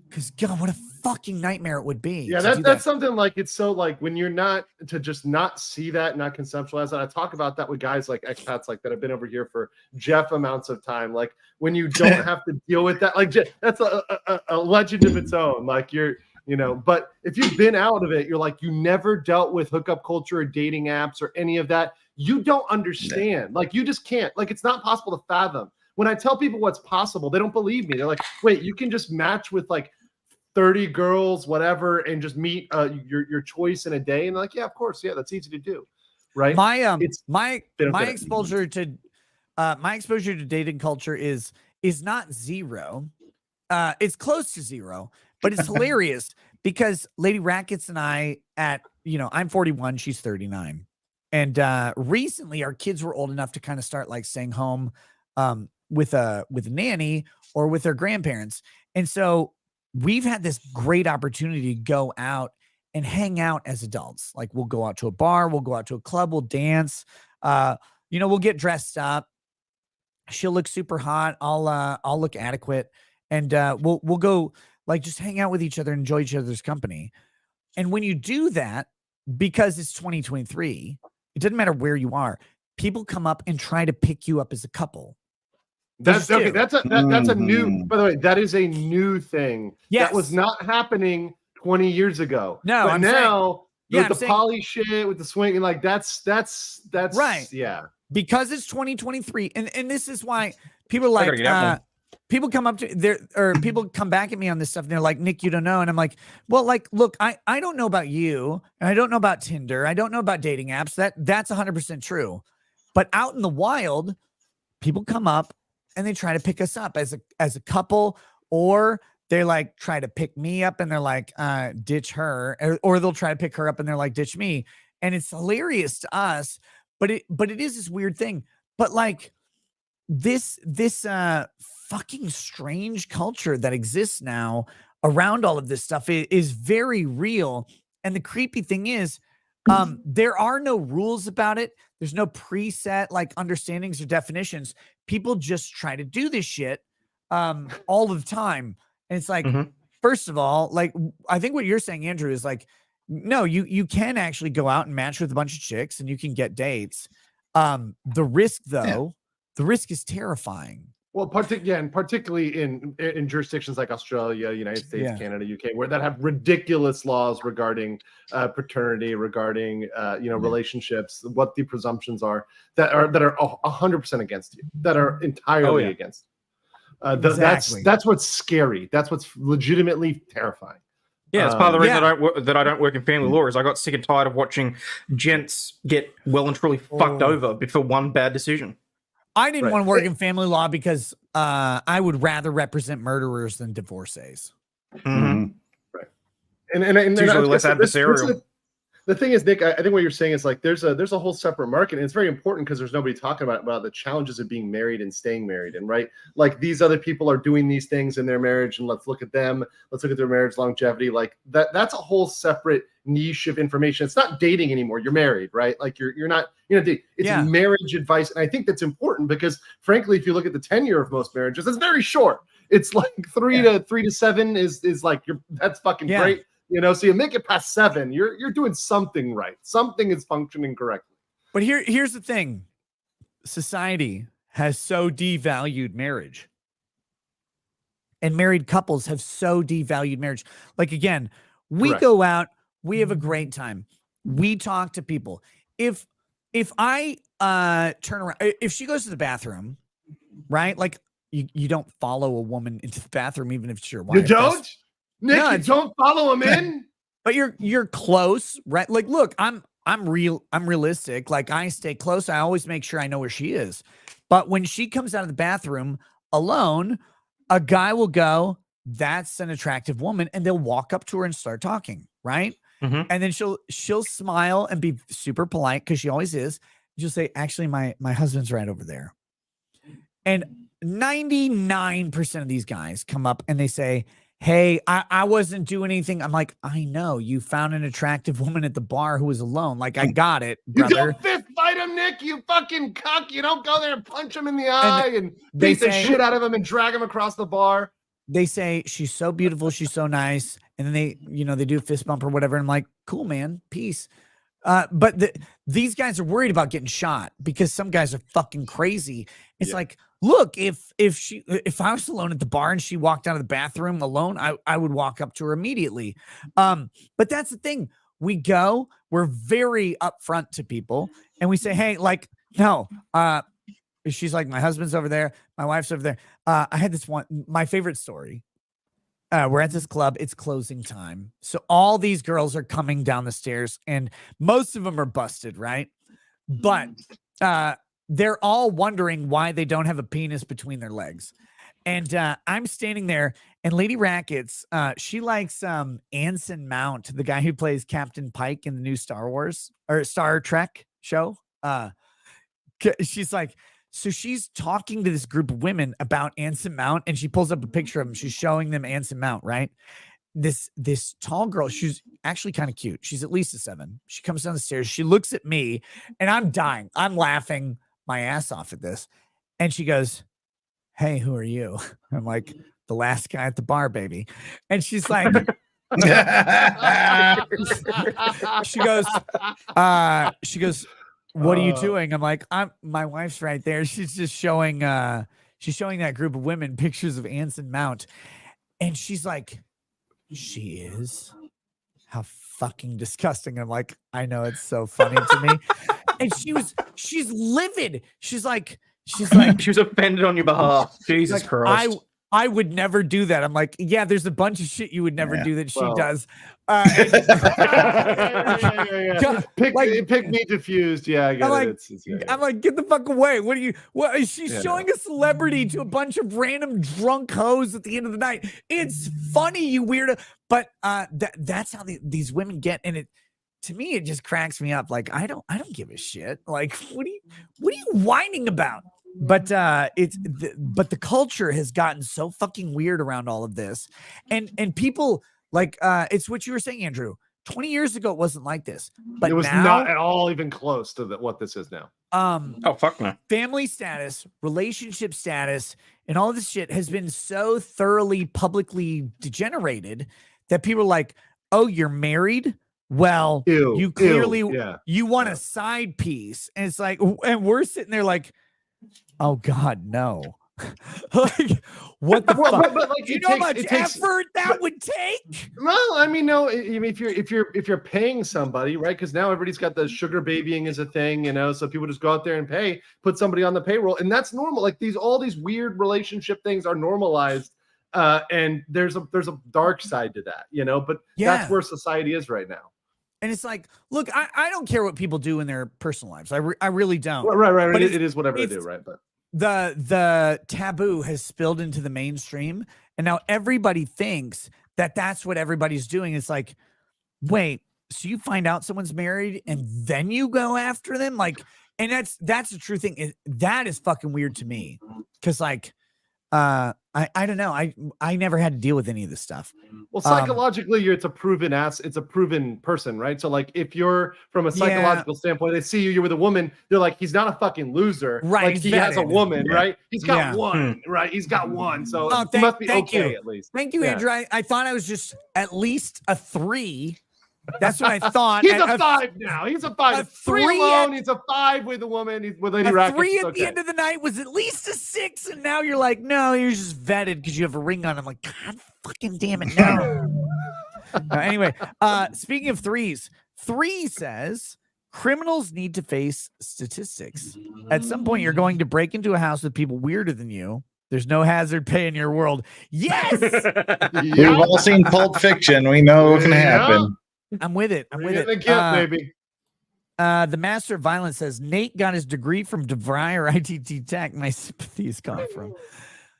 S3: Because God, what a fucking nightmare it would be.
S5: Yeah, that's something like, it's so like when you're not to just not see that, not conceptualize that. I talk about that with guys like expats like that have been over here for Jeff amounts of time. Like when you don't have to deal with that, like that's a legend of its own. Like but if you've been out of it, you're like, you never dealt with hookup culture or dating apps or any of that. You don't understand. Like you just can't. Like it's not possible to fathom. When I tell people what's possible, they don't believe me. They're like, wait, you can just match with like 30 girls, whatever, and just meet your choice in a day. And they're like, yeah, of course. Yeah, that's easy to do. Right. My exposure to dating culture is not zero. It's close to zero, but it's hilarious because Lady Rackets and I I'm 41, she's 39. And recently our kids were old enough to kind of start like staying home with a nanny or with their grandparents. And so we've had this great opportunity to go out and hang out as adults. Like we'll go out to a bar, we'll go out to a club, we'll dance, we'll get dressed up. She'll look super hot. I'll look adequate. And we'll go like just hang out with each other, enjoy each other's company. And when you do that, because it's 2023, it doesn't matter where you are. People come up and try to pick you up as a couple. That's okay. That's a new, by the way, that is a new thing.
S3: Yes.
S5: That was not happening 20 years ago.
S3: No,
S5: but now with the
S3: saying,
S5: poly shit, with the swing, like that's
S3: right.
S5: Yeah.
S3: Because it's 2023. And this is why people are like, people come up to people come back at me on this stuff and they're like, Nick, you don't know. And I'm like, well, like, look, I don't know about you, and I don't know about Tinder. I don't know about dating apps. That's 100% true. But out in the wild, people come up and they try to pick us up as a couple, or they like try to pick me up and they're like, ditch her, or they'll try to pick her up and they're like, ditch me. And it's hilarious to us, but it is this weird thing. But like this fucking strange culture that exists now around all of this stuff is very real. And the creepy thing is, there are no rules about it. There's no preset like understandings or definitions. People just try to do this shit all of the time. And it's like, first of all, like, I think what you're saying, Andrew, is like, no, you can actually go out and match with a bunch of chicks and you can get dates. The risk, though, the risk is terrifying.
S5: Well, particularly in jurisdictions like Australia, United States, Canada, UK, where that have ridiculous laws regarding paternity, regarding relationships, what the presumptions are that are 100% against you, that are entirely against.
S3: Exactly.
S5: That's what's scary. That's what's legitimately terrifying.
S2: Yeah, it's part of the reason that I don't work in family law is I got sick and tired of watching gents get well and truly fucked over for one bad decision.
S3: I didn't want to work in family law because I would rather represent murderers than divorcees.
S2: Mm-hmm.
S5: Right, and
S2: it's usually less adversarial.
S5: The thing is, Nick, I think what you're saying is like there's a whole separate market, and it's very important because there's nobody talking about the challenges of being married and staying married, and right, like these other people are doing these things in their marriage, and let's look at them, let's look at their marriage longevity, like that's a whole separate niche of information. It's not dating anymore. You're married, right? Like you're not it's marriage advice, and I think that's important because frankly, if you look at the tenure of most marriages, it's very short. It's like 3 to 7 is like that's fucking great. So you make it past 7, you're doing something right. Something is functioning correctly.
S3: But here's the thing. Society has so devalued marriage. And married couples have so devalued marriage. Like, again, we go out, we have a great time. We talk to people. If I turn around, if she goes to the bathroom, right? Like you don't follow a woman into the bathroom, even if it's your wife.
S5: You don't? Nick, you don't follow him in?
S3: But you're close, right? Like, look, I'm realistic. Like, I stay close. I always make sure I know where she is. But when she comes out of the bathroom alone, a guy will go, that's an attractive woman, and they'll walk up to her and start talking, right?
S2: Mm-hmm.
S3: And then she'll smile and be super polite because she always is. She'll say, actually, my husband's right over there. And 99% of these guys come up and they say, hey, I wasn't doing anything. I'm like, I know you found an attractive woman at the bar who was alone. Like, I got it, brother.
S5: You don't fist fight him, Nick. You fucking cuck. You don't go there and punch him in the eye and beat the shit out of him and drag him across the bar.
S3: They say she's so beautiful, she's so nice, and then they do a fist bump or whatever. And I'm like, cool, man, peace. But these guys are worried about getting shot because some guys are fucking crazy. It's like, look, if I was alone at the bar and she walked out of the bathroom alone, I would walk up to her immediately. But that's the thing. We're very upfront to people and we say, hey, like, no, she's like, my husband's over there. My wife's over there. I had this one, my favorite story. We're at this club. It's closing time. So all these girls are coming down the stairs and most of them are busted, right? But they're all wondering why they don't have a penis between their legs. And I'm standing there and Lady Rackets, she likes Anson Mount, the guy who plays Captain Pike in the new Star Wars or Star Trek show. She's like, so she's talking to this group of women about Anson Mount and she pulls up a picture of him. She's showing them Anson Mount, right? This tall girl, she's actually kind of cute. She's at least a 7. She comes down the stairs. She looks at me and I'm dying. I'm laughing my ass off at this. And she goes, hey, who are you? I'm like, the last guy at the bar, baby. And she's like, she goes, what are you doing? I'm like, my wife's right there. She's just showing that group of women pictures of Anson Mount. And she's like, she is? How fucking disgusting. I'm like, I know, it's so funny to me. And she's livid. She's like, she
S2: was offended on your behalf. Jesus Christ.
S3: I would never do that. I'm like, yeah, there's a bunch of shit you would never do that she does.
S5: Pick me diffused. Yeah, I get it.
S3: I'm like, get the fuck away. What is she showing a celebrity to a bunch of random drunk hoes at the end of the night? It's funny, you weirdo. But that's how these women get. And to me, it just cracks me up. Like, I don't give a shit. Like, what are you whining about? But but the culture has gotten so fucking weird around all of this, and people like it's what you were saying, Andrew. 20 years ago, it wasn't like this, but
S5: it was
S3: now,
S5: not at all even close to what this is now.
S2: Oh, fuck no.
S3: Family status, relationship status, and all this shit has been so thoroughly publicly degenerated that people are like, oh, you're married? Well,
S5: Ew,
S3: you clearly
S5: yeah.
S3: you want a side piece. And it's like, and we're sitting there like, oh God, no. Like, what the fuck?
S5: But like,
S3: Do you know how much effort that would take?
S5: Well, I mean, no. I mean, if you're paying somebody, right? Because now everybody's got the sugar babying as a thing, you know. So people just go out there and put somebody on the payroll, and that's normal. Like all these weird relationship things are normalized, and there's a dark side to that, you know. But that's where society is right now.
S3: And it's like, look, I don't care what people do in their personal lives. I really don't.
S5: Right.
S3: But
S5: it is whatever they do, right? But
S3: the taboo has spilled into the mainstream, and now everybody thinks that that's what everybody's doing. It's like, wait, so you find out someone's married and then you go after them? Like, and that's the true thing. That is fucking weird to me. Cause like, I don't know. I never had to deal with any of this stuff.
S5: Well, psychologically, it's a proven person, right? So like if you're from a psychological standpoint, they see you're with a woman, they're like, he's not a fucking loser.
S3: Right.
S5: Like he has a woman, right? He's got one, right? He's got one. So he must be okay at least.
S3: Thank you, Andrew. I thought I was just at least a 3. That's what I thought.
S5: He's a 5 now. He's a 5.
S3: A
S5: 3
S3: 3
S5: alone. He's a 5 with a woman. He's with Lady Racket.
S3: 3 at the end of the night was at least a 6, and now you're like, no, you're just vetted because you have a ring on. I'm like, God fucking damn it, no. Anyway, speaking of 3s, 3 says criminals need to face statistics. At some point, you're going to break into a house with people weirder than you. There's no hazard pay in your world. Yes.
S4: We've all seen Pulp Fiction. We know what can happen.
S3: I'm with it. I'm with it.
S5: Baby.
S3: The Master of Violence says Nate got his degree from DeVry or ITT Tech. My sympathies come from.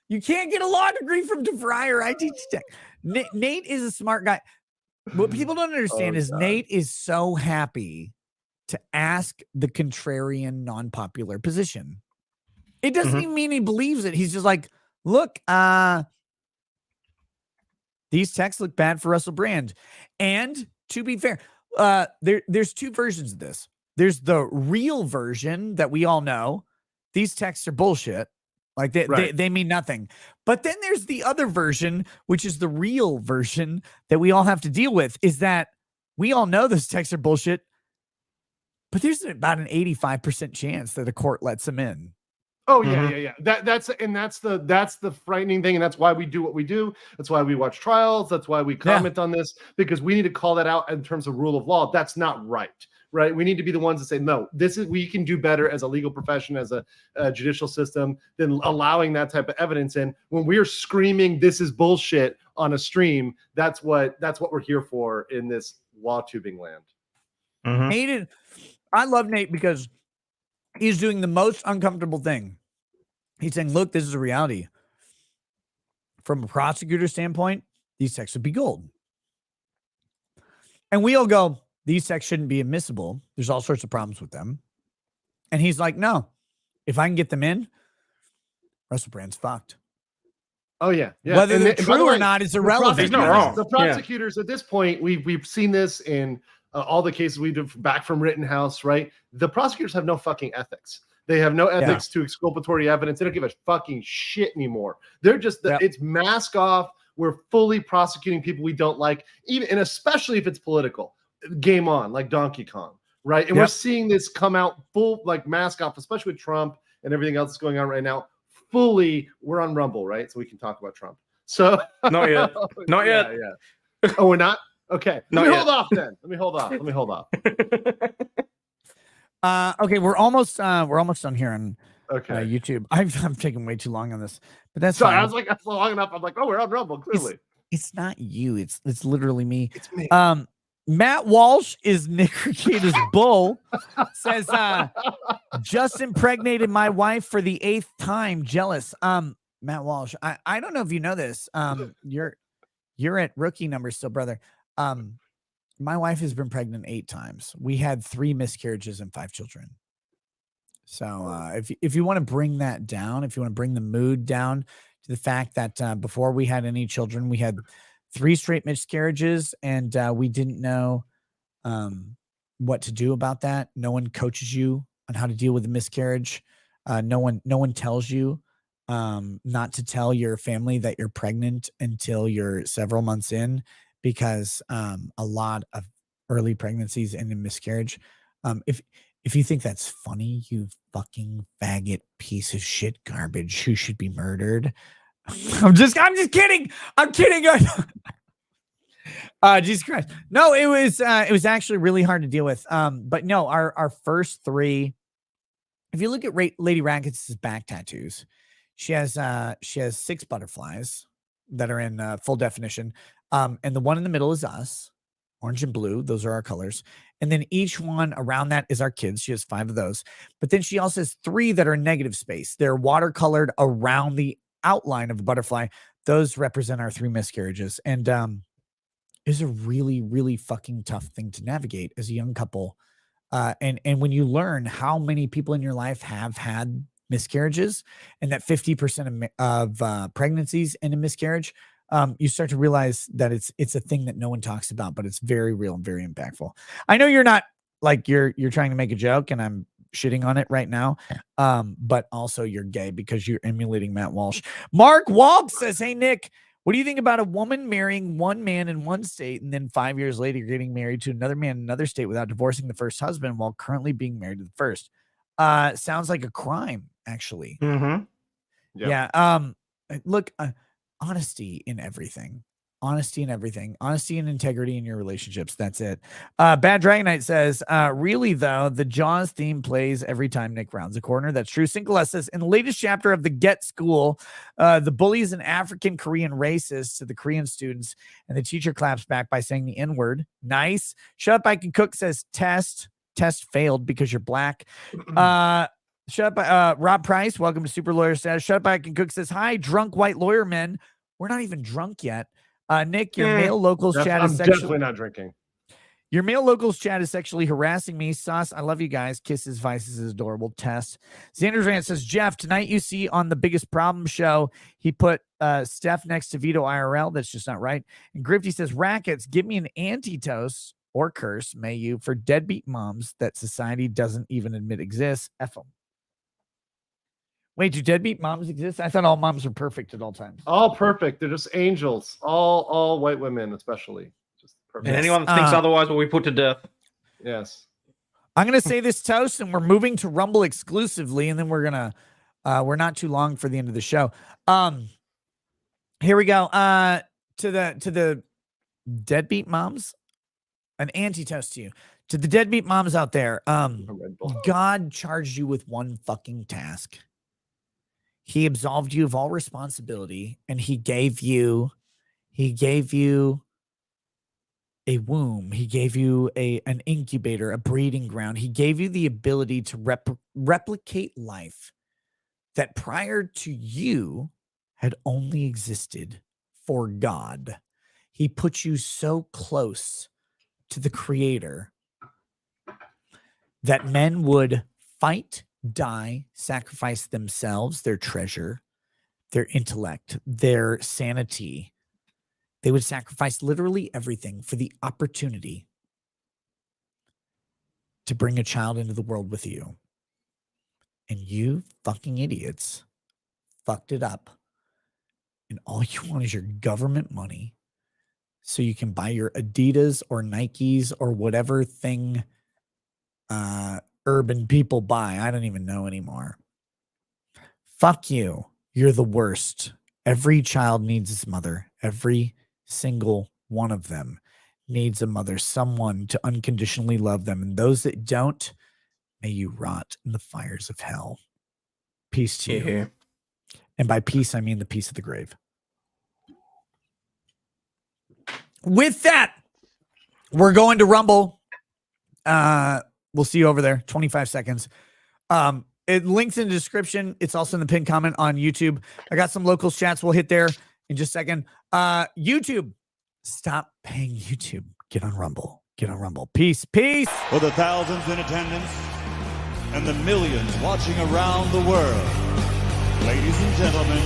S3: You can't get a law degree from DeVry or ITT Tech. Nate is a smart guy. What people don't understand is Nate is so happy to ask the contrarian, non-popular position. It doesn't even mean he believes it. He's just like, look, these texts look bad for Russell Brand. And to be fair, there's 2 versions of this. There's the real version that we all know. These texts are bullshit. Like they mean nothing. But then there's the other version, which is the real version that we all have to deal with, is that we all know those texts are bullshit, but there's about an 85% chance that a court lets them in.
S5: Oh yeah. That's the frightening thing, and that's why we do what we do. That's why we watch trials. That's why we comment on this, because we need to call that out in terms of rule of law. That's not right. We need to be the ones that say, no, we can do better as a legal profession, as a judicial system, than allowing that type of evidence in. When we're screaming, this is bullshit on a stream, that's what we're here for in this law tubing land.
S3: I love Nate because he's doing the most uncomfortable thing. He's saying, look, this is a reality. From a prosecutor standpoint, these texts would be gold. And we all go, these texts shouldn't be admissible. There's all sorts of problems with them. And he's like, no, if I can get them in, Russell Brand's fucked.
S5: Oh yeah.
S3: Whether they're true or not is irrelevant.
S5: He's not wrong. The prosecutors at this point, we've seen this in all the cases we did back from Rittenhouse, right? The prosecutors have no fucking ethics. They have no ethics to exculpatory evidence. They don't give a fucking shit anymore. They're just it's mask off. We're fully prosecuting people we don't like, even and especially if it's political. Game on, like Donkey Kong, right? And we're seeing this come out full, like mask off, especially with Trump and everything else that's going on right now. Fully, we're on Rumble, right? So we can talk about Trump. So
S2: not yet. Not yet.
S5: Yeah. Oh, we're not? Okay. Let me hold off then. Let me hold off.
S3: Okay, we're almost done here on YouTube. I'm taking way too long on this, but that's
S5: sorry.
S3: fine.
S5: I was like, that's long enough. I'm like, oh, we're on Rumble. Clearly,
S3: it's not you. It's literally me.
S5: It's me.
S3: Matt Walsh is Nick Rekieta's bull. Says just impregnated my wife for the 8th time. Jealous. Matt Walsh. I don't know if you know this. You're at rookie numbers still, brother. My wife has been pregnant 8 times. We had 3 miscarriages and 5 children. So if you want to bring that down, if you want to bring the mood down to the fact that before we had any children, we had 3 straight miscarriages, and we didn't know what to do about that. No one coaches you on how to deal with a miscarriage. No one tells you not to tell your family that you're pregnant until you're several months in, because a lot of early pregnancies end in miscarriage. If you think that's funny, you fucking faggot piece of shit garbage who should be murdered. I'm just kidding. I'm kidding. Jesus Christ. No, it was actually really hard to deal with. But no, our first three, if you look at Lady Rackets' back tattoos, she has 6 butterflies that are in full definition. And the one in the middle is us, orange and blue. Those are our colors. And then each one around that is our kids. She has 5 of those. But then she also has 3 that are in negative space. They're watercolored around the outline of a butterfly. Those represent our 3 miscarriages. And it's a really, really fucking tough thing to navigate as a young couple. And when you learn how many people in your life have had miscarriages, and that 50% of pregnancies end in miscarriage, you start to realize that it's a thing that no one talks about, but it's very real and very impactful. I know you're not like you're trying to make a joke, and I'm shitting on it right now. But also you're gay because you're emulating Matt Walsh. Mark Walt says, "Hey Nick, what do you think about a woman marrying one man in one state and then 5 years later getting married to another man in another state without divorcing the first husband while currently being married to the first?" Sounds like a crime, actually.
S2: Mm-hmm.
S3: Yeah. Look, honesty in everything. Honesty and integrity in your relationships. That's it. Bad Dragonite says, really though, the Jaws theme plays every time Nick rounds a corner. That's true. Single S says, in the latest chapter of the Get School, the bully is an African Korean racist to the Korean students, and the teacher claps back by saying the N-word. Nice. Shut Up I Can Cook says, test failed because you're black. Shut Up, Rob Price, welcome to Super Lawyer Status. Shut Up I Can Cook says, hi, drunk white lawyer men. We're not even drunk yet. Nick, your male locals chat is
S5: definitely not drinking.
S3: Your male locals chat is sexually harassing me. Sauce, I love you guys. Kisses, Vices is adorable. Test. Xander's Rant says, Jeff, tonight you see on the Biggest Problem show, he put Steph next to Vito IRL. That's just not right. And Grifty says, Rackets, give me an anti-toast or curse, may you, for deadbeat moms that society doesn't even admit exists. F them. Wait, do deadbeat moms exist? I thought all moms were perfect at all times.
S5: All perfect. They're just angels. All white women, especially. Just perfect.
S2: And anyone that thinks otherwise will be put to death.
S5: Yes.
S3: I'm going to say this toast, and we're moving to Rumble exclusively, and then we're not too long for the end of the show. Here we go. To the deadbeat moms, an anti-toast to you. To the deadbeat moms out there, God charged you with one fucking task. He absolved you of all responsibility, and he gave you a womb. He gave you an incubator, a breeding ground. He gave you the ability to replicate life that prior to you had only existed for God. He put you so close to the Creator that men would fight, die, sacrifice themselves, their treasure, their intellect, their sanity. They would sacrifice literally everything for the opportunity to bring a child into the world with you. And you fucking idiots fucked it up. And all you want is your government money so you can buy your Adidas or Nikes or whatever thing urban people buy. I don't even know anymore. Fuck you. You're the worst. Every child needs his mother. Every single one of them needs a mother, someone to unconditionally love them. And those that don't, may you rot in the fires of hell. Peace to you. And by peace, I mean the peace of the grave. With that, we're going to Rumble. We'll see you over there. 25 seconds. It links in the description. It's also in the pinned comment on YouTube. I got some locals chats. We'll hit there in just a second. YouTube, stop paying YouTube. Get on Rumble. Get on Rumble. Peace. Peace.
S6: For the thousands in attendance and the millions watching around the world, ladies and gentlemen,